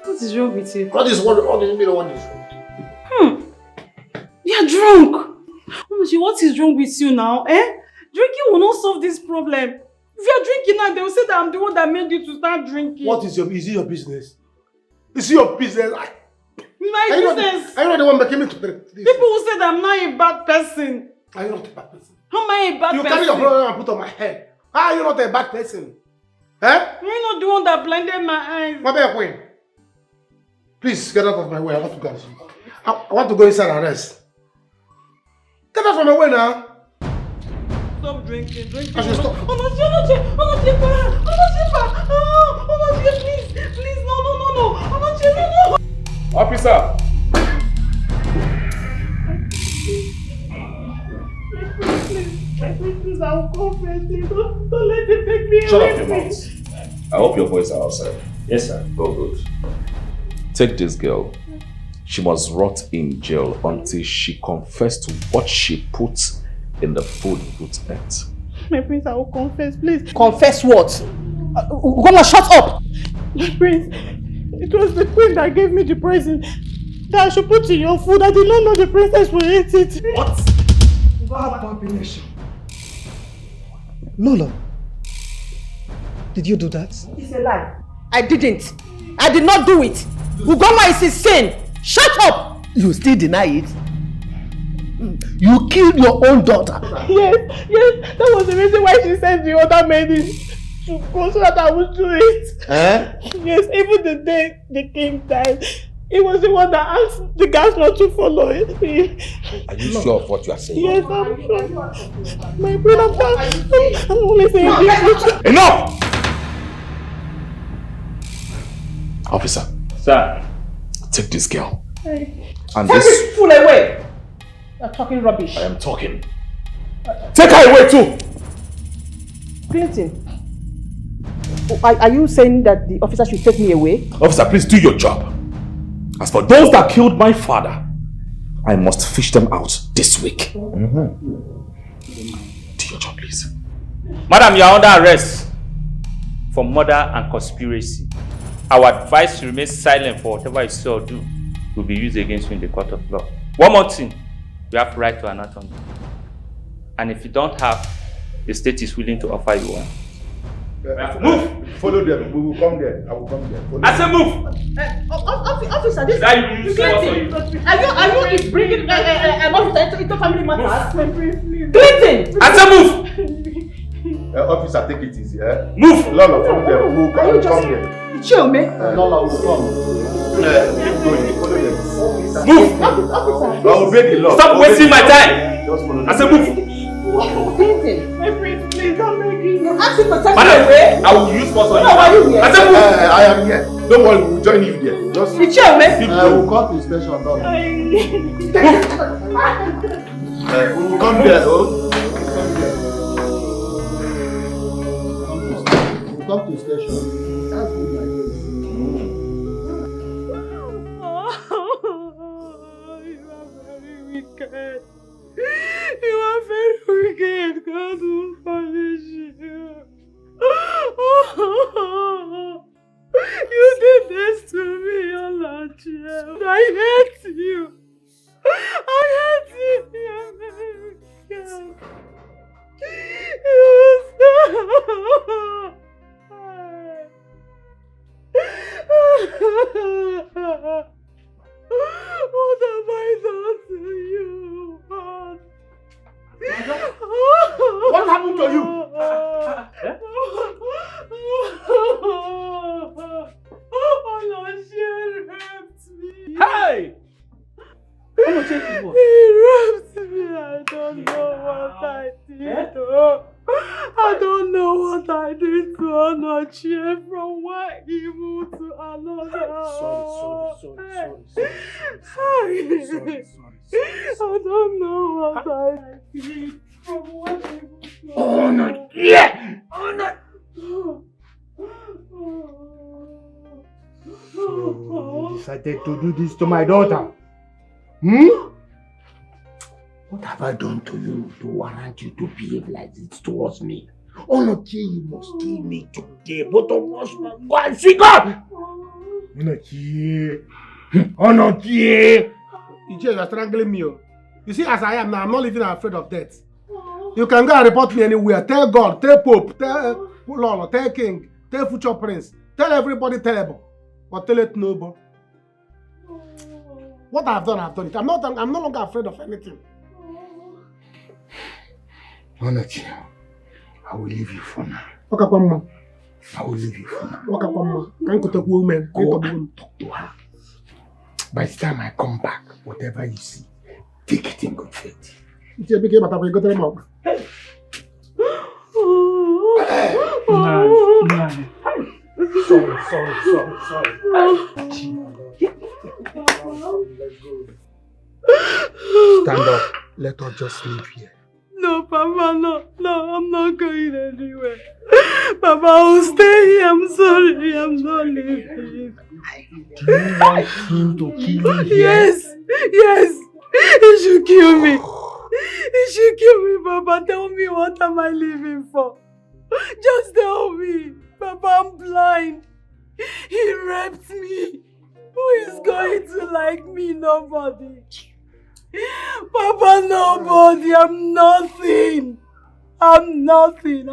What is wrong with you?
What do you mean what is wrong?
You're drunk. Omochi, what is wrong with you now? Drinking will not solve this problem. If you're drinking now, they will say that I'm the one that made you to start drinking.
Is it your business? Is it your business?
My business.
Are you not the one making me to drink this?
People will say that I'm not a bad person.
Are you not a bad person?
How am I a bad person?
You carry your brother and put on my head. How are you not a bad person?
You're not the one that blinded my eyes.
My bad queen. Please get out of my way. I want to go. I want to go inside and rest. Get out of my way now.
Stop drinking.
I should stop.
Omochi, please, no. Omochi, no.
Officer!
Please, I will confess. Don't let it take me away.
Shut up your mouth. I hope your boys are outside. Yes, sir. Oh, good. Take this girl. She must rot in jail until she confessed to what she put in the food Ruth ate.
My prince, I will confess, please.
Confess what? Ugoma, shut up!
My prince, it was the queen that gave me the present that I should put in your food. I did not know the princess would eat it.
What?
Abomination. Lola, did you do that?
It's a lie. I didn't. I did not do it. Ugoma is insane. Shut up!
You still deny it? You killed your own daughter.
Yes, that was the reason why she sent the other maiden to go so that I would do it. Yes, even the day the king died, it was the one that asked the guys not to follow it.
Are you sure of what you are saying?
Yes, I'm sure. My brother, I'm only saying this.
Enough! Officer.
Sir.
Take this girl.
Hey.
And
Take
this
this fool away! You're talking rubbish.
I am talking. Take her away too!
Clinton, are you saying that the officer should take me away?
Officer, please do your job. As for those that killed my father, I must fish them out this week. Do your job, please.
Madam, you are under arrest for murder and conspiracy. Our advice to remain silent for whatever you say or do will be used against you in the court of law. One more thing, you have right to anatomy. And if you don't have, the state is willing to offer you one.
Move! Follow them. We will come there. I will come there. Follow
I say move!
Officer, this are you bringing an officer into family matters?
Clinton! I say move!
Officer, take it easy.
Move!
Lola, from there. We will come there.
Chill, man.
Lola will come. Keep going. Follow them.
Move!
I will obey the law.
Stop wasting my time! I say move!
Clinton.
My prince, please, I'm begging you.
Ask him to take
Madam,
me away.
I will use force on you.
Are you here?
I say move!
I am here. Don't worry, we will join you there. Just
You chill, man.
we will come to the station. We will come there, though. We will come to the station. That's good, my dear.
You are very wicked. God will punish you. You did this to me, Olache. I hate you. I hate you. You are very wicked. You so... What have I done to you?
What happened to you?
Olache raped me.
Hey!
He raped me. I don't know what I did. I don't know what I did to Olache from one evil to another. Sorry. I don't know what I did from one evil to another.
Oh, no. Yeah. Oh, no.
You decided to do this to my daughter. Hmm? What have I done to you to warrant you to behave like this towards me? Onochie, you must kill me today. Both of us must go and see God. Onochie. Onochie.
You are strangling me. You see, as I am now, I'm not living afraid of death. You can go and report me anywhere. Tell God, tell Pope, tell Lord, tell King, tell future Prince. Tell everybody terrible. But tell it nobody. What I've done it. I'm no longer afraid of anything.
Onochie, I will leave you for now.
Okay, come on.
I will leave you for now.
Okay, come on. Can't go to woman.
Go and talk to her. By the time I come back, whatever you see, take it in good faith.
Sorry.
Stand up. Let us just leave here.
No, Papa, no, I'm not going anywhere. Papa, I'll stay here. I'm sorry, I'm not leaving.
Do you want him to kill you here?
Yes, he should kill me. He should kill me, Papa. Tell me, what am I living for? Just tell me. Papa, I'm blind. He raped me. Who is going to like me? Nobody. Papa, nobody. I'm nothing. I'm nobody.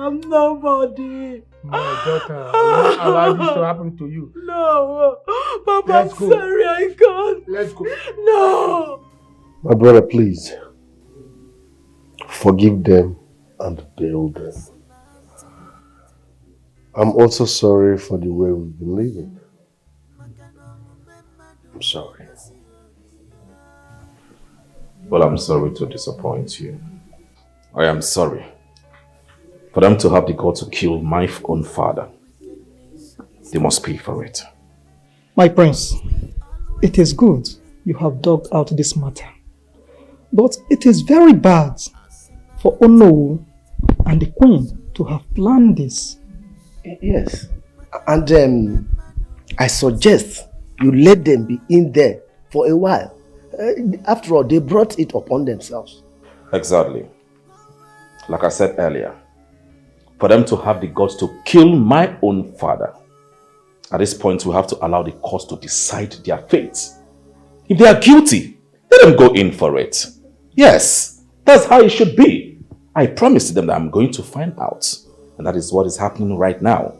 My daughter, will not allow this to happen to you.
No. Papa, I'm sorry, I can't.
Let's go.
No.
My brother, please. Forgive them and bail them. I'm also sorry for the way we've been living. I'm sorry.
Well, I'm sorry to disappoint you. I am sorry for them to have the guts to kill my own father. They must pay for it.
My prince, it is good you have dogged out this matter. But it is very bad for Onowu and the queen to have planned this.
Yes. And I suggest you let them be in there for a while. After all, they brought it upon themselves.
Exactly. Like I said earlier, for them to have the guts to kill my own father, at this point we have to allow the courts to decide their fate. If they are guilty, let them go in for it. Yes, that's how it should be. I promised them that I'm going to find out. And that is what is happening right now.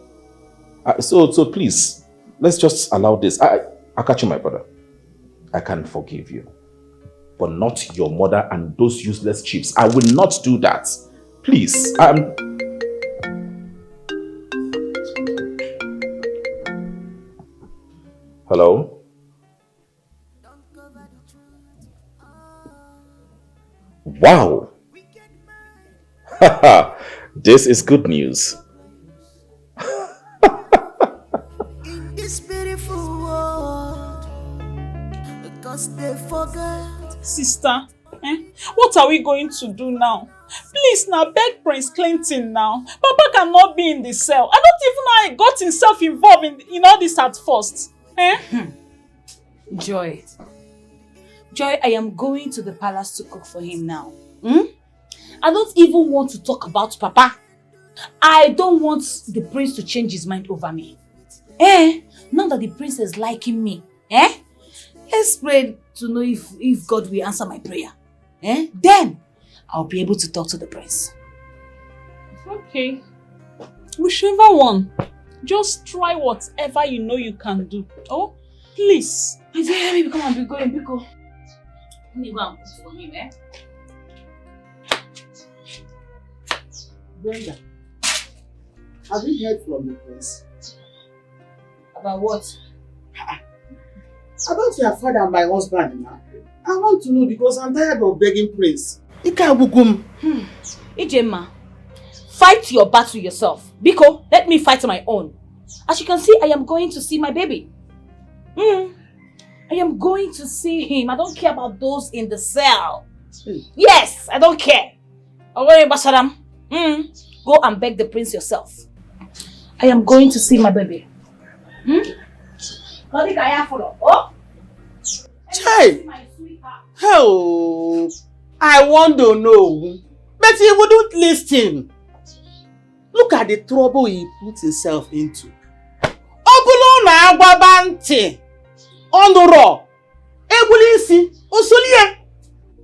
So please, let's just allow this. I'll catch you, my brother. I can forgive you. But not your mother and those useless chiefs. I will not do that. Please. Hello? Wow! Haha, this is good news.
In this beautiful world, because they forget.
Sister, what are we going to do now? Please now, beg Prince Clinton now. Papa cannot be in the cell. I don't even know how he got himself involved in all this at first.
Joy, I am going to the palace to cook for him now. I don't even want to talk about Papa. I don't want the prince to change his mind over me. Now that the prince is liking me, let's pray to know if God will answer my prayer. Then I'll be able to talk to the prince.
Okay. Whichever one. Just try whatever you know you can do. Oh, please.
Let me come and be going, Biko. Let me go and cook for him,
Brenda, have you heard from the prince?
About what?
About your father and my husband now. I want to know because I'm tired of begging Prince.
Ijema, fight your battle yourself. Biko, let me fight my own. As you can see, I am going to see my baby. I am going to see him. I don't care about those in the cell. Yes, I don't care. Go and beg the prince yourself. I am going to see my baby.
Chai! Oh, I want to know. But he wouldn't listen. Look at the trouble he put himself into. Obulo na agwaba ntị. Onuro. Ebulisi. Osolie.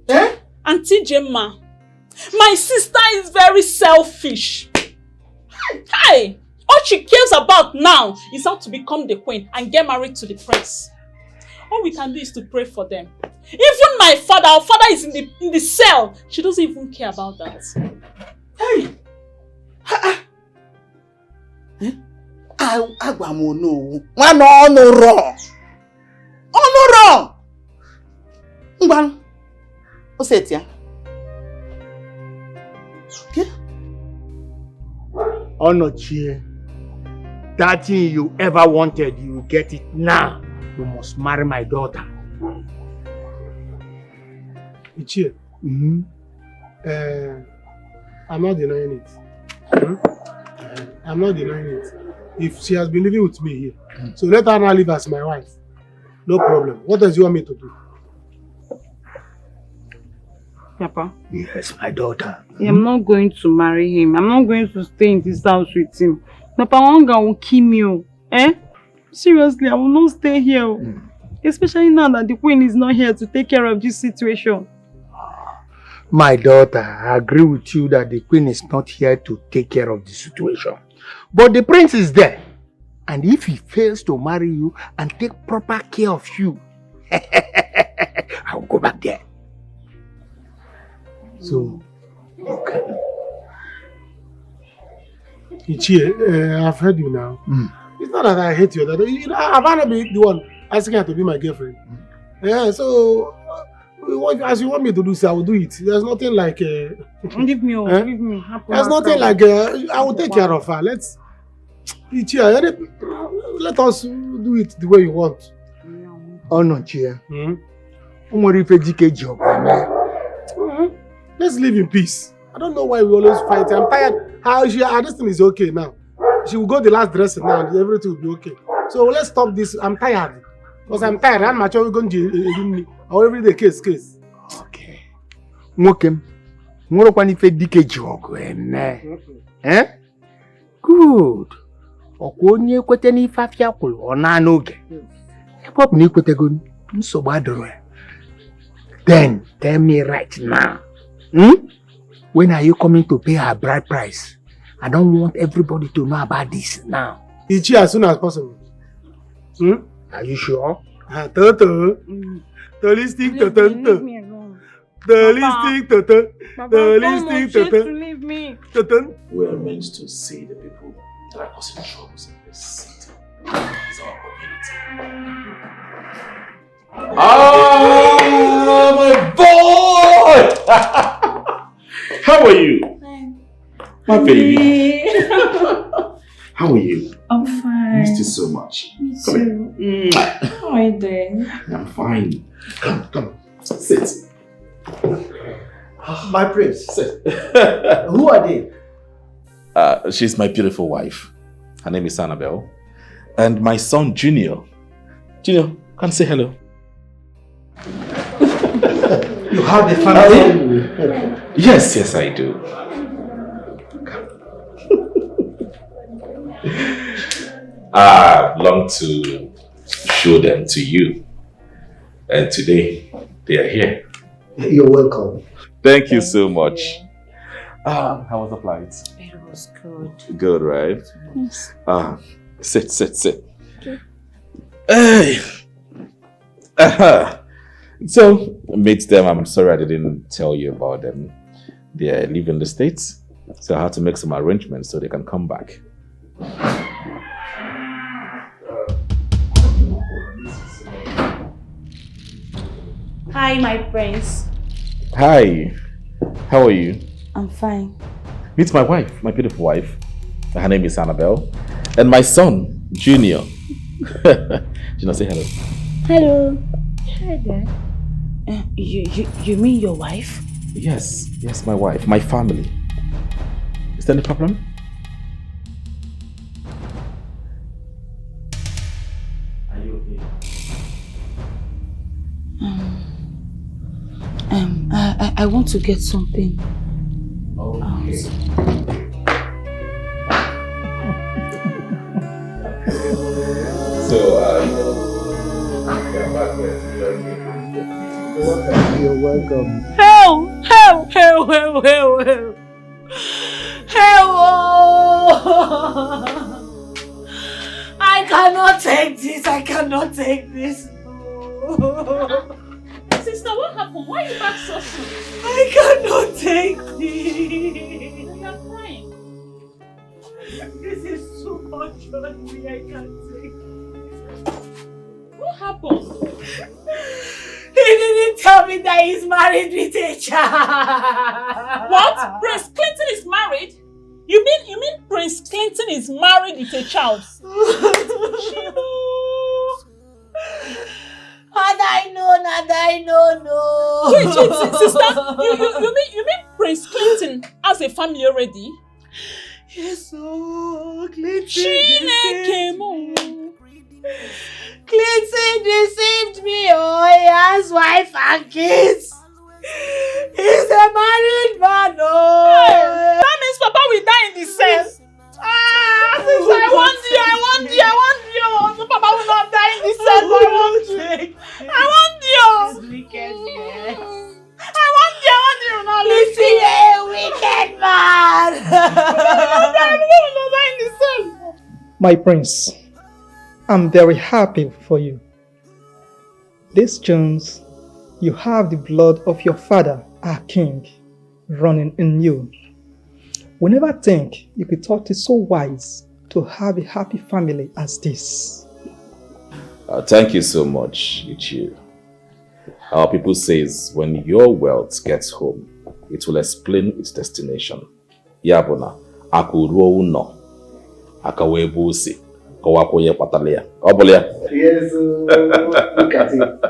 Eh? Auntie Gemma, my sister is very selfish. Hey! All she cares about now is how to become the queen and get married to the prince. All we can do is to pray for them. Even my father, our father is in the cell. She doesn't even care about that.
Hey! Agwamono. One honor. Honor. Ngwan. Osetia. Okay.
Onochie. That thing you ever wanted, you will get it now. You must marry my daughter.
Ichie. I'm not denying it. I'm not denying it. If she has been living with me here, so let her now live as my wife. No problem. What does you want me to do?
Papa.
Yes, my daughter.
I'm not going to marry him. I'm not going to stay in this house with him. Papa Wanga will kill me. Eh? Seriously, I will not stay here. Especially now that the queen is not here to take care of this situation.
My daughter, I agree with you that the queen is not here to take care of the situation. But the prince is there. And if he fails to marry you and take proper care of you, I will go back there.
So, okay. Ichie, I've heard you now. It's not that I hate you. That I want to be the one asking her to be my girlfriend. Yeah, so as you want me to do so, I will do it. There's nothing like.
Leave me, leave me.
There's nothing like. I will take care of her. Let's. Ichie, let us do it the way you want.
Oh no, Chia.
Let's live in peace. I don't know why we always fight. I'm tired. This thing is okay now. She will go the last dressing now and everything will be okay. So let's stop this. I'm tired. Because I'm tired. I'm mature going to or every day case.
Okay. Mokem. Moro kwani fe dike jogo Eh? Good. Okonye kwete ni fafia kwulu ona n'oge. Pop ni kwete go nsogbu adoro. Then tell me right now. When are you coming to pay her bride price? I don't want everybody to know about this now.
Ichi as soon as possible.
Are you sure?
Toto. Holistic toto. Holistic toto. Holistic toto.
Leave me.
Toto.
We are meant to see the people that are causing troubles in this city. It's our community. Oh, my boy! How are you?
Fine.
My baby. How are you?
I'm fine.
Missed you so much.
Me
Come
too.
here.
How are you doing?
I'm fine. Come. Sit.
My prince. Sit. Who are they?
She's my beautiful wife. Her name is Annabelle. And my son, Junior. Junior, come say hello.
You have a family?
Yes, I do. I long to show them to you. And today, they are here.
You're welcome.
Thank you so much. How was the flight?
It was good.
Good, right?
Yes.
Sit.
Okay.
Hey. So, meet them. I'm sorry I didn't tell you about them. They are leaving the States. So I had to make some arrangements so they can come back.
Hi, my prince.
Hi. How are you?
I'm fine.
Meet my wife, my beautiful wife. Her name is Annabelle. And my son, Junior. Junior, say hello.
Hello. Hi there. You mean your wife?
Yes, my wife, my family. Is there any problem? Are you
I want to get something.
Okay.
You're welcome.
Hell! I cannot take this.
Sister, what happened? Why are you back so soon?
I cannot take this.
You are crying.
This is too much for me. I can't take it.
What happened?
He didn't tell me that he's married with a child.
What? Prince Clinton is married? You mean Prince Clinton is married with a child?
Had I known, no.
Wait, sister, you mean Prince Clinton has a family already?
Yes, oh, Clinton deceived me, oh, he has wife and kids. He's a married man, oh.
Hey, that means Papa will die in the cell. Sister, I want you. So Papa will not die in the cell, but I want you.
This wicked man.
I want you now.
Listen, a wicked man.
My prince, I'm very happy for you. This Jones, you have the blood of your father, our king, running in you. We never think you could thought it so wise to have a happy family as this.
Thank you so much, Ichie. Our people says when your wealth gets home, it will explain its destination. Yabona, akuruo uno, akawebusi, kawakoye patalia. Obolia.
Yes, look at it.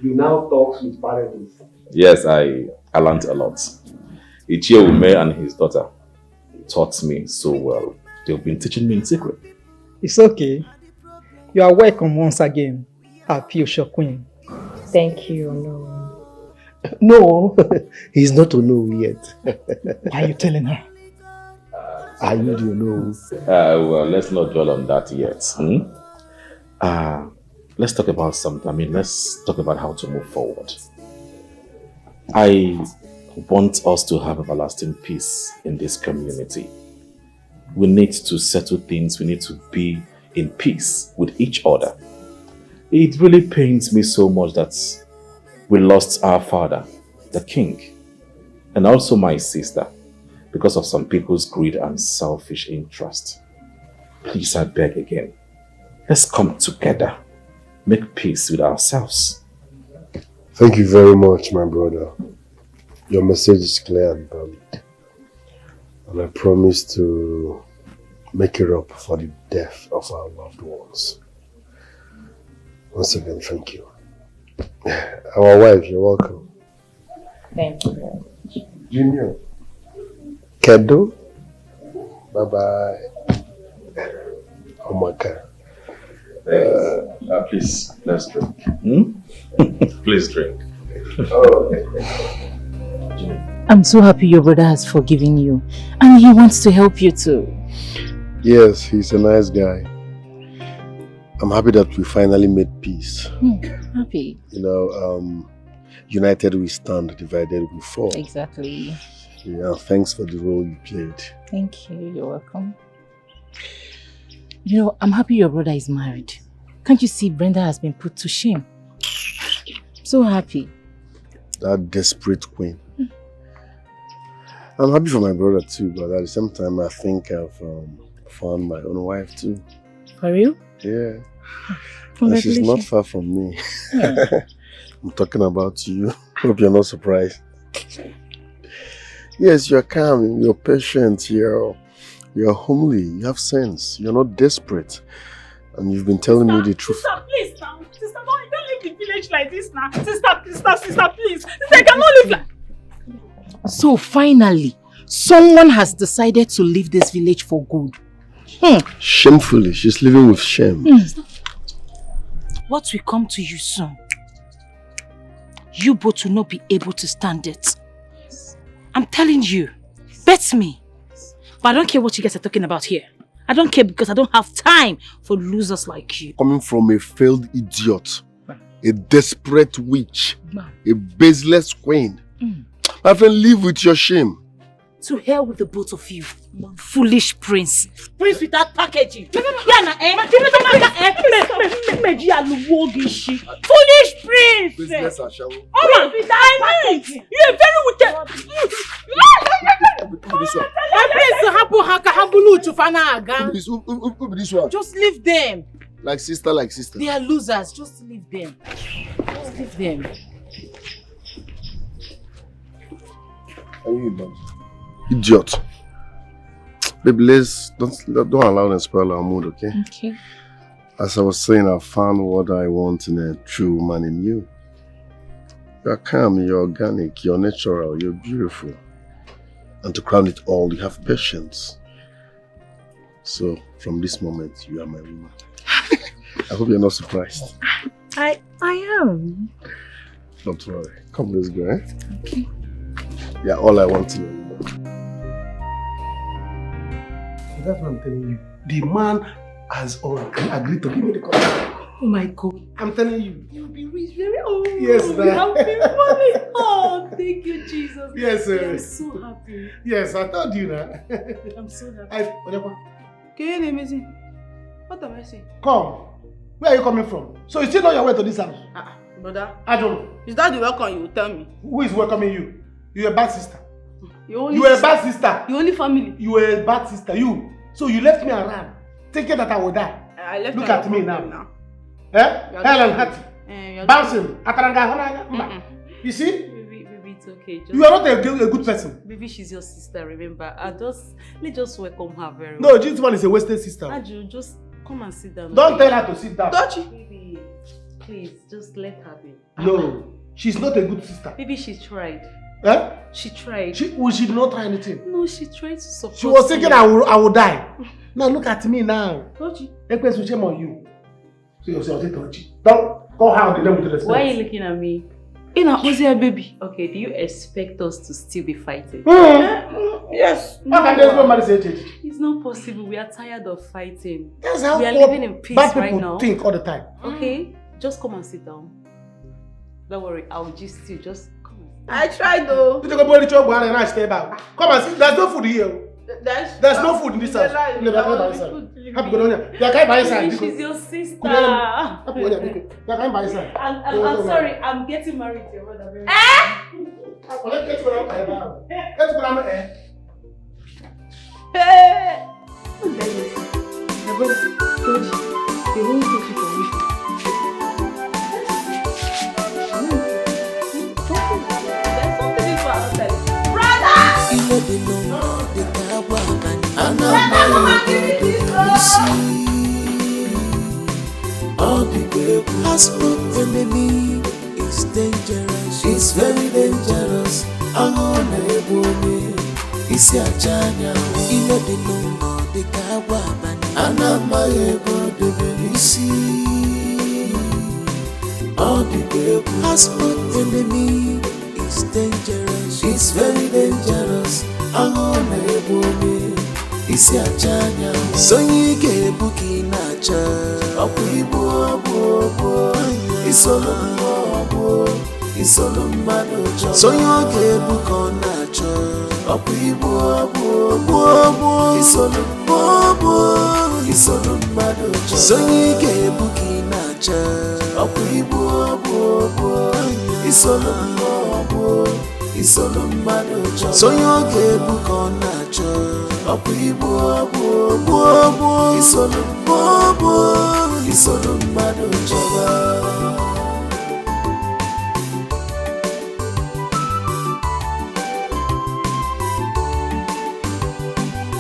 You now talk with parables.
Yes, I learned a lot. Ichie Ume and his daughter taught me so well. They've been teaching me in secret.
It's okay. You are welcome once again, our future queen.
Thank you,
No, he's not Ono yet.
Why are you telling her?
Are you the Ono?
Well, let's not dwell on that yet. Let's talk about something. Let's talk about how to move forward. I want us to have everlasting peace in this community. We need to settle things. We need to be in peace with each other. It really pains me so much that we lost our father, the king, and also my sister, because of some people's greed and selfish interest. Please, I beg again, let's come together, make peace with ourselves.
Thank you very much, my brother. Your message is clear and valid. And I promise to make it up for the death of our loved ones. Once again, thank you. Our wife, you're welcome.
Thank you very much.
Junior. Kedo. Bye-bye. Oh my God.
Please, let's drink. Please drink.
I'm so happy your brother has forgiven you and he wants to help you too.
Yes, he's a nice guy. I'm happy that we finally made peace.
Happy.
You know, united we stand, divided we fall.
Exactly.
Yeah, thanks for the role you played.
Thank you. You're welcome. You know, I'm happy your brother is married. Can't you see Brenda has been put to shame? So happy.
That desperate queen. I'm happy for my brother too, but at the same time, I think I've found my own wife too.
For real?
Yeah. And she's not far from me.
Yeah.
I'm talking about you. Hope you're not surprised. Yes, you're calm, you're patient, you're homely, you have sense, you're not desperate. And you've been telling me the truth.
Sister, please now. Sister, don't leave the village like this now. Sister, please. Sister, I cannot live like...
So finally, someone has decided to leave this village for good.
Shamefully, she's living with shame.
what will come to you soon. You both will not be able to stand it. I'm telling you, bet me. But I don't care what you guys are talking about here. I don't care because I don't have time for losers like you.
Coming from a failed idiot, a desperate witch, a baseless queen. My friend, live with your shame.
To hell with the both of you. Foolish prince. Prince without packaging. Foolish prince.
Business as shall.
Oh, you're very wicked. Just leave them.
Like sister.
They are losers. Just leave them. Just leave them.
Are you imagine? Idiot. Baby, don't allow them to spoil our mood, okay?
Okay.
As I was saying, I found what I want in a true woman in you. You're calm, you're organic, you're natural, you're beautiful. And to crown it all, you have patience. So, from this moment, you are my woman. I hope you're not surprised.
I am.
Don't worry. Come, let's go, eh?
Okay.
Yeah, all I want in a woman.
That's what I'm telling you. The man has agreed to give me the contract.
Oh my God.
I'm telling you.
You'll be rich very old.
Yes, sir.
You have been money. Oh, thank you, Jesus.
Yes, sir.
I'm so happy.
Yes, I told you that.
I'm so happy. What am I saying?
Come. Where are you coming from? So you still know your way to this house?
Brother.
I don't.
Is that the welcome you will tell me?
Who is welcoming you? You're a bad sister.
You are
a bad sister.
The only family.
You are a bad sister. You. So you left me around, thinking that I would die.
I left.
Look at me now. Eh? Helen Hattie. Bouncing. You see?
Baby, it's okay.
You are not a good person.
Baby, she's your sister, remember? Let's just welcome her very
well. No, this one is a wasted sister.
Aju, just come and sit down.
Don't tell her to sit down.
Don't you? Baby, please, just let her be.
No, she's not a good sister.
Baby, she tried.
Eh?
She tried.
She did not try anything.
No, she tried to support.
She was thinking I will die. Now look at me now.
Don't you?
Shame on you. So don't go how the devil to the.
Why are you looking at me? Baby. Okay, do you expect us to still be fighting?
Yes. How can there's no marriage age?
It's not possible. We are tired of fighting.
That's how
we are living in peace right now.
Think all the time.
Okay, just come and sit down. Don't worry, I'll just you. Just come. I tried though.
Come and sit. There's no food here. There's no food in this house.
She's your sister. I'm sorry, I'm getting married to your brother.
All the way passport enemy is dangerous. It's very dangerous. Ebube, it's a chanya. Ino de no de kawa bani. Anama Ebube, all the way passport enemy is dangerous. It's very dangerous. Ebube, it's a chanya. So you get bookie nacha. So you get book on nacho. So you get book in nacho. So you get book on nacho.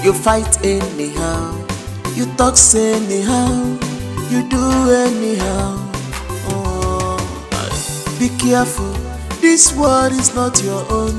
You fight anyhow, you talk anyhow, you do anyhow. Oh, be careful, this world is not your own.